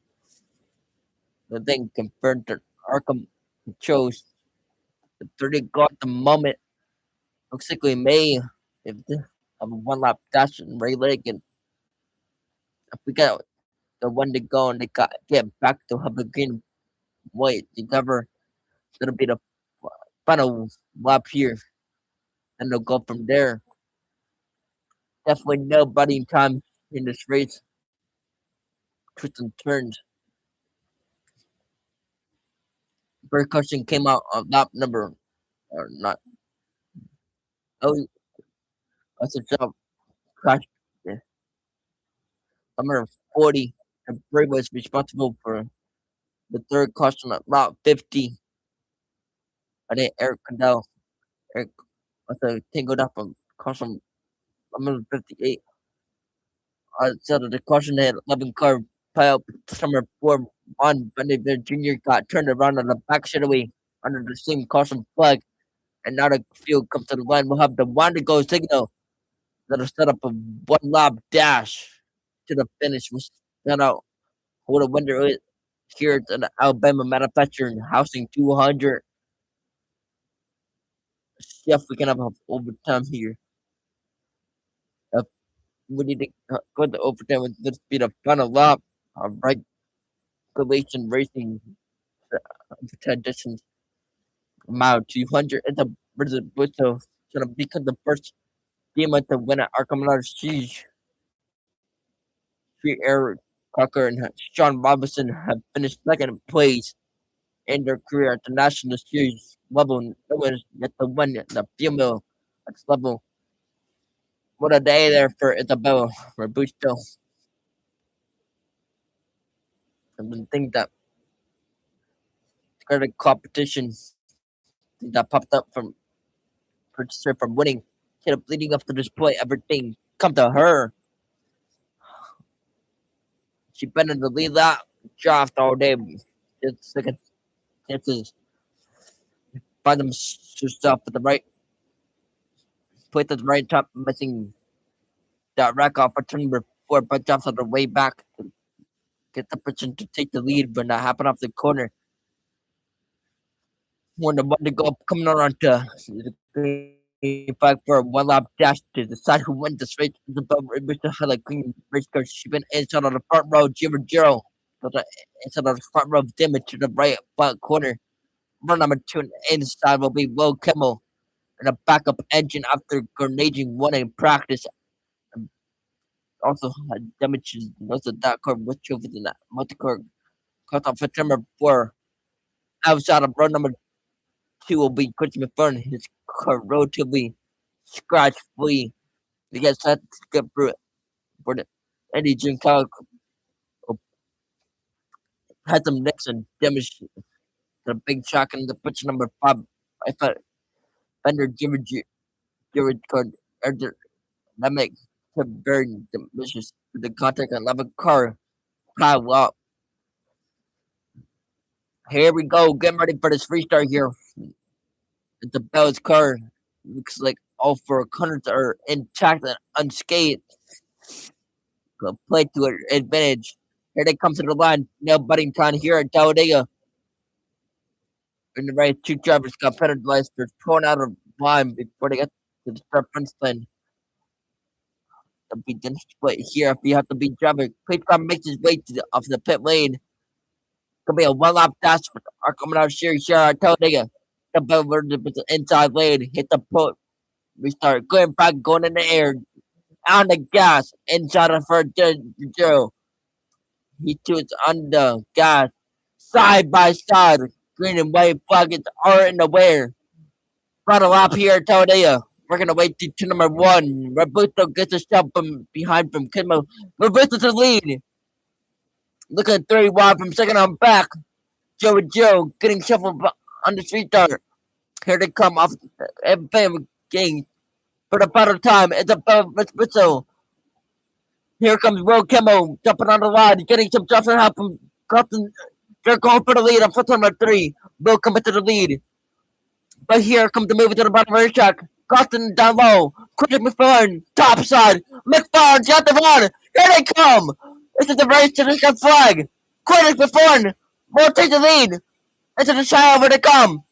The thing confirmed that ARCA chose the 30 got the moment. Looks like we may if have a 1 lap dash and Ray Liggett. If we got the one to go and they got get back to have a green white to cover, it'll be the final lap here. And they'll go from there. Definitely no budding time in this race. Twists and turns. Percussion came out on lap number or not. Oh, that's a job. Crash. Yeah. Number 40. And Bray was responsible for the third caution at lap 50. And then Eric Condell. Eric also tangled up on caution number 58. So the caution had 11 car pile number 4 on Benedict Jr. got turned around on the back straightaway under the same caution flag. And now the field comes to the line. We'll have the one to go signal that'll set up a 1 lap dash to the finish. We'll set out who the winner is here at the Alabama Manufacturing Housing 200. See if we can have overtime here. We need to go to overtime with this be the final lap. Regulation racing traditions mile 200 and the Brazil Busto gonna become the first team to win at Arca Siege. 3 Eric Cocker and Sean Robinson have finished second place in their career at the National Series level. No one is yet to win the female level. What a day there for Isabella Robusto. I didn't think that credit competition that popped up from producer from winning. She ended up leading up to this point. Everything come to her. She been in the lead lap, draft all day. It's second chances. Find them herself at the right place at the right top, missing that rack off for turn number 4, but drops on the way back to get the person to take the lead, but not happen off the corner. When the one to go coming around to the back for a 1 lap dash to decide who wins this race. Isabel Mr. Highlight Green race car. She's been inside on the front row, Jiro. Inside on the front row, damage to the right front corner. Run number 2 inside will be Will Kimmel and a backup engine after grenading one in practice also had damages most of that car was over than that multi-car cut off at number 4. Outside of road number 2 will be Chris McFern. His car relatively scratch free. He gets set to get through it. For the Eddie Giancarlo had some nicks and damage to the big shock in the pitch number 5. I thought Fender Jared card that makes him very delicious to the contact and love a car pile up. Here we go, getting ready for this restart here. The Bell's car looks like all four corners are intact and unscathed. Play to an advantage. Here they come to the line. Now budding time here at Talladega. In the race, two drivers got penalized for pulling out of line before they got to the start fence line. The begin split here if you have to be driver. Quick car makes his way to off the pit lane. Could be a one lap dash for the ARCA series here at Talladega. The bell the inside lane. Hit the put. Restart. Going back, going in the air. On the gas. Inside of first zero. He shoots on the gas. Side by side. Green and white flags are in the wear. Brought a lap here at Talladega. Working away to number 1. Robusto gets a shot from behind from Kidmo. Robusto to the lead. Looking at 3 wide from second on back. Joe and Joe getting shuffled on the street dart. Here they come off and bam getting for the final time. It's above Robusto. Here comes Will Kimmo jumping on the line, getting some Johnson help from Carlton. They're going for the lead on foot number 3. Will coming to the lead. But here comes the move to the bottom of the track. Carlton down low. Quick McFarland, top side. McFarland's got the run. Here they come. This is the race to the second flag. Quick McFarland will take the lead. Into the side where they come.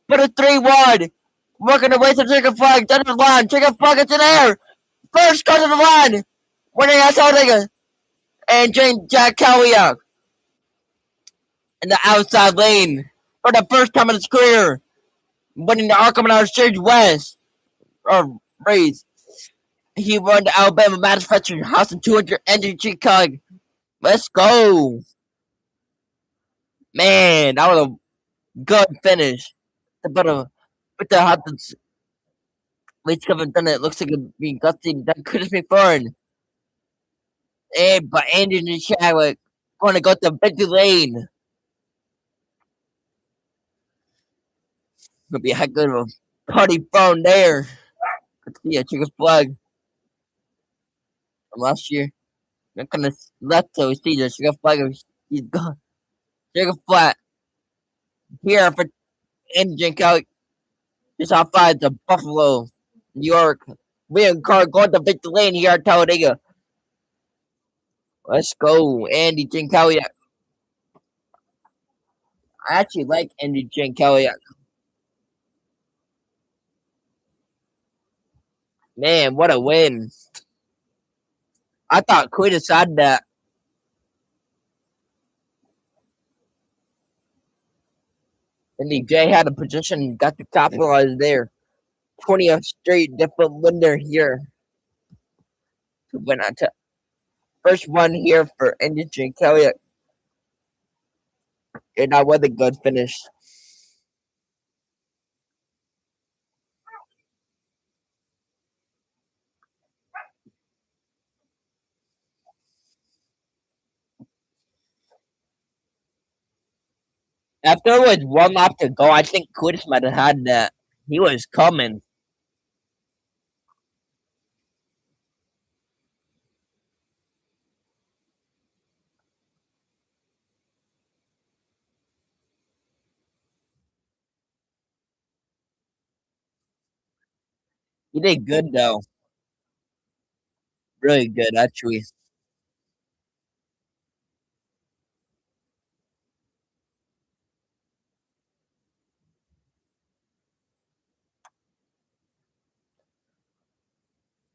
Put it 3 wide. Working the way to the second flag. Down the line. Second flag is in the air. First car to the line. Winning at Talladega. And Jack Kelly in the outside lane for the first time in his career, winning the ARCA Series West or race. He won the Alabama Manufacturing House in 200 engine Chicago. Let's go, man! That was a good finish. But with the Hopkins, Leach haven't done it. Looks like it's being gusty. That could be fun. But Andy Chadwick going to go to victory lane. Gonna be a heck of a party phone there. Let's see a chicken flag from last year. I'm kind of left so we see the chicken flag. He's gone. Chicken flat here for engine Kelly. Just outside the Buffalo, New York. We and car going to victory lane here at Talladega. Let's go, Andy Giancarlo. I actually like Andy Giancarlo. Man, what a win. I thought Quinn decided that. And Jay had a position, got to capitalize there. 20th straight different winner here to win on top. First one here for Andy Giancarlo. And that was a good finish. After it was 1 lap to go, I think Quintus might have had that. He was coming. He did good though. Really good, actually.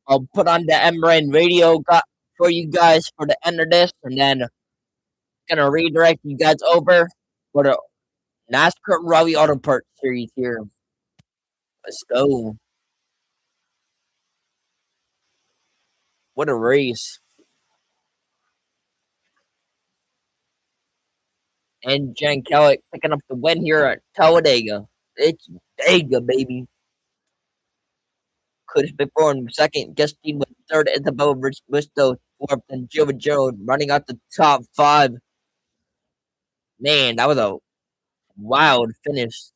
I'll put on the M.E.Racing radio for you guys for the end of this, and then gonna redirect you guys over for the NASCAR Rally Auto Parts series here. Let's go. What a race. And Jen Kelly picking up the win here at Talladega. It's Dega, baby. Could have been fourth in second. Justine was third. Isabella Bristow fourth. And Jill Gerald running out the top five. Man, that was a wild finish.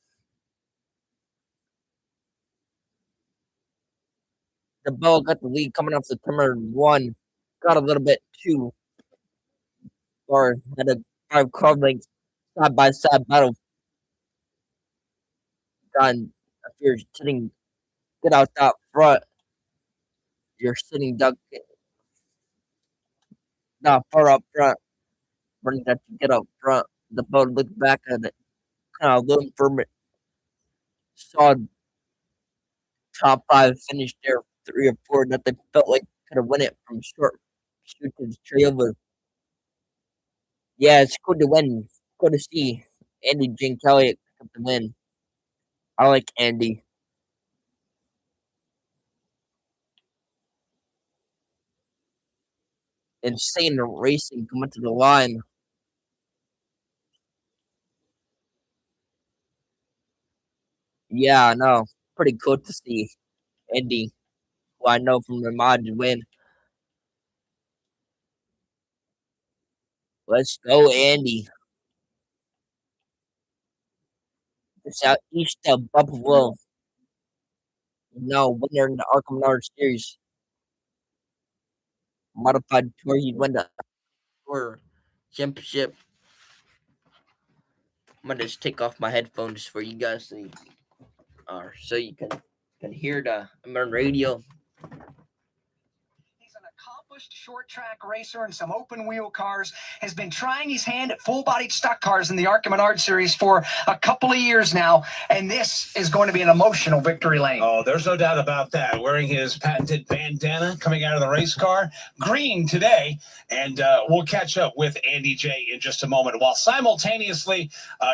The Bell got the lead coming off the turn one. Got a little bit too far. Had a 5 car lengths side by side battle. Done. If you're sitting, get out that front. You're sitting duck not far up front. Running that to get up front. The Bell looked back at it. Kind of looking for it. Saw top five finish there, 3 or 4 that they felt like could have won it from short shoot to the trailer. Yeah, it's good to win. Good to see Andy Jane Kelly pick up the win. I like Andy. Insane racing coming to the line. Yeah, I know. Pretty cool to see Andy, who I know from the mod, win. Let's go, Andy. The southeast of Buffalo. No, winner in the ARCA Menard Series. Modified tour. He won the tour championship. I'm gonna just take off my headphones for you guys so you can hear the American radio. He's an accomplished short track racer in some open wheel cars, has been trying his hand at full bodied stock cars in the ARCA Menard series for a couple of years now, and this is going to be an emotional victory lane. Oh, there's no doubt about that. Wearing his patented bandana coming out of the race car, green today, and we'll catch up with Andy J in just a moment. While simultaneously,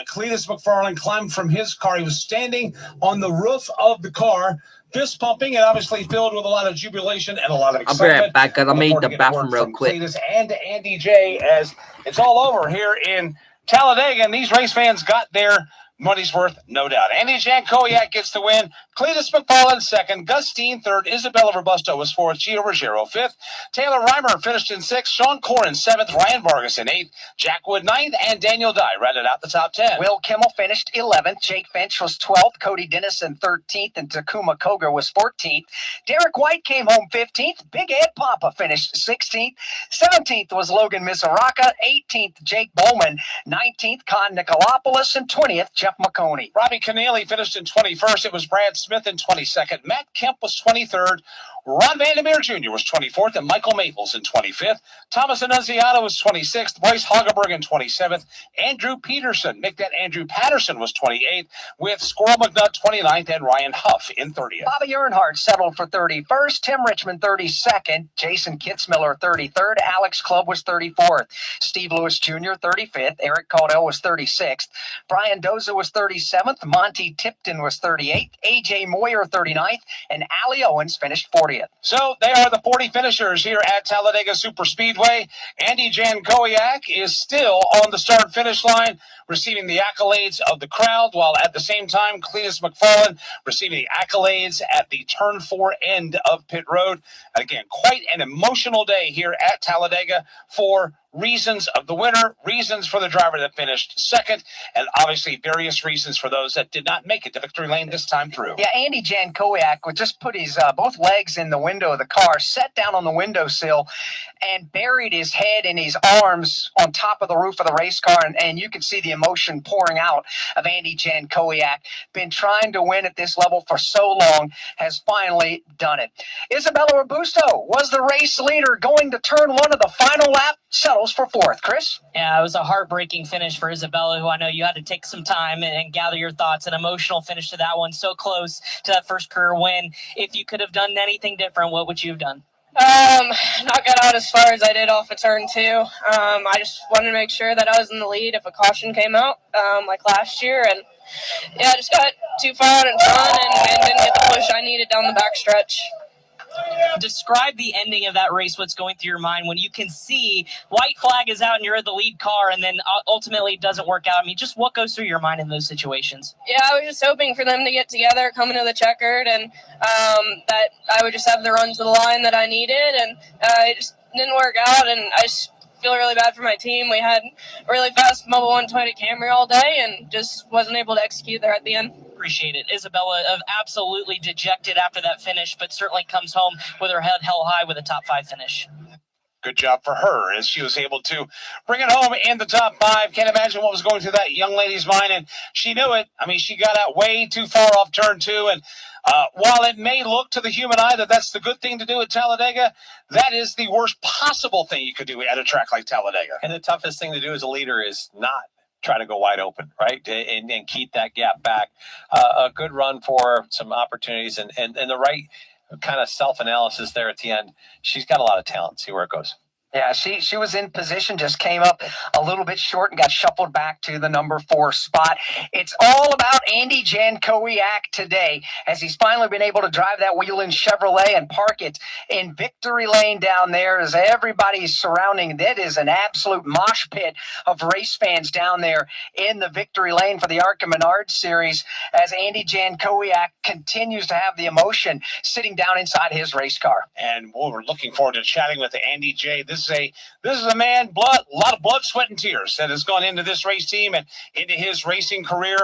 Cletus McFarland climbed from his car. He was standing on the roof of the car, fist pumping, and obviously filled with a lot of jubilation and a lot of excitement. I'll be right back, because I made the bathroom real quick. Cletus and Andy J as it's all over here in Talladega, and these race fans got their money's worth, no doubt. Andy Jankowiak gets the win. Cletus McFarland second. Gustine third. Isabella Robusto was fourth. Gio Ruggiero fifth. Taylor Reimer finished in sixth. Sean Corrin seventh. Ryan Vargas in eighth. Jack Wood ninth. And Daniel Dye rounded out the top 10. Will Kimmel finished 11th. Jake Finch was 12th. Cody Dennison 13th. And Takuma Koga was 14th. Derek White came home 15th. Big Ed Papa finished 16th. 17th was Logan M.E.Racing. 18th, Jake Bowman. 19th, Con Nicolopoulos. And 20th, Jeff McConey. Robbie Keneally finished in 21st. It was Brad Smith in 22nd. Matt Kemp was 23rd. Ron Vandermeer Jr. was 24th, and Michael Maples in 25th. Thomas Annunziata was 26th. Bryce Hageberg in 27th. Andrew Peterson, make that Andrew Patterson, was 28th, with Squirrel McNutt 29th, and Ryan Huff in 30th. Bobby Earnhardt settled for 31st. Tim Richmond 32nd. Jason Kitzmiller 33rd. Alex Clubb was 34th. Steve Lewis Jr. 35th. Eric Caudill was 36th. Brian Doza was 37th. Monty Tipton was 38th. AJ Moyer 39th. And Allie Owens finished 40th. So they are the 40 finishers here at Talladega Superspeedway. Andy Jankowiak is still on the start-finish line, receiving the accolades of the crowd, while at the same time, Cletus McFarland receiving the accolades at the Turn 4 end of pit road. Again, quite an emotional day here at Talladega for reasons of the winner, reasons for the driver that finished second, and obviously various reasons for those that did not make it to victory lane this time through. Yeah, Andy Jankowiak would just put his both legs in the window of the car, sat down on the windowsill, and buried his head in his arms on top of the roof of the race car, and you could see the emotion pouring out of Andy Jankowiak. Been trying to win at this level for so long, has finally done it. Isabella Robusto was the race leader going to turn one of the final lap, settles for fourth. Chris? Yeah, it was a heartbreaking finish for Isabella, who I know you had to take some time and gather your thoughts. An emotional finish to that one, so close to that first career win. If you could have done anything different, what would you have done? Not got out as far as I did off of turn 2. I just wanted to make sure that I was in the lead if a caution came out, like last year. And yeah, I just got too far out in front and didn't get the push I needed down the back stretch. Describe the ending of that race, what's going through your mind when you can see white flag is out and you're the lead car and then ultimately it doesn't work out. I mean, just what goes through your mind in those situations? Yeah, I was just hoping for them to get together, come into the checkered, and that I would just have the run to the line that I needed, and it just didn't work out, and I just feel really bad for my team. We had a really fast Mobile 120 Camry all day and just wasn't able to execute there at the end. Appreciate it. Isabella, absolutely dejected after that finish, but certainly comes home with her head held high with a top 5 finish. Good job for her as she was able to bring it home in the top 5. Can't imagine what was going through that young lady's mind, and she knew it. I mean, she got out way too far off turn 2, and while it may look to the human eye that that's the good thing to do at Talladega, that is the worst possible thing you could do at a track like Talladega. And the toughest thing to do as a leader is not try to go wide open, right? And keep that gap back. A good run for some opportunities and the right kind of self-analysis there at the end. She's got a lot of talent. See where it goes. Yeah, she was in position, just came up a little bit short and got shuffled back to the number 4 spot. It's all about Andy Jankowiak today, as he's finally been able to drive that Whelen Chevrolet and park it in victory lane down there as everybody's surrounding. That is an absolute mosh pit of race fans down there in the victory lane for the ARCA Menard Series, as Andy Jankowiak continues to have the emotion sitting down inside his race car. And we're looking forward to chatting with Andy J. This is a man, a lot of blood, sweat, and tears that has gone into this race team and into his racing career,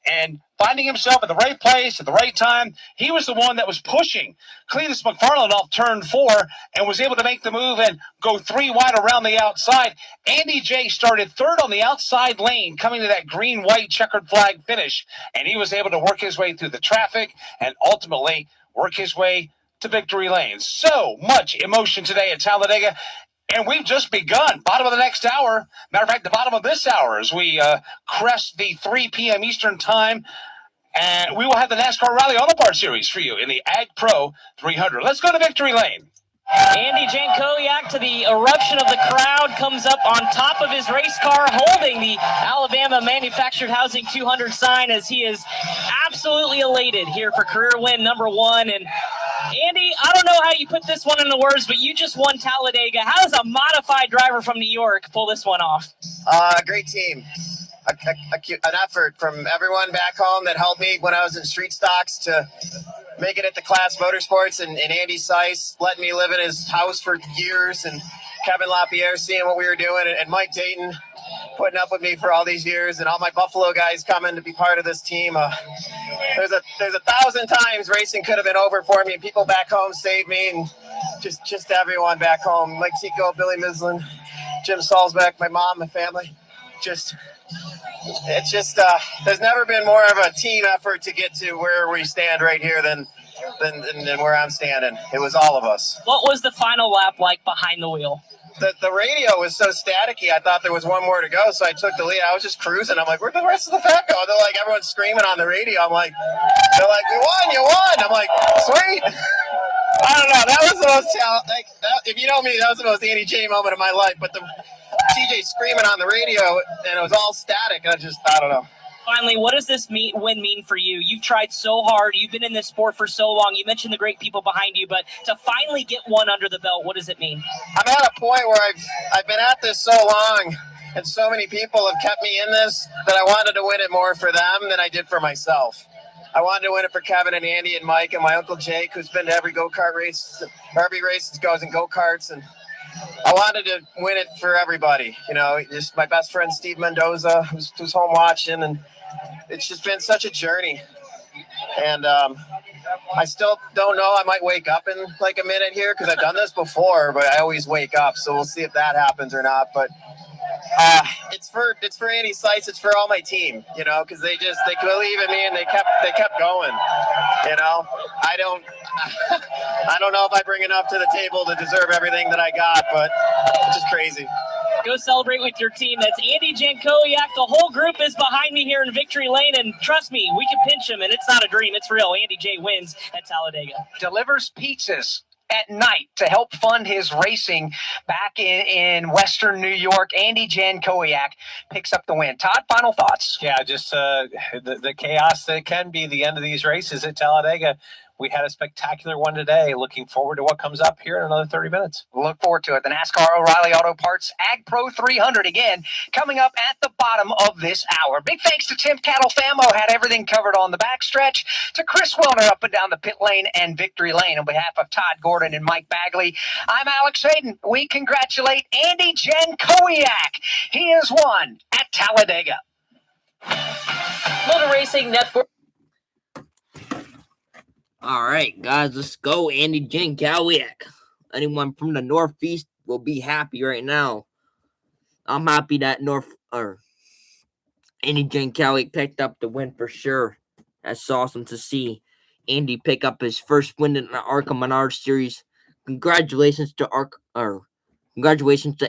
and finding himself at the right place at the right time. He was the one that was pushing Cletus McFarland off turn 4 and was able to make the move and go 3 wide around the outside. Andy J started 3rd on the outside lane coming to that green-white checkered flag finish, and he was able to work his way through the traffic and ultimately work his way to victory lane. So much emotion today at Talladega. And we've just begun. Bottom of the next hour. Matter of fact, the bottom of this hour as we crest the 3 p.m. Eastern time. And we will have the NASCAR Rally Auto Parts Series for you in the Ag Pro 300. Let's go to victory lane. Andy Jankowiak, to the eruption of the crowd, comes up on top of his race car holding the Alabama Manufactured Housing 200 sign, as he is absolutely elated here for career win number 1. And Andy, I don't know how you put this one into words, but you just won Talladega. How does a modified driver from New York pull this one off? Great team. An effort from everyone back home that helped me when I was in street stocks to make it at the Class Motorsports, and Andy Seiss letting me live in his house for years, and Kevin LaPierre seeing what we were doing, and Mike Dayton putting up with me for all these years, and all my Buffalo guys coming to be part of this team. There's 1,000 times racing could have been over for me, and people back home saved me, and just everyone back home. Mike Tico, Billy Mislin, Jim Salzbeck, my mom, my family. It's just there's never been more of a team effort to get to where we stand right here than where I'm standing. It was all of us. What was the final lap like behind the wheel? The radio was so staticky, I thought there was one more to go, so I took the lead. I was just cruising. I'm like, where'd the rest of the pack go? They're like, everyone's screaming on the radio. They're like, you won. I'm like, sweet. I don't know. That was the most if you know me, that was the most Andy J moment of my life. But the TJ screaming on the radio, and it was all static. I don't know. Finally, what does this win mean for you? You've tried so hard. You've been in this sport for so long. You mentioned the great people behind you, but to finally get one under the belt, what does it mean? I'm at a point where I've been at this so long, and so many people have kept me in this, that I wanted to win it more for them than I did for myself. I wanted to win it for Kevin and Andy and Mike and my Uncle Jake, who's been to every go-kart race, every race that goes in go-karts, and I wanted to win it for everybody. You know, just my best friend Steve Mendoza, who's home watching, and it's just been such a journey. And I still don't know. I might wake up in like a minute here because I've done this before, but I always wake up. So we'll see if that happens or not. But it's for Andy Seiss. It's for all my team, you know, because they believe in me and they kept going. You know, I don't know if I bring enough to the table to deserve everything that I got, but it's just crazy. Go celebrate with your team. That's Andy Jankowiak. The whole group is behind me here in victory lane, and trust me, we can pinch him, and it's not a dream. It's real. Andy J wins at Talladega. Delivers pizzas at night to help fund his racing back in Western New York. Andy Jankowiak picks up the win. Todd, final thoughts? Yeah, just the chaos that can be the end of these races at Talladega. we had a spectacular one today. Looking forward to what comes up here in another 30 minutes. Look forward to it. The NASCAR O'Reilly Auto Parts Ag Pro 300 again, coming up at the bottom of this hour. Big thanks to Tim Cattle Famo, had everything covered on the backstretch, to Chris Wellner up and down the pit lane and victory lane. On behalf of Todd Gordon and Mike Bagley, I'm Alex Hayden. We congratulate Andy Jankowiak. He has won at Talladega. Motor Racing Network. All right, guys, let's go. Andy Jankowiak. Anyone from the Northeast will be happy right now. I'm happy that Andy Jankowiak picked up the win for sure. That's awesome to see Andy pick up his first win in the ARCA Menard Series. Congratulations to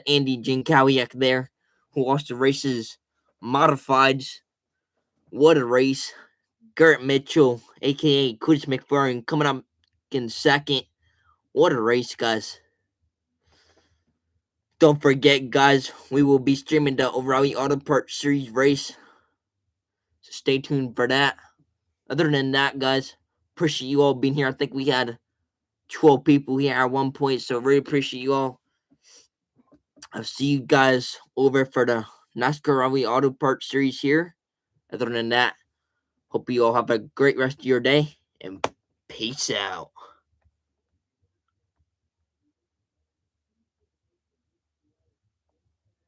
Andy Jankowiak there, who also races modifieds. What a race. Garrett Mitchell, a.k.a. Chris McFarland, coming up in second. What a race, guys. Don't forget, guys, we will be streaming the O'Reilly Auto Parts Series race. So stay tuned for that. Other than that, guys, appreciate you all being here. I think we had 12 people here at one point, so really appreciate you all. I'll see you guys over for the NASCAR O'Reilly Auto Parts Series here. Other than that, hope you all have a great rest of your day, and peace out.